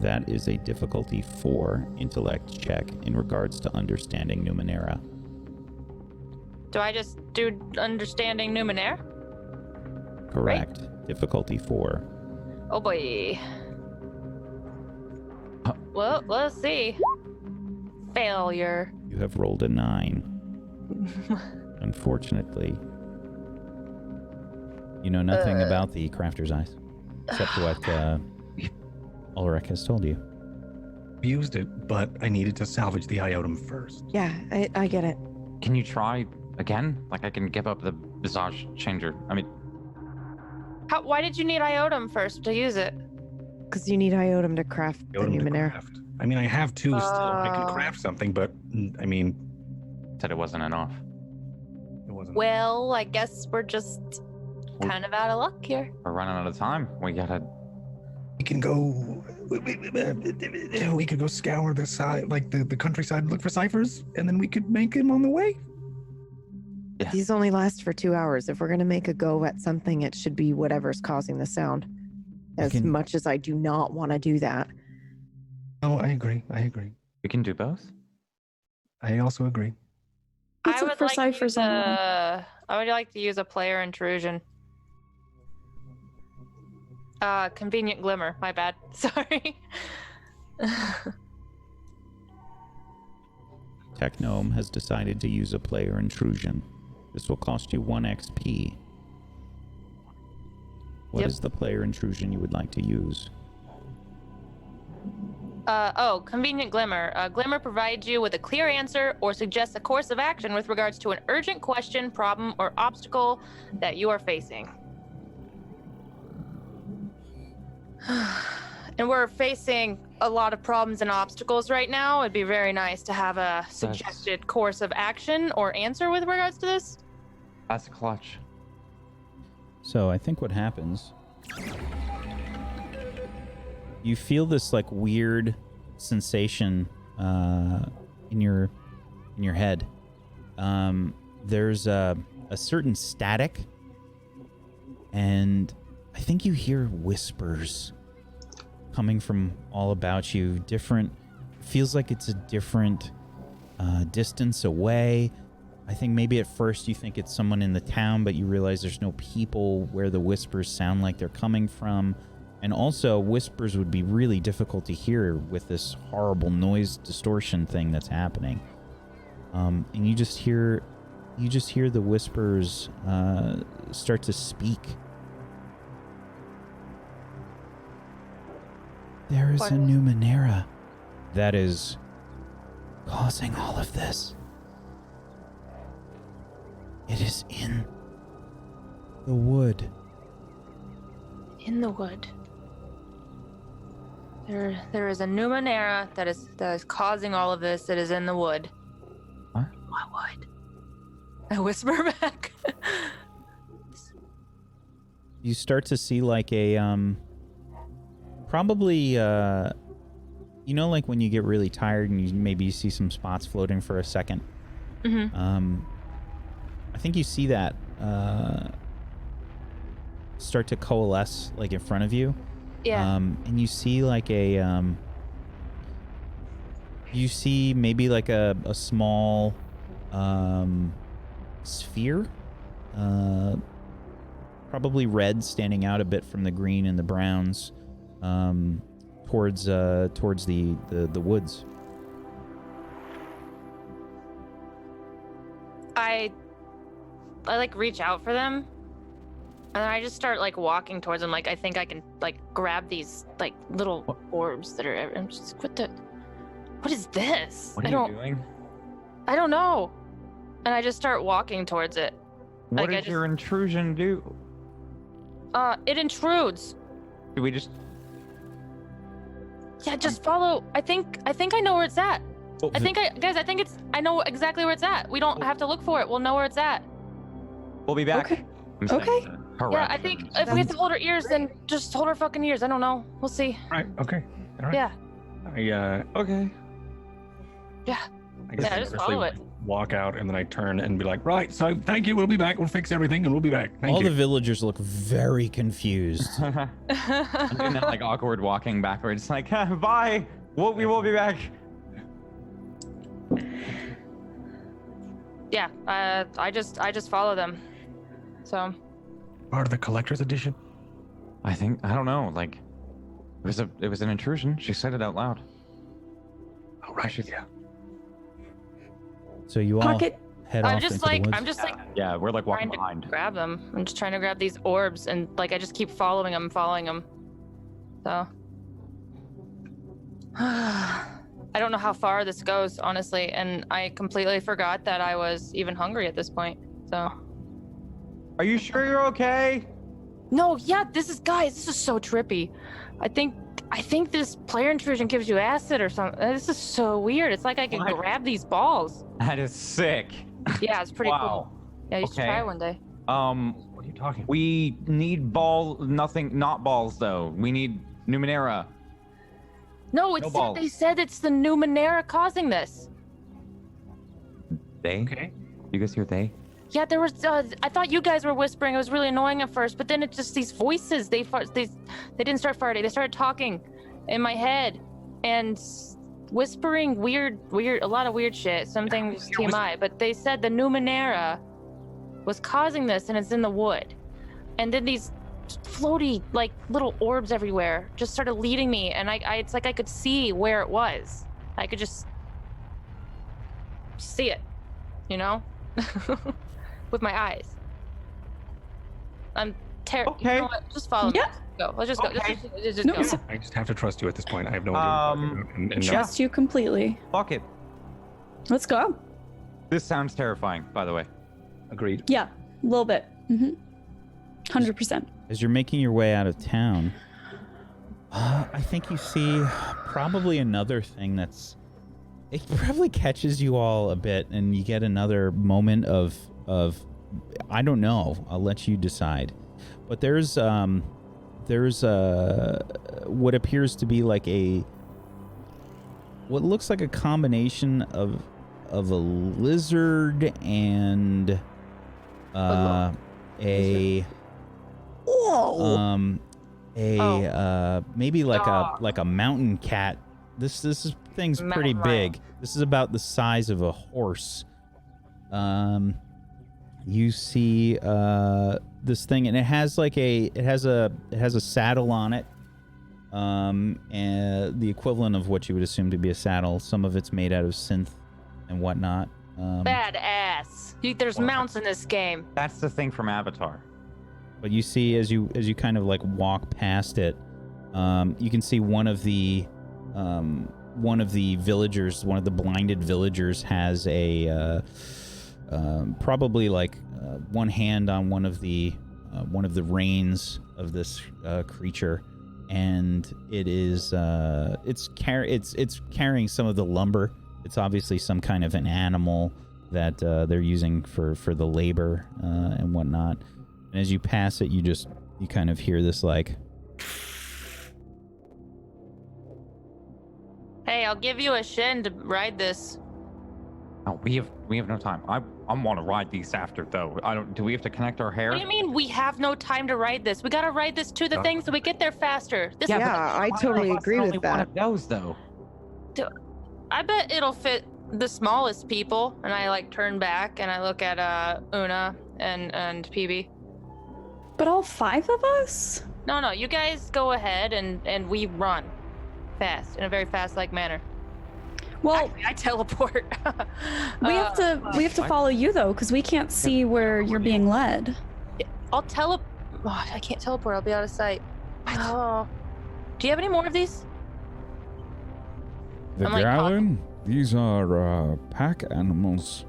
That is a difficulty 4 intellect check in regards to understanding Numenera. Do I just do understanding Numenera? Correct. Right? Difficulty 4. Oh boy. Well, let's see. Failure. You have rolled a 9. Unfortunately. You know nothing about the Crafter's Eyes, except what Ulrich has told you. Used it, but I needed to salvage the iotum first. Yeah, I get it. Can you try again? Like I can give up the visage changer. I mean, why did you need iotum first to use it? Because you need iotum to craft the Numenera. I mean, I have 2 still. I can craft something, but I mean, said it wasn't enough. It wasn't. Well, I guess we're just kind of out of luck here. We're running out of time. We can go We could go scour the side, like the countryside, and look for ciphers, and then we could make him on the way. Yeah. These only last for 2 hours. If we're going to make a go at something, it should be whatever's causing the sound. As much as I do not want to do that. Oh, I agree. We can do both. I also agree. Let's I look would for like to ciphers use online. I would like to use a player intrusion. Convenient glimmer. My bad. Sorry. Technome has decided to use a player intrusion. This will cost you 1 XP. What is the player intrusion you would like to use? Convenient glimmer. Glimmer provides you with a clear answer or suggests a course of action with regards to an urgent question, problem, or obstacle that you are facing. And we're facing a lot of problems and obstacles right now. It'd be very nice to have a suggested course of action or answer with regards to this. That's clutch. So I think what happens, you feel this like weird sensation in your head. There's a certain static, and I think you hear whispers coming from all about you. Different, feels like it's a different distance away. I think maybe at first you think it's someone in the town, but you realize there's no people where the whispers sound like they're coming from. And also, whispers would be really difficult to hear with this horrible noise distortion thing that's happening. And you just hear the whispers start to speak. There is a Numenera that is causing all of this. It is in the wood. In the wood. There is a Numenera that is causing all of this. It is in the wood. What? What wood? I whisper back. You start to see like a probably you know, like when you get really tired and you see some spots floating for a second. Mm-hmm. I think you see that start to coalesce like in front of you. Yeah. And you see like a you see maybe like a small sphere, probably red, standing out a bit from the green and the browns, towards the woods. I like reach out for them, and I just start like walking towards them. Like I think I can like grab these like little orbs that are. I'm just what is this? What are you doing? I don't know. And I just start walking towards it. What does your intrusion do? It intrudes. Do we just? Yeah, just follow. I think I know where it's at. Oh, I know exactly where it's at. We don't have to look for it. We'll know where it's at. We'll be back. Okay. I'm saying, Okay. Yeah, I think if we have to hold our ears, then just hold our fucking ears. I don't know. We'll see. All right. Okay. All right. Yeah. okay. Yeah. I guess Yeah, I just nervously follow it. walk out, and then I turn and be like, right, so thank you, we'll be back, we'll fix everything, and we'll be back. Thank All you. the villagers look very confused. I'm doing that like awkward walking backwards, like bye. We will be back. Yeah. I just follow them. So. Part of the collector's edition? I don't know. Like, it was an intrusion. She said it out loud. Oh, right. Yeah. So you all head off into the woods. I'm just like Yeah, we're like walking trying to behind. grab them. I'm just trying to grab these orbs, and like I just keep following them. So. I don't know how far this goes, honestly, and I completely forgot that I was even hungry at this point. So. Are you sure you're okay? No, yeah, this is so trippy. I think this player intrusion gives you acid or something. This is so weird. It's like I can grab these balls. That is sick. Yeah, it's pretty Wow. cool. Yeah, you should try one day. What are you talking? We need not balls though. We need Numenera. No, balls. they said it's the Numenera causing this. They? Okay. You guys hear they? Yeah, there was. I thought you guys were whispering. It was really annoying at first, but then it just these voices. They didn't start farting. They started talking in my head and whispering weird, a lot of weird shit. Some things TMI, but they said the Numenera was causing this, and it's in the wood. And then these floaty like little orbs everywhere just started leading me, and it's like I could see where it was. I could just see it, you know. With my eyes. I'm terrible. Okay. You know what? Just follow me. Yeah. Go. Let's just go. Okay. Just No, go. so- I just have to trust you at this point. I have no idea. What you're talking about, and no- Trust you completely. Fuck it. Let's go. This sounds terrifying, by the way. Agreed. Yeah, a little bit. 100%. As you're making your way out of town, I think you see probably another thing it probably catches you all a bit, and you get another moment of I don't know. I'll let you decide. But there's what appears to be like what looks like a combination of a lizard and maybe like a mountain cat. This thing's pretty big. This is about the size of a horse. You see this thing, and it has a saddle on it. And the equivalent of what you would assume to be a saddle. Some of it's made out of synth and whatnot. Badass. There's mounts in this game. That's the thing from Avatar. But you see, as you kind of like walk past it, you can see one of the villagers, one of the blinded villagers, has a probably like one hand on one of the reins of this creature, and it is it's carrying some of the lumber. It's obviously some kind of an animal that they're using for the labor and whatnot. And as you pass it, you kind of hear this like, Hey, I'll give you a shin to ride this. Oh, we have no time. I want to ride these after though. Do we have to connect our hair? What do you mean we have no time to ride this? We gotta ride this to the thing so we get there faster. This I totally agree with One that. of those though. I bet it'll fit the smallest people. And I like turn back and I look at Una and PB. But all 5 of us? No, you guys go ahead and we run fast in a very fast-like manner. Well, Actually, I teleport. we have to follow you though, because we can't see where you're being led. I'll I can't teleport. I'll be out of sight. Oh, do you have any more of these? The I'm like, Gallon? These are pack animals.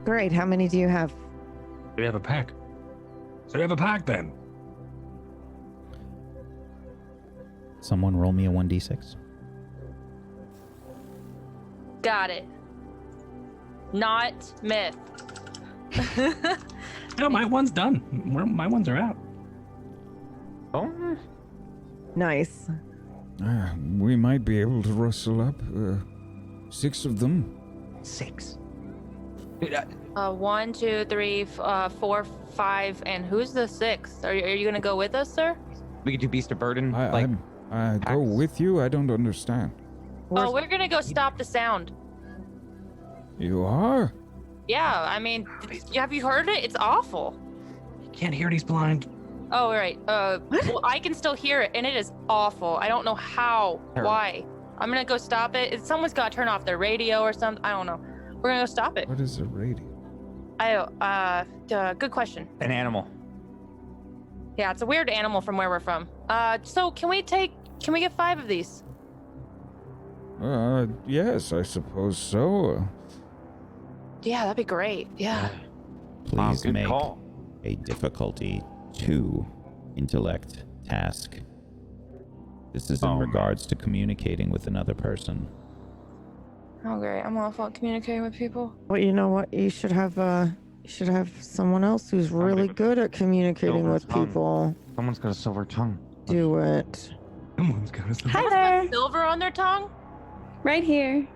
Great. How many do you have? We have a pack. So we have a pack then. someone roll me a 1d6. Got it. Not myth. No, my one's done. My ones are out. Oh, Nice. We might be able to rustle up 6 of them. 6. 1, 2, 3, 4, 5, and who's the 6th? Are you gonna go with us, sir? We could do Beast of Burden. I go packs. with you. I don't understand. Oh, we're gonna go stop the sound. You are? Yeah, I mean, have you heard it? It's awful. Can't hear it, he's blind. Oh, right. Well, I can still hear it, and it is awful. I don't know how. Terrible. Why? I'm gonna go stop it. Someone's gotta turn off their radio or something. I don't know. We're gonna go stop it. What is a radio? Good question. An animal. Yeah, it's a weird animal from where we're from. So can we get 5 of these? Yes, I suppose so. Yeah, that'd be great. Yeah. Please Good make call. a difficulty 2 intellect task. This is in regards to communicating with another person. Oh, great. I'm awful at communicating with people. Well, you know what? You should have someone else who's really with good at communicating silver with tongue. people. Someone's got a silver tongue. Do it. Someone's got us. Hi there. Silver on their tongue? Right here.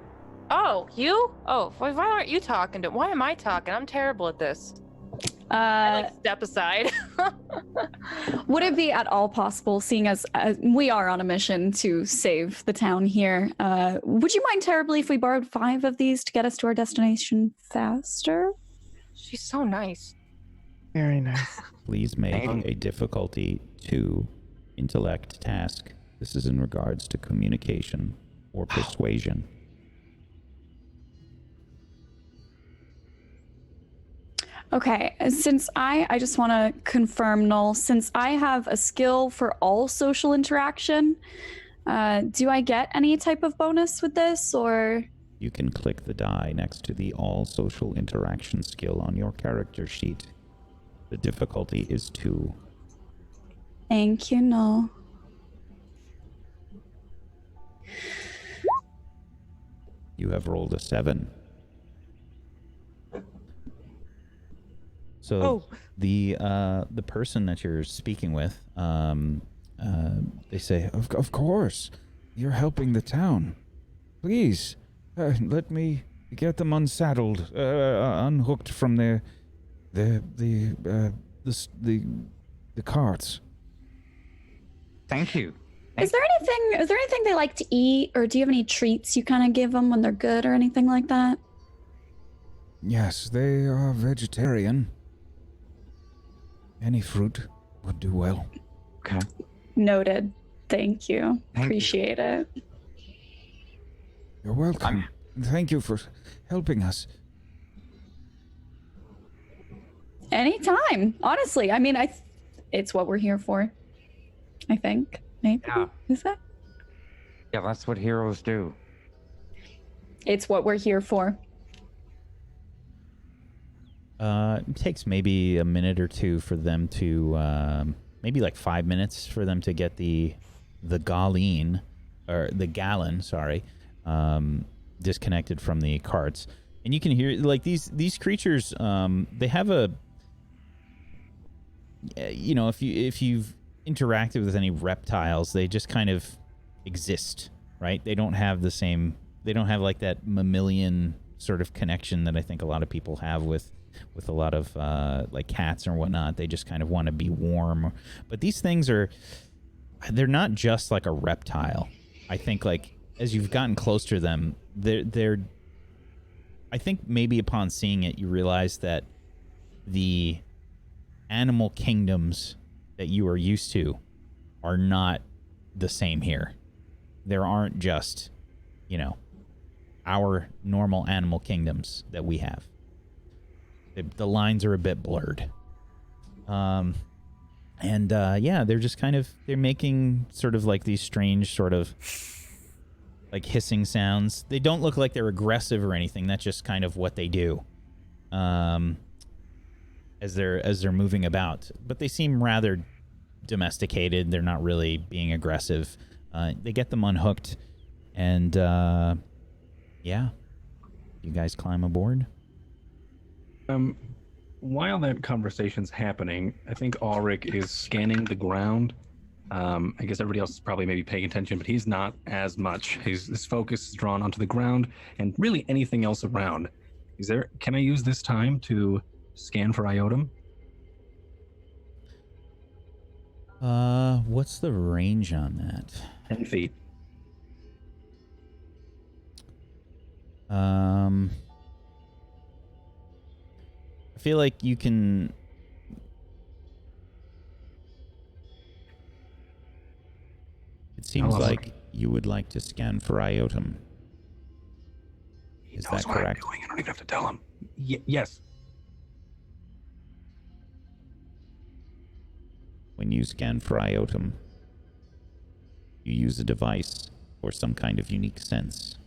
Oh, you? Oh, why aren't you talking to? Why am I talking? I'm terrible at this. I step aside. Would it be at all possible, seeing as we are on a mission to save the town here, would you mind terribly if we borrowed 5 of these to get us to our destination faster? She's so nice. Very nice. Please make a difficulty 2 intellect task. This is in regards to communication or persuasion. Okay, since I just want to confirm, Null, since I have a skill for all social interaction, do I get any type of bonus with this, or? You can click the die next to the all social interaction skill on your character sheet. The difficulty is 2. Thank you, Null. You have rolled a 7. So the person that you're speaking with, they say, Of course. You're helping the town. Please, let me get them unsaddled, unhooked from the carts. Thank you. Is there anything they like to eat, or do you have any treats you kind of give them when they're good or anything like that? Yes, they are vegetarian. Any fruit would do well. Okay. Noted. Thank you. Thank Appreciate it. You're welcome. Thank you for helping us. Anytime. Honestly, I mean, it's what we're here for. I think. Maybe. Yeah. Is that? Yeah, that's what heroes do. It's what we're here for. it takes maybe a minute or two for them to, maybe like 5 minutes for them to get the gallon, sorry, disconnected from the carts. And you can hear, like, these creatures, they have a, you know, if you've interacted with any reptiles, they just kind of exist, right? They don't have the same, they don't have like that mammalian sort of connection that I think a lot of people have with a lot of like cats or whatnot. They just kind of want to be warm. But these things they're not just like a reptile. I think, like, as you've gotten closer to them, they're I think maybe upon seeing it, you realize that the animal kingdoms that you are used to are not the same here. There aren't just, you know, our normal animal kingdoms that we have. The lines are a bit blurred. Yeah, they're just kind of, they're making sort of like these strange sort of like hissing sounds. They don't look like they're aggressive or anything. That's just kind of what they do. As they're moving about, but they seem rather domesticated. They're not really being aggressive. They get them unhooked, and yeah, you guys climb aboard. While that conversation's happening, I think Ulrich is scanning the ground. I guess everybody else is probably maybe paying attention, but he's not as much. His focus is drawn onto the ground and really anything else around. Can I use this time to scan for Iotum? What's the range on that? 10 feet. I feel like you can. It seems like you would like to scan for Iotum. Is that correct? What I'm doing. I don't even have to tell him. Yes. When you scan for Iotum, you use a device or some kind of unique sense.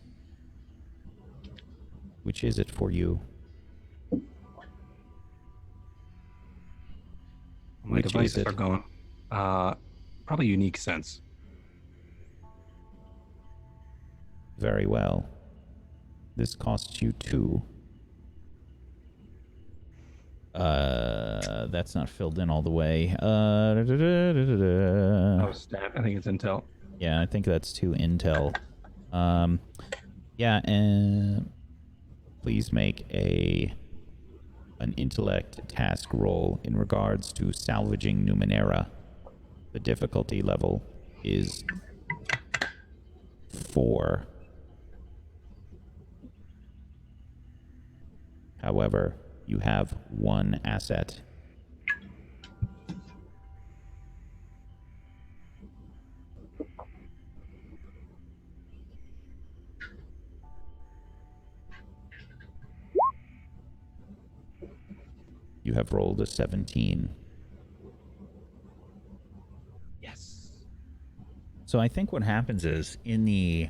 Which is it for you? My devices are gone. Probably unique sense. Very well. This costs you 2. That's not filled in all the way. Oh, stat. I think it's intel. Yeah, I think that's 2 intel. Yeah, and please make an intellect task roll in regards to salvaging Numenera. The difficulty level is 4. However, you have 1 asset. You have rolled a 17. Yes. So I think what happens is in the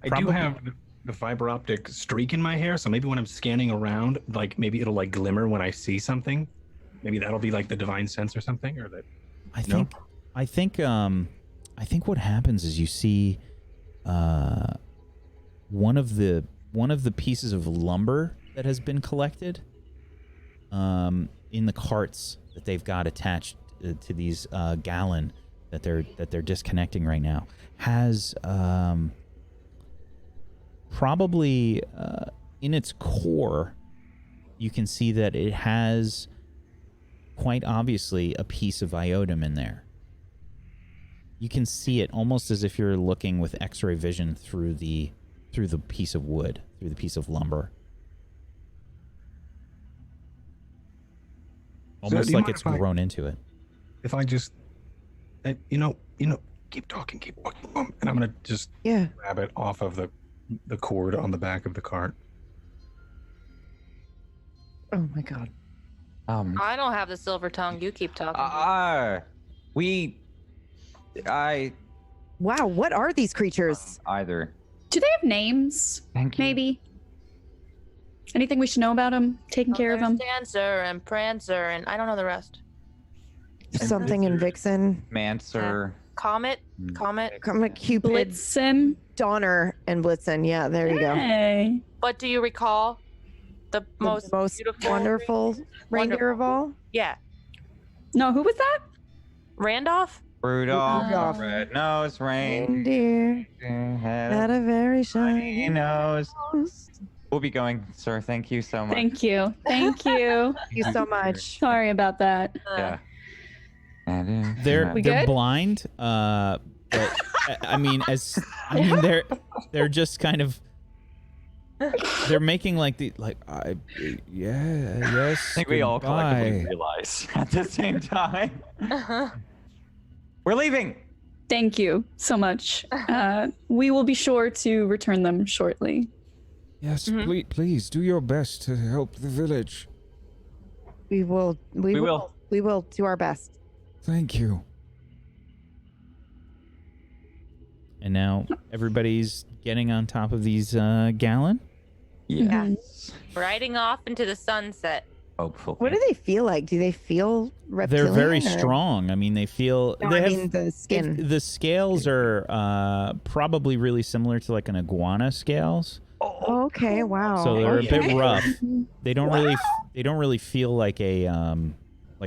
I do Probably- have the fiber optic streak in my hair, so maybe when I'm scanning around, like maybe it'll like glimmer when I see something. Maybe that'll be like the divine sense or something, or that. I think what happens is you see one of the pieces of lumber that has been collected in the carts that they've got attached to these gallon that they're disconnecting right now has probably in its core you can see that it has quite obviously a piece of iotum in there. You can see it almost as if you're looking with X-ray vision through the piece of wood, through the piece of lumber. Almost do you like mind it's if I- grown into it. If I just, keep talking, and I'm gonna just Yeah. grab it off of the cord on the back of the cart. Oh my god. I don't have the silver tongue. You keep talking. Wow, what are these creatures? Either. Do they have names? Thank you. Maybe. Anything we should know about them? Taking care of them? Dancer and Prancer, and I don't know the rest. Something in Vixen. Mancer. Comet. Cupid, Blitzen? Donner, and Blitzen. Yeah, there you go. Hey. But do you recall the most beautiful, wonderful reindeer of all? Yeah, No, who was that? Randolph. Rudolph, Rudolph. red-nosed reindeer Reindeer had had a very shiny nose. nose. We'll be going, sir. Thank you so much. Thank you. Thank you. Thank you so much. Sorry about that. Yeah. They're We they're good? blind, but they're just kind of they're making like Yes. I think we all collectively goodbye. realize at the same time. We're leaving. Thank you so much. We will be sure to return them shortly. Yes, please do your best to help the village. We will do our best. Thank you. and now everybody's getting on top of these gallon. Yes. Riding off into the sunset. Hopefully. What do they feel like? Do they feel reptilian? They're very or- strong. I mean, they feel. No, they I have, mean the skin. The scales are probably really similar to like an iguana scales. Oh, okay, wow. So they're a bit Okay. rough. They don't really feel like a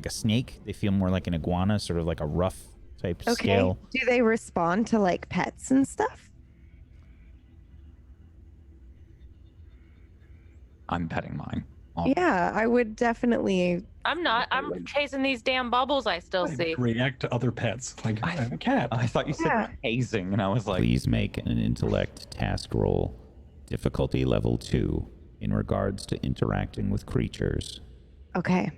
snake. They feel more like an iguana, sort of like a rough type Okay. scale. Do they respond to like pets and stuff? I'm petting mine. Oh, Yeah, I would definitely. I'm not. I'm chasing these damn bubbles I still see. React to other pets. Like, I have a cat. I thought you said Yeah. hazing, and I was like, Please make an intellect task roll, difficulty level 2, in regards to interacting with creatures. Okay.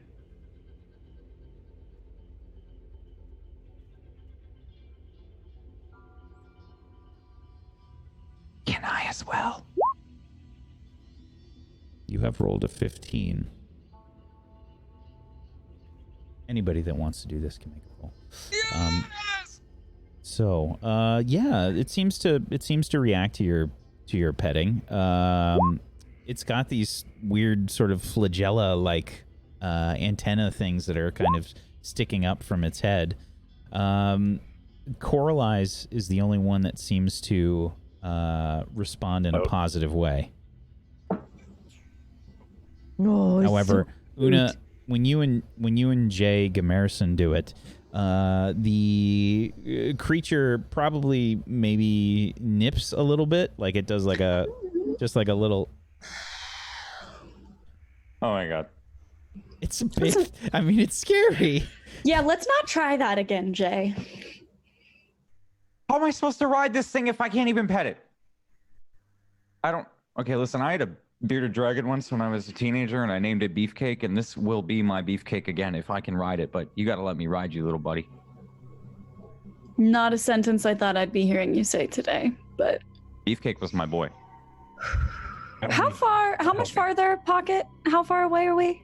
can I as well? You have rolled a 15. Anybody that wants to do this can make a roll. Yeah, it seems to react to your petting. It's got these weird sort of flagella like antenna things that are kind of sticking up from its head. Coral Eyes is the only one that seems to respond in a positive way. Oh, However, Una, when you and Jay Gamerson do it, The creature probably maybe nips a little bit, like it does like a little. Oh my god. It's a bit. I mean, it's scary. Yeah, let's not try that again, Jay. How am I supposed to ride this thing if I can't even pet it? I don't. Okay, listen, I had a bearded dragon once when I was a teenager, and I named it Beefcake, and this will be my Beefcake again if I can ride it, but you gotta let me ride you, little buddy. Not a sentence I thought I'd be hearing you say today, but... Beefcake was my boy. How much farther, Pocket? How far away are we?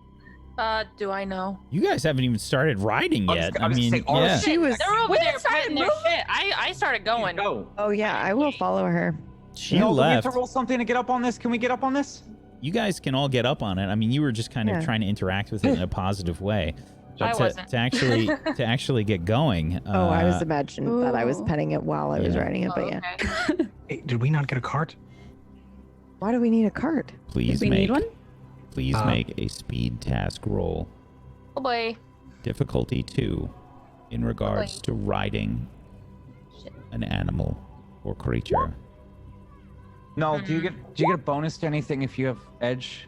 Do I know? You guys haven't even started riding yet. I mean, yeah. She was. They're over there started petting their moving. shit. I started going. Go. Oh yeah, I will follow her. She No, do we have left. to roll something to get up on this? Can we get up on this? You guys can all get up on it. I mean, you were just kind of Yeah. trying to interact with it in a positive way. I But wasn't. to actually get going. Oh, I was imagining that I was Ooh. petting it while I was Yeah. riding it, but yeah. Okay. Hey, did we not get a cart? Why do we need a cart? Please we make need one? please make a speed task roll. Oh boy. Difficulty 2 in regards to riding Shit. an animal or creature. No, do you get a bonus to anything if you have edge?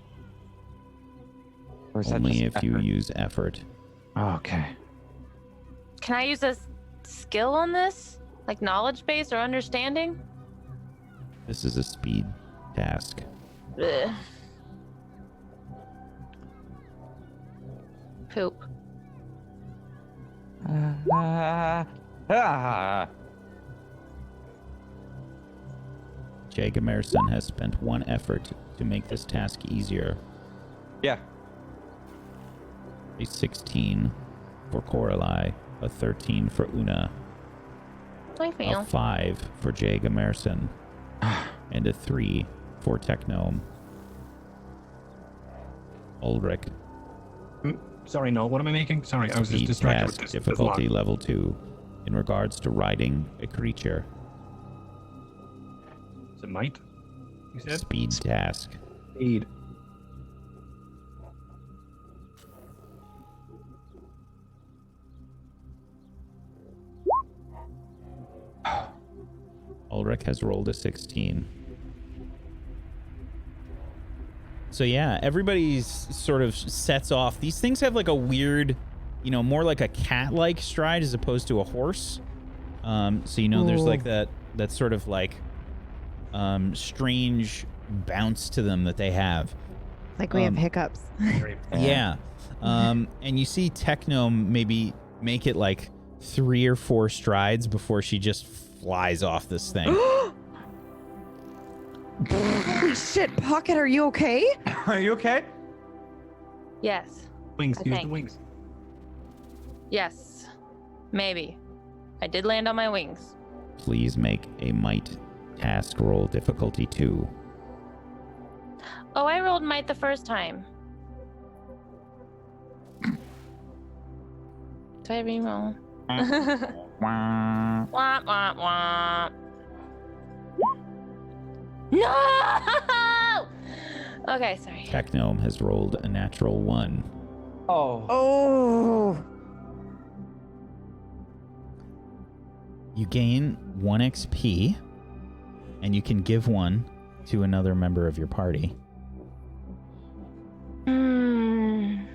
Or is that Only just if you effort? use effort. Oh, okay. Can I use a skill on this? Like knowledge base or understanding? This is a speed task. Ugh. Poop. Jake Emerson has spent 1 effort to make this task easier. Yeah. A 16 for Coralie, a 13 for Una, I a feel. 5 for Jake Emerson, and a 3 for Technome. Ulrich, Sorry, no. What am I making? Sorry, I was just speed distracted with task, this. difficulty level 2, in regards to riding a creature. Is it might? You said? Speed task. Speed. Ulrich has rolled a 16. So yeah, everybody's sort of sets off. These things have like a weird, more like a cat-like stride as opposed to a horse. So there's like that sort of like strange bounce to them that they have. Like we have hiccups. Yeah. And you see Technome maybe make it like 3 or 4 strides before she just flies off this thing. Holy shit, Pocket, are you okay? Are you okay? Yes. Wings. I Use the think. wings. Yes. Maybe. I did land on my wings. Please make a might task roll difficulty 2. Oh, I rolled might the first time. Did I re-roll? Wah. Womp, womp, womp. No! Okay, sorry. Technome has rolled a natural 1. Oh. Oh. You gain 1 XP, and you can give 1 to another member of your party. I'm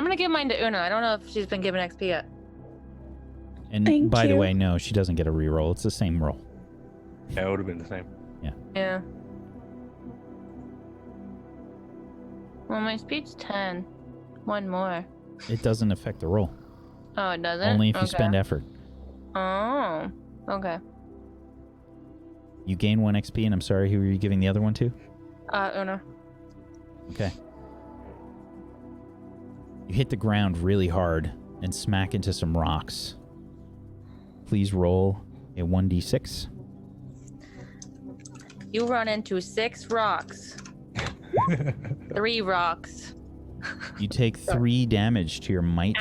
gonna give mine to Una. I don't know if she's been given XP yet. And Thank by the you. way, no, she doesn't get a reroll. It's the same roll. Yeah, it would have been the same. Yeah. Well, my speed's 10. 1 more. It doesn't affect the roll. Oh, it doesn't? Only if you Okay. spend effort. Oh, okay. You gain 1 XP, and I'm sorry, who are you giving the other one to? Una. Okay. You hit the ground really hard and smack into some rocks. Please roll a 1d6. You run into 6 rocks. 3 rocks. You take 3 damage to your might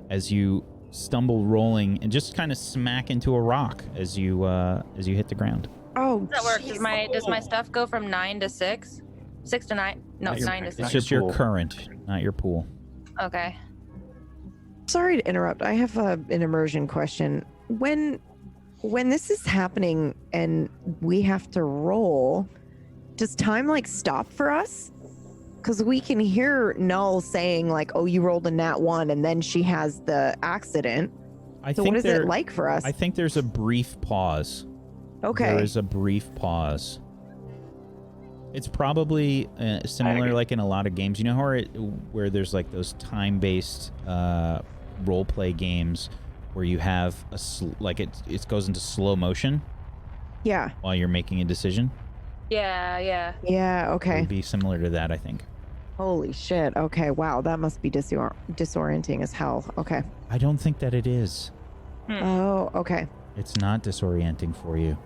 as you stumble rolling and just kind of smack into a rock as you hit the ground. Oh, Does that work? jeez. Does my stuff go from 9 to 6? 6 to 9? No, Not your 9 to max. It's 6. just your pool. current, not your pool. Okay. Sorry to interrupt. I have an immersion question. When this is happening and we have to roll, does time like stop for us? Because we can hear Null saying like, "Oh, you rolled a nat 1," and then she has the accident. So what is it like for us? I think there's a brief pause. Okay. There is a brief pause. It's probably similar, like in a lot of games. You know where there's like those time-based role play games where you have it goes into slow motion. Yeah. While you're making a decision. Yeah. Yeah. It Okay. would be similar to that, I think. Holy shit. Okay. Wow. That must be disorienting as hell. Okay. I don't think that it is. Oh. Okay. It's not disorienting for you.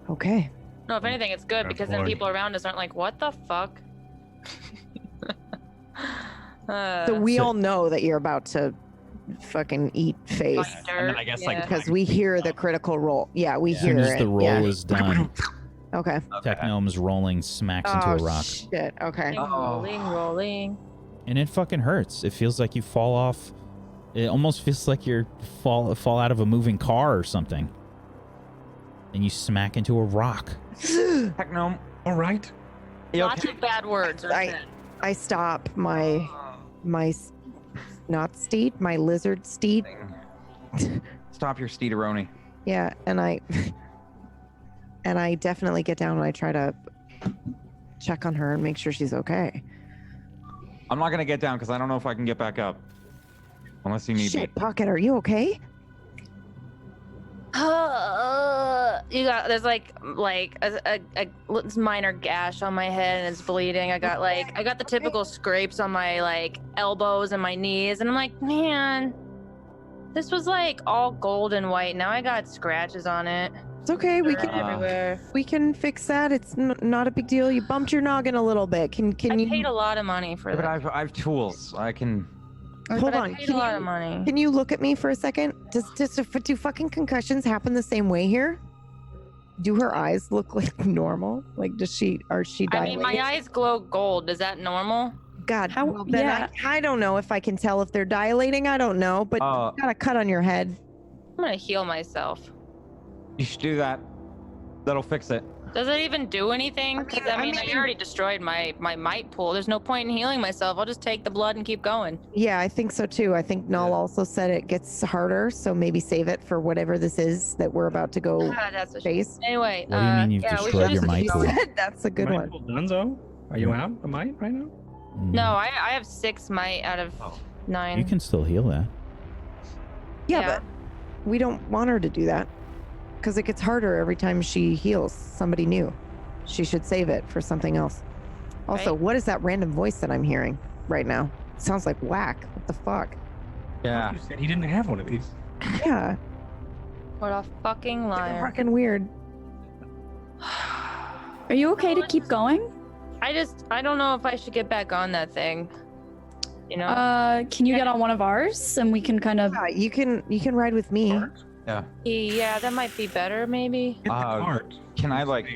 Okay. No, if anything, it's good because then people around us aren't like, "What the fuck?" So we all know that you're about to fucking eat face. And then I guess like Because we hear the critical roll. Yeah, we As hear soon as it. the roll yeah. is done, Okay. Technome's rolling smacks into a rock. Shit. Okay. Rolling. And it fucking hurts. It feels like you fall off. It almost feels like you fall out of a moving car or something. And you smack into a rock. Technome. All right. Lots of bad words. I stop my not steed, my lizard steed. Stop your steederoni. Yeah, and I definitely get down and I try to check on her and make sure she's okay. I'm not gonna get down because I don't know if I can get back up. Unless you need Shit, me. Pocket, are you okay? There's like a minor gash on my head and it's bleeding. I got the typical scrapes on my like elbows and my knees, and I'm like, man, this was like all gold and white. Now I got scratches on it. It's okay. We They're everywhere. can fix that. It's not a big deal. You bumped your noggin a little bit. Can I you paid a lot of money for But that. I have tools. I can. hold But I on? paid a lot of money. Can you look at me for a second? Do fucking concussions happen the same way here? Do her eyes look like normal? Like are she I dilated? mean, my eyes glow gold. Is that normal? God, How- well, then yeah. I don't know if I can tell if they're dilating. I don't know, but you got a cut on your head. I'm gonna heal myself. You should do that. That'll fix it. Does it even do anything? Because I mean, I already destroyed my might pool. There's no point in healing myself. I'll just take the blood and keep going. Yeah, I think so too. I think Null also said it gets harder, so maybe save it for whatever this is that we're about to go That's what face. Anyway, What do you mean you've yeah, we destroyed should your just might keep pool? going. That's a good one. Dunzo, are you out of might right now? No, I have 6 might out of 9. You can still heal that. Yeah, Yeah. but we don't want her to do that because it gets harder every time she heals somebody new. She should save it for something else. Also, Right. what is that random voice that I'm hearing right now? It sounds like whack. What the fuck? Yeah. You said he didn't have one of these. Yeah, What a fucking liar. fucking weird. Are you okay to keep going? I don't know if I should get back on that thing. You know? Can you get on one of ours and we can kind of Yeah, you can ride with me. Yeah. Yeah, that might be better, maybe. Get the cart. Can I like?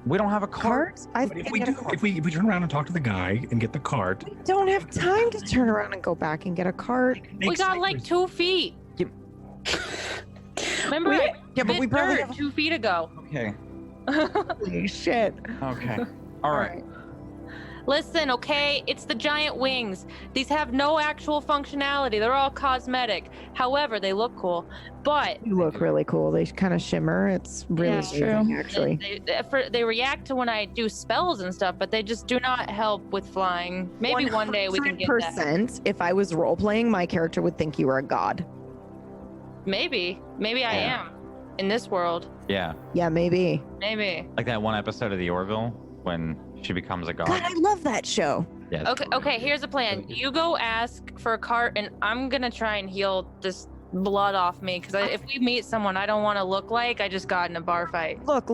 We don't have a cart. Cart? If we do, if we turn around and talk to the guy and get the cart, don't have time to turn around and go back and get a cart. We got like 2 feet. Yep. Remember, Wait, I yeah, but we bit probably dirt have- 2 feet ago. Okay. Holy shit. Okay. All right. Listen, okay, it's the giant wings. These have no actual functionality. They're all cosmetic. However, they look cool. But You look really cool. They kind of shimmer. It's really Yeah. True. amazing, actually. they react to when I do spells and stuff, but they just do not help with flying. Maybe one day we can get that. 100%. If I was role playing, my character would think you were a god. Maybe I Yeah. am in this world. Yeah. Yeah, maybe. Maybe. Like that one episode of The Orville when she becomes a god. God, I love that show. Yeah. Okay, here's the plan. You go ask for a cart, and I'm gonna try and heal this blood off me, because if we meet someone, I don't want to look like I just got in a bar fight. Look.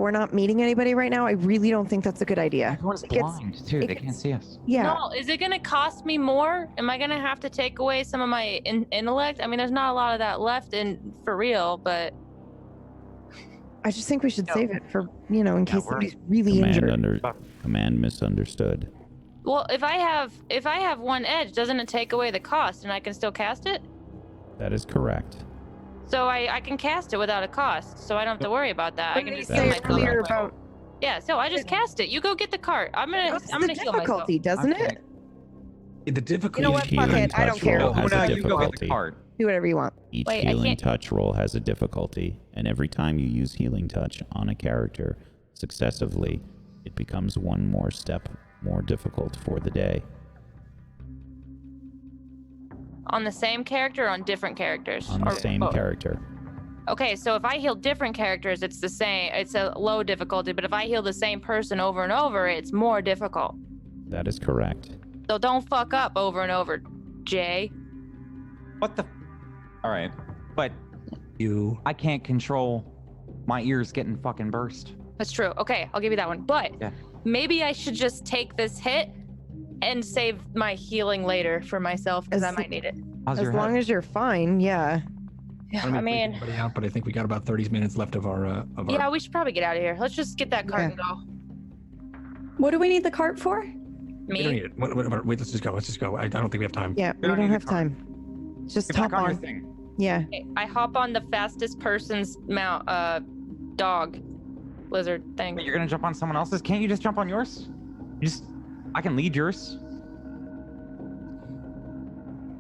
We're not meeting anybody right now. I really don't think that's a good idea. Everyone's It gets- blind too. it They can't gets- see us. Yeah. No, is it gonna cost me more? Am I gonna have to take away some of my intellect? I mean, there's not a lot of that left for real, but I just think we should No. save it for, in case we're- somebody's really injured. Command misunderstood. Well, if I have one edge, doesn't it take away the cost and I can still cast it? That is correct. So I can cast it without a cost, so I don't have to worry about that. I can just That heal is myself. correct. earlier about Yeah, so I just cast it. You go get the cart. I'm gonna what's I'm the gonna heal myself. difficulty, doesn't Okay. it? The difficulty. You know what? Each Fuck healing it. I don't touch care. roll has Una, a you go get the difficulty. cart. Do whatever you want. Each Wait, I healing can't- touch roll has a difficulty, and every time you use healing touch on a character successively, it becomes one more step more difficult for the day. On the same character or on different characters? On the Or same both? character. Okay, so if I heal different characters, it's the same. It's a low difficulty, but if I heal the same person over and over, it's more difficult. That is correct. So don't fuck up over and over, Jay. What the? All right, but You. I can't control my ears getting fucking burst. That's true. Okay, I'll give you that one. But Yeah. maybe I should just take this hit and save my healing later for myself because I As- might need it. How's As your long head? as you're fine, yeah. Yeah, don't I mean to freak mean, anybody out, but I think we got about 30 minutes left of our. yeah, we should probably get out of here. Let's just get that cart Yeah. and go. What do we need the cart for? We don't Me? need it. Wait, let's just go. Let's just go. I don't think we have time. Yeah, we don't don't need have the cart. time. Just Get hop back on your on. thing. Yeah. Okay, I hop on the fastest person's mount, dog, lizard thing. Wait, you're gonna jump on someone else's? Can't you just jump on yours? I can lead yours.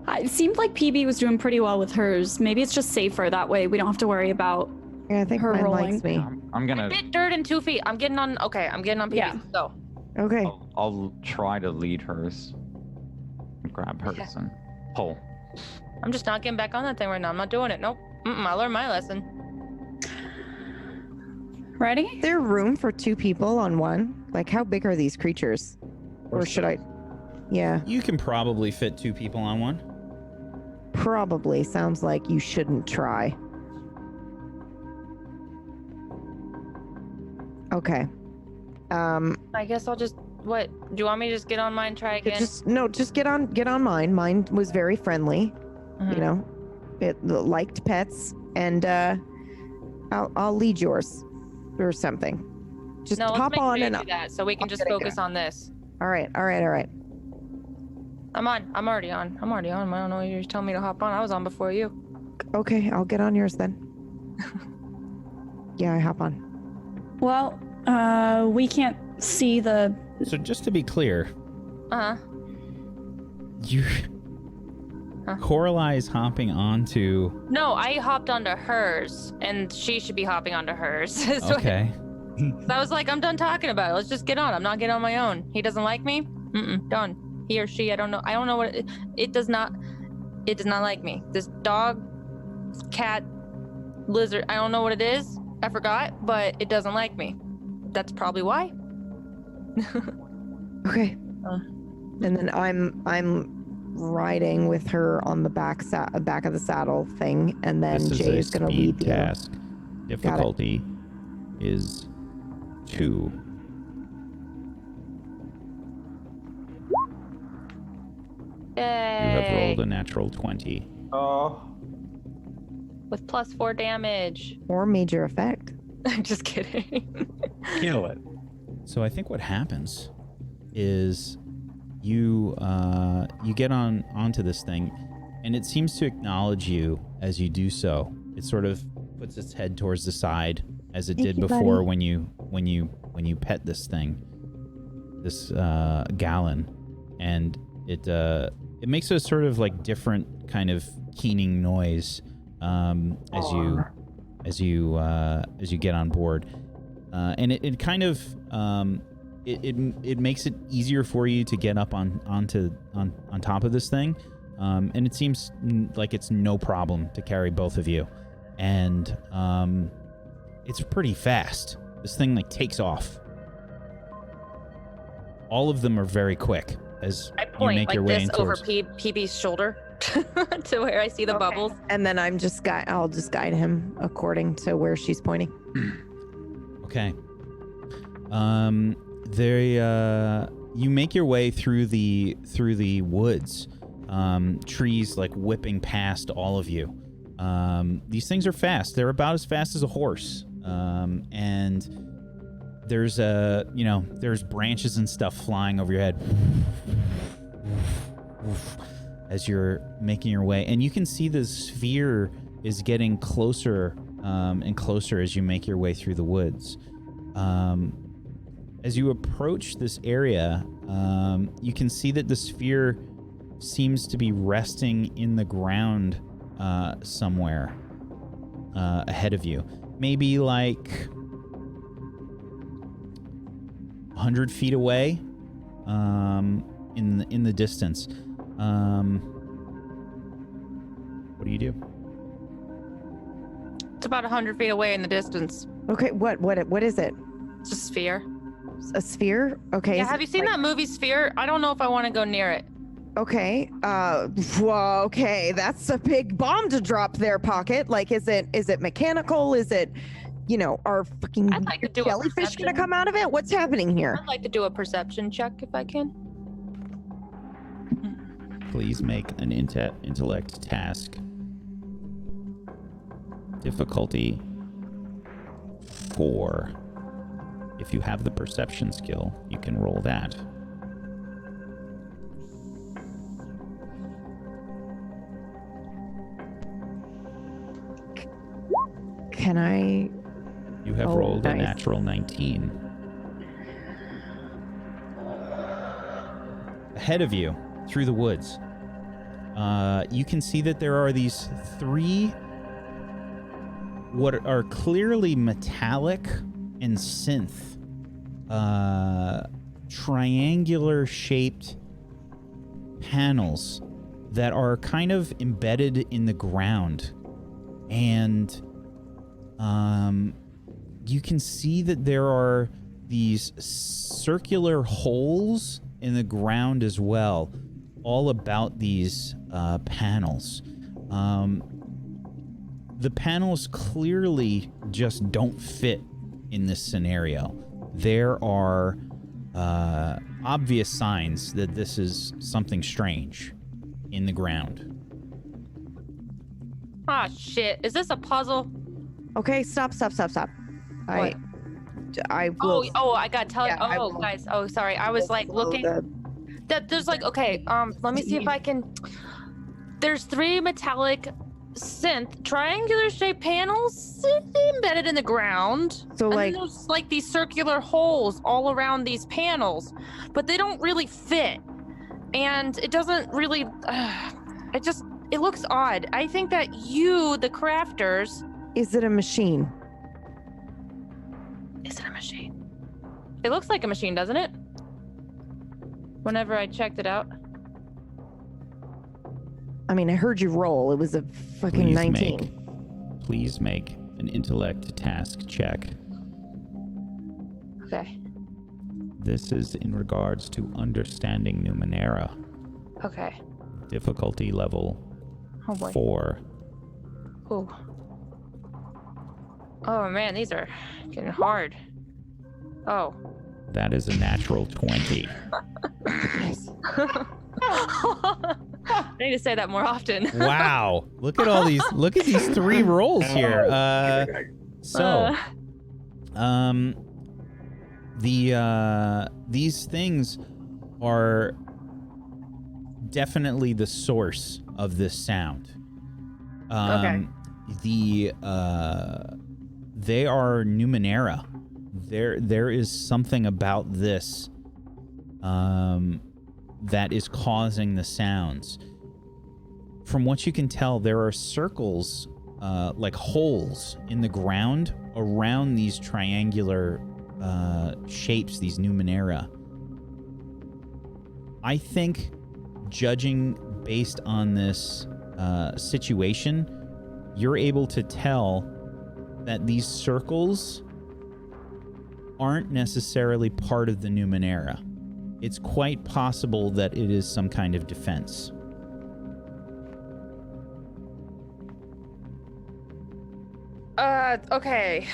It seemed like PB was doing pretty well with hers. Maybe it's just safer that way. We don't have to worry about. Yeah, I think Her mine rolling. likes me. I'm gonna. Bit dirt in 2 feet. I'm getting on. Okay, I'm getting on PB. Yeah. So Okay. I'll try to lead hers. Grab hers Yeah. and pull. I'm just not getting back on that thing right now. I'm not doing it. Nope. I learned my lesson. Ready? Is there room for 2 people on one? Like, how big are these creatures? Or should I? Yeah, You can probably fit 2 people on one. probably. Sounds like you shouldn't try. Okay. I guess I'll just. What? Do you want me to just get on mine and try again? Just get on mine. Mine was very friendly. Mhm. You know, it liked pets, and I'll lead yours or something. Just No, let's hop make on sure and you do that so we can I'll just get it focus on this. all right. I'm on. I'm already on. I don't know. You're telling me to hop on. I was on before you. Okay, I'll get on yours then. Yeah, I hop on. Well, we can't see the. So just to be clear, Uh huh. you Huh? Coralie is hopping onto. No, I hopped onto hers, and she should be hopping onto hers. So Okay. I was like, I'm done talking about it. Let's just get on. I'm not getting on my own. He doesn't like me. Done. He or she. I don't know. I don't know what it does not. It does not like me. This dog, cat, lizard. I don't know what it is. I forgot, but it doesn't like me. That's probably why. Okay. Uh. And then I'm riding with her on the back of the saddle thing, and then This is Jay's a gonna speed lead the other. task. Difficulty is 2. You have Yay. rolled a natural 20. Oh. With +4 damage. Or major effect. I'm just kidding. Kill it. So I think what happens is you get onto this thing, and it seems to acknowledge you as you do so. It sort of puts its head towards the side, as it Thank did you, before buddy. when you pet this thing, this gallon, and it makes a sort of like different kind of keening noise as you get on board, and it kind of it makes it easier for you to get up on top of this thing, and it seems like it's no problem to carry both of you, and it's pretty fast. This thing like takes off. All of them are very quick as I you point make like your way this in over towards. PB's shoulder to where I see the bubbles. And then I'll just guide him according to where she's pointing. Okay. You make your way through the woods. Trees like whipping past all of you. These things are fast. They're about as fast as a horse. And there's there's branches and stuff flying over your head as you're making your way, and you can see the sphere is getting closer and closer as you make your way through the woods. As you approach this area, you can see that the sphere seems to be resting in the ground somewhere ahead of you. Maybe like 100 feet away in the distance. What do you do? It's about 100 feet away in the distance. Okay, what is it? It's a sphere. A sphere? Okay. Yeah, is have it you seen like- that movie Sphere? I don't know if I want to go near it. Okay. Well, okay, that's a big bomb to drop there, Pocket. Like, is it mechanical? Is it, are fucking I'd like to do a jellyfish perception. gonna come out of it? What's happening here? I'd like to do a perception check if I can. Please make an intellect task. Difficulty 4. If you have the perception skill, you can roll that. Can I? You have Oh, rolled a nice. natural 19. Ahead of you, through the woods, you can see that there are these 3 what are clearly metallic and synth, triangular shaped panels that are kind of embedded in the ground. And you can see that there are these circular holes in the ground as well, all about these panels. The panels clearly just don't fit in this scenario. There are obvious signs that this is something strange in the ground. Ah, shit. Is this a puzzle? Okay, stop. What? I will. Oh, I gotta tell you. Yeah, I Oh, will- guys. Oh, sorry. I was like looking. That there's like, okay, let me see if I can. There's 3 metallic synth triangular shaped panels embedded in the ground. So And like, then there's like these circular holes all around these panels, but they don't really fit. And it doesn't really, it looks odd. I think that you, the crafters. is it a machine? Is it a machine? It looks like a machine, doesn't it? Whenever I checked it out. I mean, I heard you roll. It was a fucking 19. Please make an intellect task check. Okay. This is in regards to understanding Numenera. Okay. Difficulty level Oh boy. 4. Ooh. Oh man, these are getting hard. Oh. That is a natural 20. I need to say that more often. Wow. Look at all these. Look at these 3 rolls here. These things are definitely the source of this sound. Okay. They are Numenera. There is something about this that is causing the sounds. From what you can tell, there are circles, like holes in the ground around these triangular shapes, these Numenera. I think, judging based on this situation, you're able to tell that these circles aren't necessarily part of the Numenera. It's quite possible that it is some kind of defense. Okay.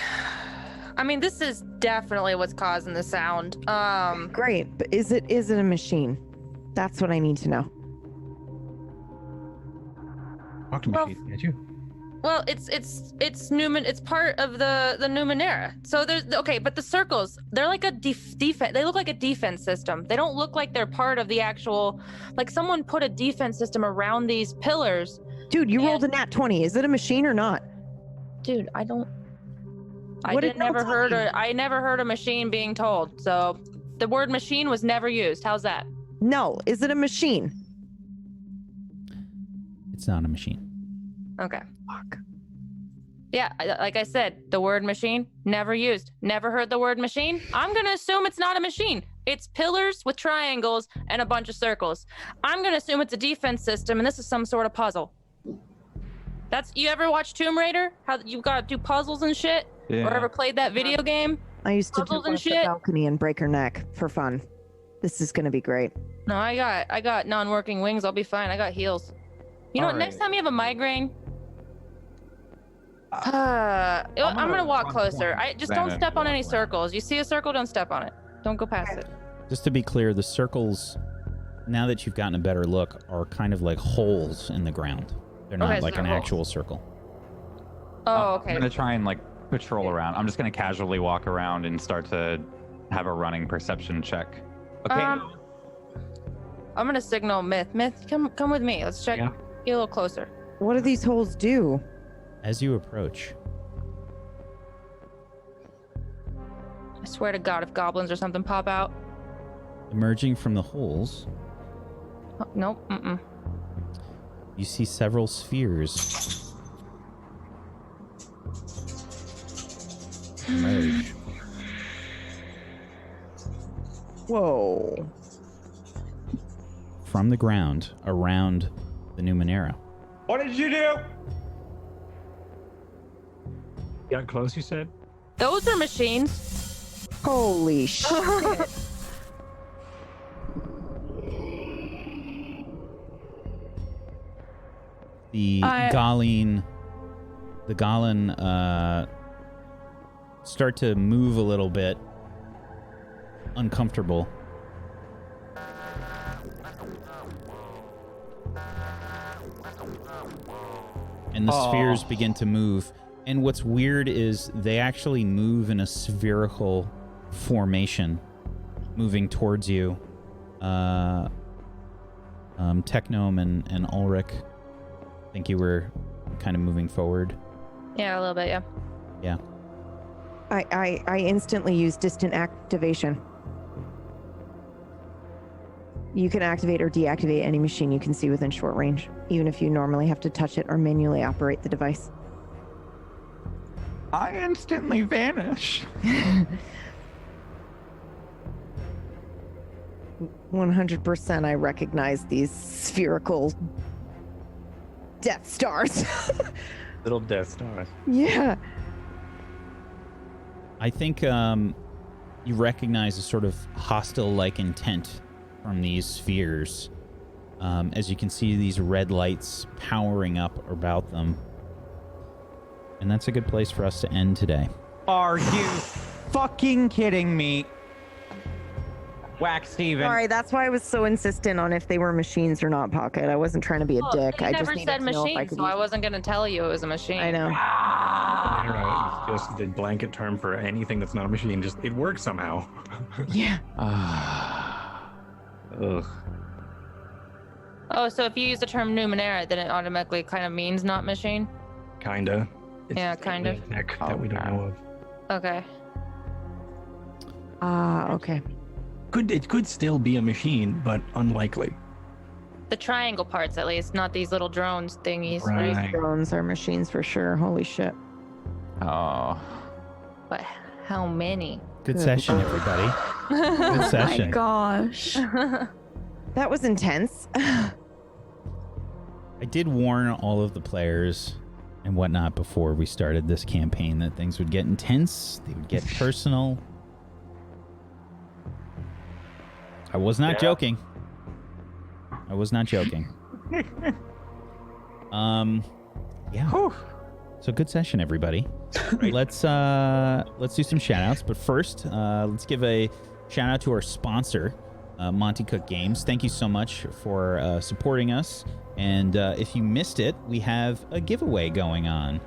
I mean, this is definitely what's causing the sound. Great, but is it a machine? That's what I need to know. Talk to Well, machine, can't you? Well, it's part of the Numenera. So there's okay, but the circles, they're like a defense. They look like a defense system. They don't look like they're part of the actual. Like someone put a defense system around these pillars. Dude, you rolled a nat 20. Is it a machine or not? Dude, I What did never Mel heard tell you? I never heard a machine being told. So the word machine was never used. How's that? No, is it a machine? It's not a machine. Okay. Fuck. Yeah, like I said, the word machine, never used. Never heard the word machine. I'm going to assume it's not a machine. It's pillars with triangles and a bunch of circles. I'm going to assume it's a defense system, and this is some sort of puzzle. You ever watch Tomb Raider? How you got to do puzzles and shit? Yeah. Or ever played that video game? I used to Puzzles jump and off the shit? balcony and break her neck for fun. This is gonna be great. No, I got non-working wings. I'll be fine. I got heels. You know what? Next time you have a migraine, I'm gonna walk closer. I just don't step on any circles. You see a circle, don't step on it. Don't go past it. Just to be clear, the circles, now that you've gotten a better look, are kind of like holes in the ground. They're not Okay, like an circles. actual circle. Oh, okay. I'm gonna try and like patrol around. I'm just gonna casually walk around and start to have a running perception check. Okay. I'm gonna signal Myth. Myth, come with me. Let's check. Yeah. Get a little closer. What do these holes do? As you approach, I swear to God, if goblins or something pop out. emerging from the holes, Oh, nope. Mm-mm. you see several spheres emerge. Whoa. From the ground around the Numenera. What did you do? Got close, you said? Those are machines. Holy shit. The Galin start to move a little bit, uncomfortable. And the spheres begin to move. And what's weird is they actually move in a spherical formation, moving towards you. Technome and Ulrich, I think you were kind of moving forward. Yeah, a little bit. Yeah. Yeah. I instantly use distant activation. You can activate or deactivate any machine you can see within short range, even if you normally have to touch it or manually operate the device. I instantly vanish. 100% I recognize these spherical Death Stars. Little Death Stars. Yeah. I think you recognize a sort of hostile-like intent from these spheres. As you can see these red lights powering up about them. And that's a good place for us to end today. Are you fucking kidding me? Wacksteven. Sorry, that's why I was so insistent on if they were machines or not, Pocket. I wasn't trying to be a dick. You I never just needed said to know if I machine, could so I use wasn't gonna tell you it was a machine. I know. Right, it's just the blanket term for anything that's not a machine. Just it works somehow. Yeah. Ugh. Oh, so if you use the term Numenera, then it automatically kind of means not machine? Kinda. It's Yeah, just kind of. tech that we don't know of. Okay. Okay. It could still be a machine, but unlikely. The triangle parts, at least, not these little drones thingies, Right. right? Drones are machines for sure. Holy shit. Oh. But how many? Good session, everybody. Good My session. gosh. That was intense. I did warn all of the players and whatnot before we started this campaign that things would get intense, they would get personal. I was not joking. I was not joking. Yeah. So good session, everybody. Let's do some shout outs, but first, let's give a shout out to our sponsor, Monty Cook Games. Thank you so much for supporting us. And if you missed it, we have a giveaway going on.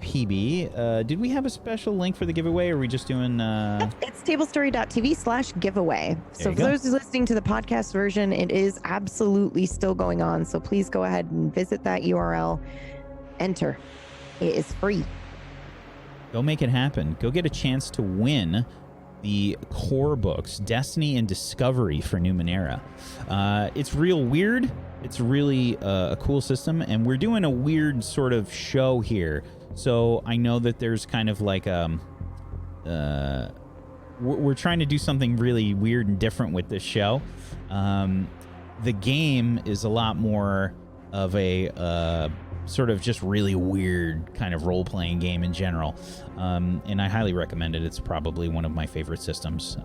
PB, did we have a special link for the giveaway, or are we just doing... It's tablestory.tv/giveaway. So you for go. those listening to the podcast version, it is absolutely still going on. So please go ahead and visit that URL. Enter. It is free. Go make it happen. Go get a chance to win the core books, Destiny and Discovery for Numenera. It's real weird. It's really a cool system, and we're doing a weird sort of show here. So I know that there's kind of like we're trying to do something really weird and different with this show. The game is a lot more of a sort of just really weird kind of role-playing game in general. And I highly recommend it. It's probably one of my favorite systems.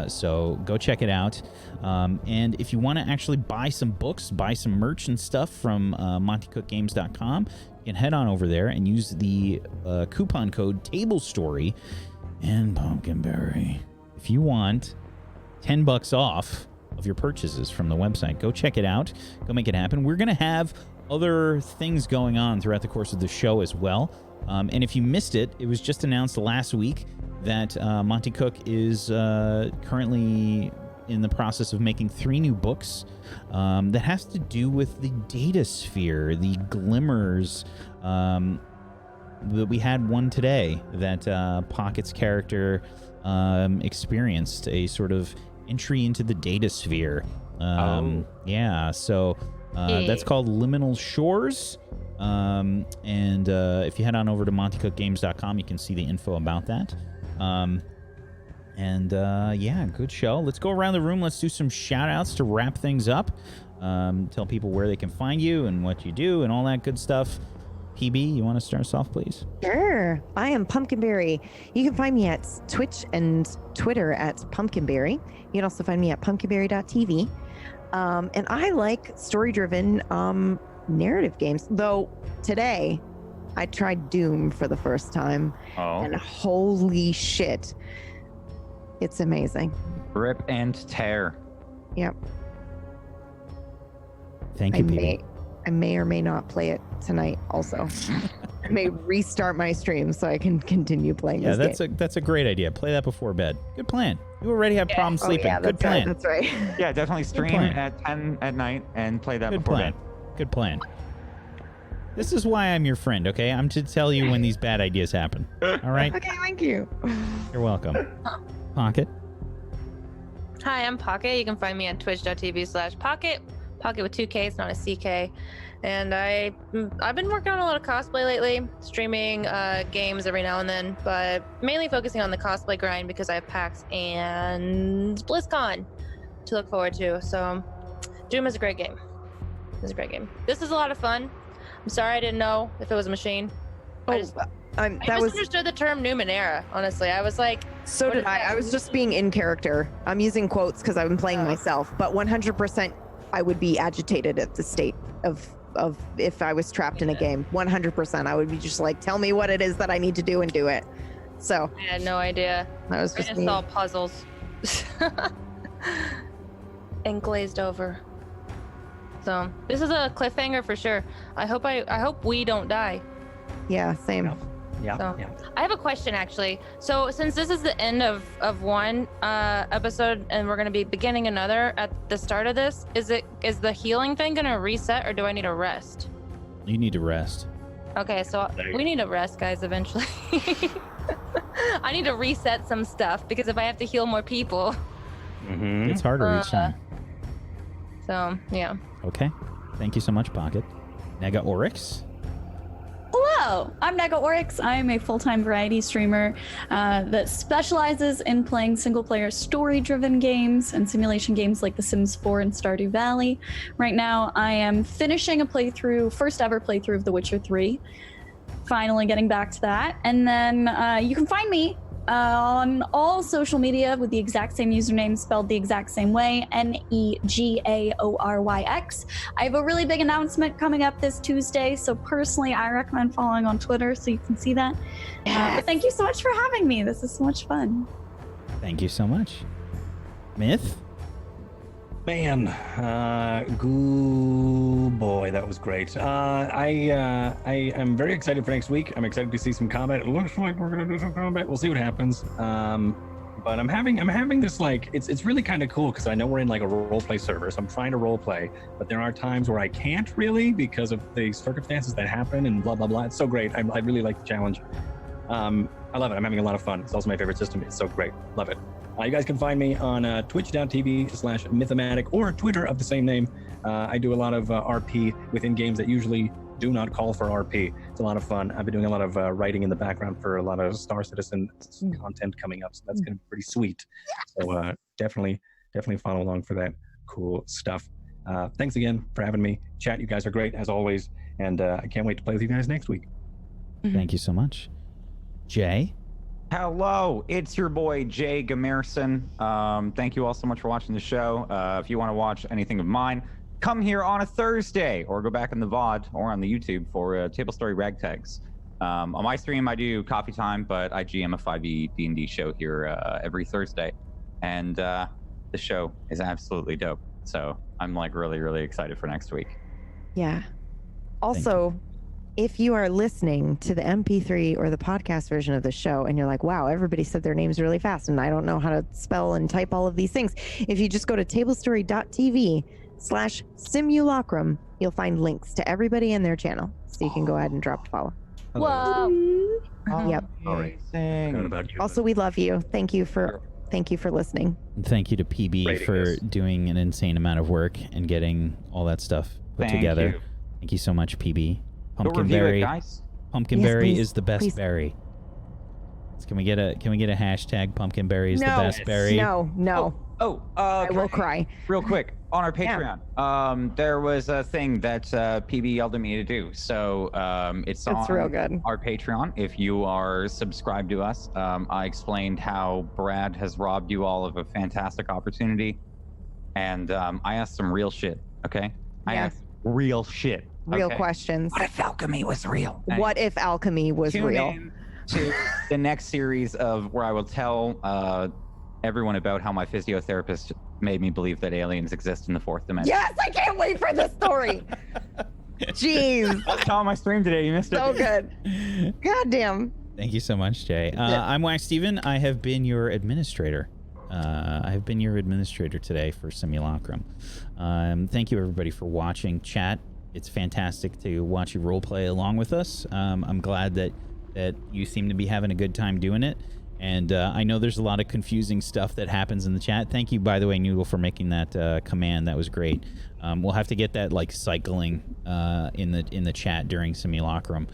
So go check it out. And if you want to actually buy some books, buy some merch and stuff from MontyCookGames.com, you can head on over there and use the coupon code Tablestory and Pumpkinberry. If you want $10 off of your purchases from the website, go check it out. Go make it happen. We're going to have other things going on throughout the course of the show as well. And if you missed it, it was just announced last week that Monty Cook is currently in the process of making 3 new books that has to do with the data sphere, the glimmers. We had one today that Pocket's character experienced a sort of entry into the data sphere. Yeah, so that's called Liminal Shores. And if you head on over to MontyCookGames.com, you can see the info about that. Yeah, good show. Let's go around the room. Let's do some shout outs to wrap things up. Tell people where they can find you and what you do and all that good stuff. PB, you want to start us off, please? Sure. I am Pumpkinberry. You can find me at Twitch and Twitter at Pumpkinberry. You can also find me at pumpkinberry.tv. And I like story-driven narrative games. Though today, I tried Doom for the first time. And holy shit. It's amazing. Rip and tear. Yep. Thank you, PB. I may or may not play it tonight also. I may restart my stream so I can continue playing this game. That's a great idea. Play that before bed. Good plan. You already have problems sleeping. Yeah, good plan. That's right. Yeah, definitely stream at 10 at night and play that before bed. Good plan. This is why I'm your friend, okay? I'm to tell you when these bad ideas happen. All right? Okay, thank you. You're welcome. Pocket. Hi, I'm Pocket. You can find me on twitch.tv/Pocket. Pocket with 2 Ks, not a CK. And I've been working on a lot of cosplay lately, streaming games every now and then, but mainly focusing on the cosplay grind because I have PAX and BlizzCon to look forward to. So Doom is a great game. This is a lot of fun. I'm sorry I didn't know if it was a machine. I misunderstood the term Numenera, honestly. I was like... So did I. I was just being in character. I'm using quotes because I've been playing myself, but 100% I would be agitated at the state of if I was trapped in a game. 100%. I would be just like, tell me what it is that I need to do and do it. So I had no idea. That was just me. All puzzles. And glazed over. So this is a cliffhanger for sure. I hope we don't die. Yeah, same. Yeah. So, I have a question actually. So since this is the end of one episode and we're going to be beginning another at the start of this, is the healing thing going to reset or do I need to rest? You need to rest. Okay, so we need to rest, guys, eventually. I need to reset some stuff because if I have to heal more people, it's harder each time. So yeah. Okay. Thank you so much, Pocket. Nega Oryx. Hello, I'm Nega Oryx. I am a full-time variety streamer that specializes in playing single-player story-driven games and simulation games like The Sims 4 and Stardew Valley. Right now, I am finishing a first ever playthrough of The Witcher 3. Finally getting back to that. And then you can find me on all social media with the exact same username spelled the exact same way, NEGAORYX. I have a really big announcement coming up this Tuesday, so personally I recommend following on Twitter so you can see that. But thank you so much for having me. This is so much fun. Thank you so much. Myth? Man, goo boy, that was great. I am very excited for next week. I'm excited to see some combat. It looks like we're gonna do some combat. We'll see what happens. But I'm having this like it's really kind of cool because I know we're in like a role play server, so I'm trying to role play, but there are times where I can't really because of the circumstances that happen and blah blah blah. It's so great. I really like the challenge. I love it. I'm having a lot of fun. It's also my favorite system. It's so great. Love it. You guys can find me on twitch.tv/mythomatic or Twitter of the same name. I do a lot of RP within games that usually do not call for RP. It's a lot of fun. I've been doing a lot of writing in the background for a lot of Star Citizen content coming up, so that's going to be pretty sweet. So definitely follow along for that cool stuff. Thanks again for having me. Chat, you guys are great as always, and I can't wait to play with you guys next week. Thank you so much. Jay? Hello, it's your boy Jay Gamerson. Thank you all so much for watching the show. If you want to watch anything of mine, come here on a Thursday or go back in the VOD or on the YouTube for Tablestory Ragtags. On my stream, I do coffee time, but I GM a 5e D&D show here every Thursday. And the show is absolutely dope. So I'm like really, really excited for next week. Yeah. Also, if you are listening to the MP3 or the podcast version of the show and you're like, wow, everybody said their names really fast and I don't know how to spell and type all of these things. If you just go to tablestory.tv/simulacrum, you'll find links to everybody and their channel. So you can go ahead and drop a follow. Whoa. Yep. Also, we love you. Thank you for listening. And thank you to PB for doing an insane amount of work and getting all that stuff put together. Thank you so much, PB. Pumpkinberry, guys. Pumpkinberry Yes, is the best please. berry. Can we get a hashtag Pumpkinberry is the best berry? No. I will cry. Real quick, on our Patreon, there was a thing that PB yelled at me to do. So it's on real good. Our Patreon. If you are subscribed to us, I explained how Brad has robbed you all of a fantastic opportunity. And I asked some real shit, okay? I asked real shit. Real questions. What if alchemy was real? What if alchemy was Tune real? in to the next series of where I will tell everyone about how my physiotherapist made me believe that aliens exist in the fourth dimension. Yes, I can't wait for this story. Jeez. That's on my stream today. You missed it. So good. Goddamn. Thank you so much, Jay. I'm Wacksteven. I have been your administrator. Today for Simulacrum. Thank you, everybody, for watching. Chat, it's fantastic to watch you roleplay along with us. I'm glad that you seem to be having a good time doing it. And I know there's a lot of confusing stuff that happens in the chat. Thank you, by the way, Noodle, for making that command. That was great. We'll have to get that like cycling in the chat during Simulacrum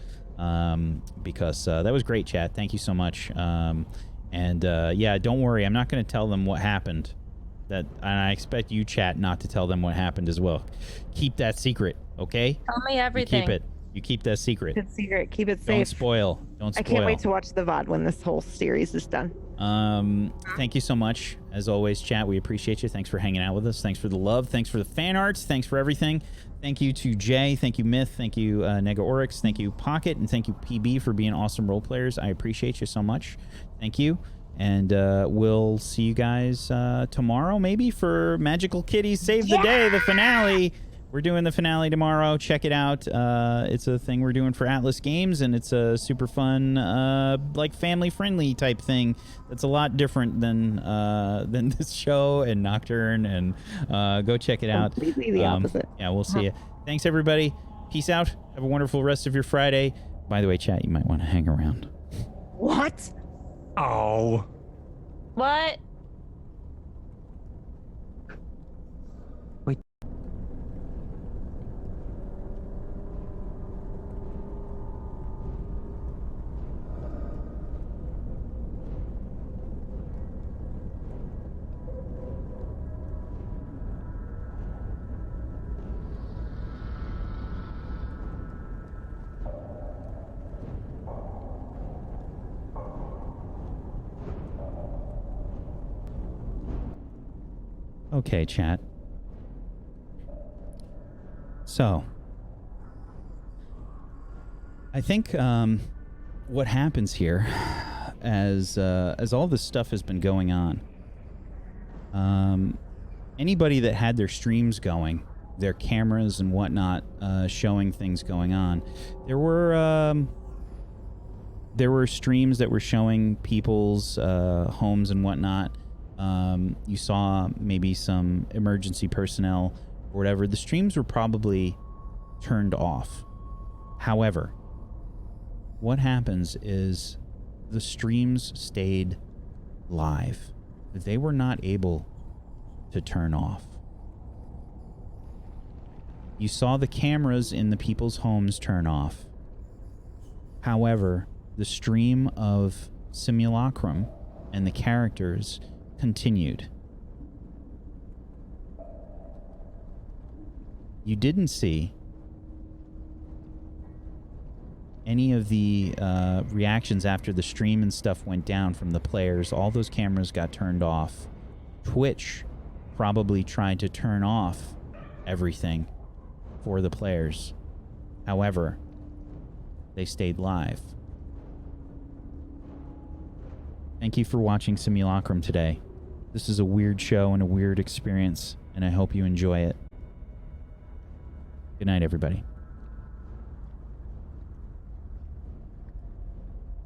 because that was great, chat. Thank you so much. Yeah, don't worry. I'm not going to tell them what happened. And I expect you, chat, not to tell them what happened as well. Keep that secret, okay? Tell me everything. You keep it. You keep that secret. Good secret. Keep it safe. Don't spoil. I can't wait to watch the VOD when this whole series is done. Thank you so much. As always, chat, we appreciate you. Thanks for hanging out with us. Thanks for the love. Thanks for the fan arts. Thanks for everything. Thank you to Jay. Thank you, Myth. Thank you, Nega Oryx. Thank you, Pocket. And thank you, PB, for being awesome role players. I appreciate you so much. Thank you. And we'll see you guys tomorrow, maybe, for Magical Kitties Save the Day, the finale. We're doing the finale tomorrow. Check it out. It's a thing we're doing for Atlas Games, and it's a super fun, like family-friendly type thing. That's a lot different than this show and Nocturne. And go check it out. Completely the opposite. Yeah, we'll see you. Thanks, everybody. Peace out. Have a wonderful rest of your Friday. By the way, chat, you might want to hang around. What? Oh. What? Okay, chat. So, I think what happens here, as all this stuff has been going on, Anybody that had their streams going, their cameras and whatnot, showing things going on, there were streams that were showing people's homes and whatnot. You saw maybe some emergency personnel or whatever. The streams were probably turned off. However, what happens is the streams stayed live. They were not able to turn off. You saw the cameras in the people's homes turn off. However, the stream of Simulacrum and the characters continued. You didn't see any of the reactions after the stream and stuff went down from the players. All those cameras got turned off. Twitch probably tried to turn off everything for the players. However, they stayed live. Thank you for watching Simulacrum today. This is a weird show and a weird experience, and I hope you enjoy it. Good night, everybody.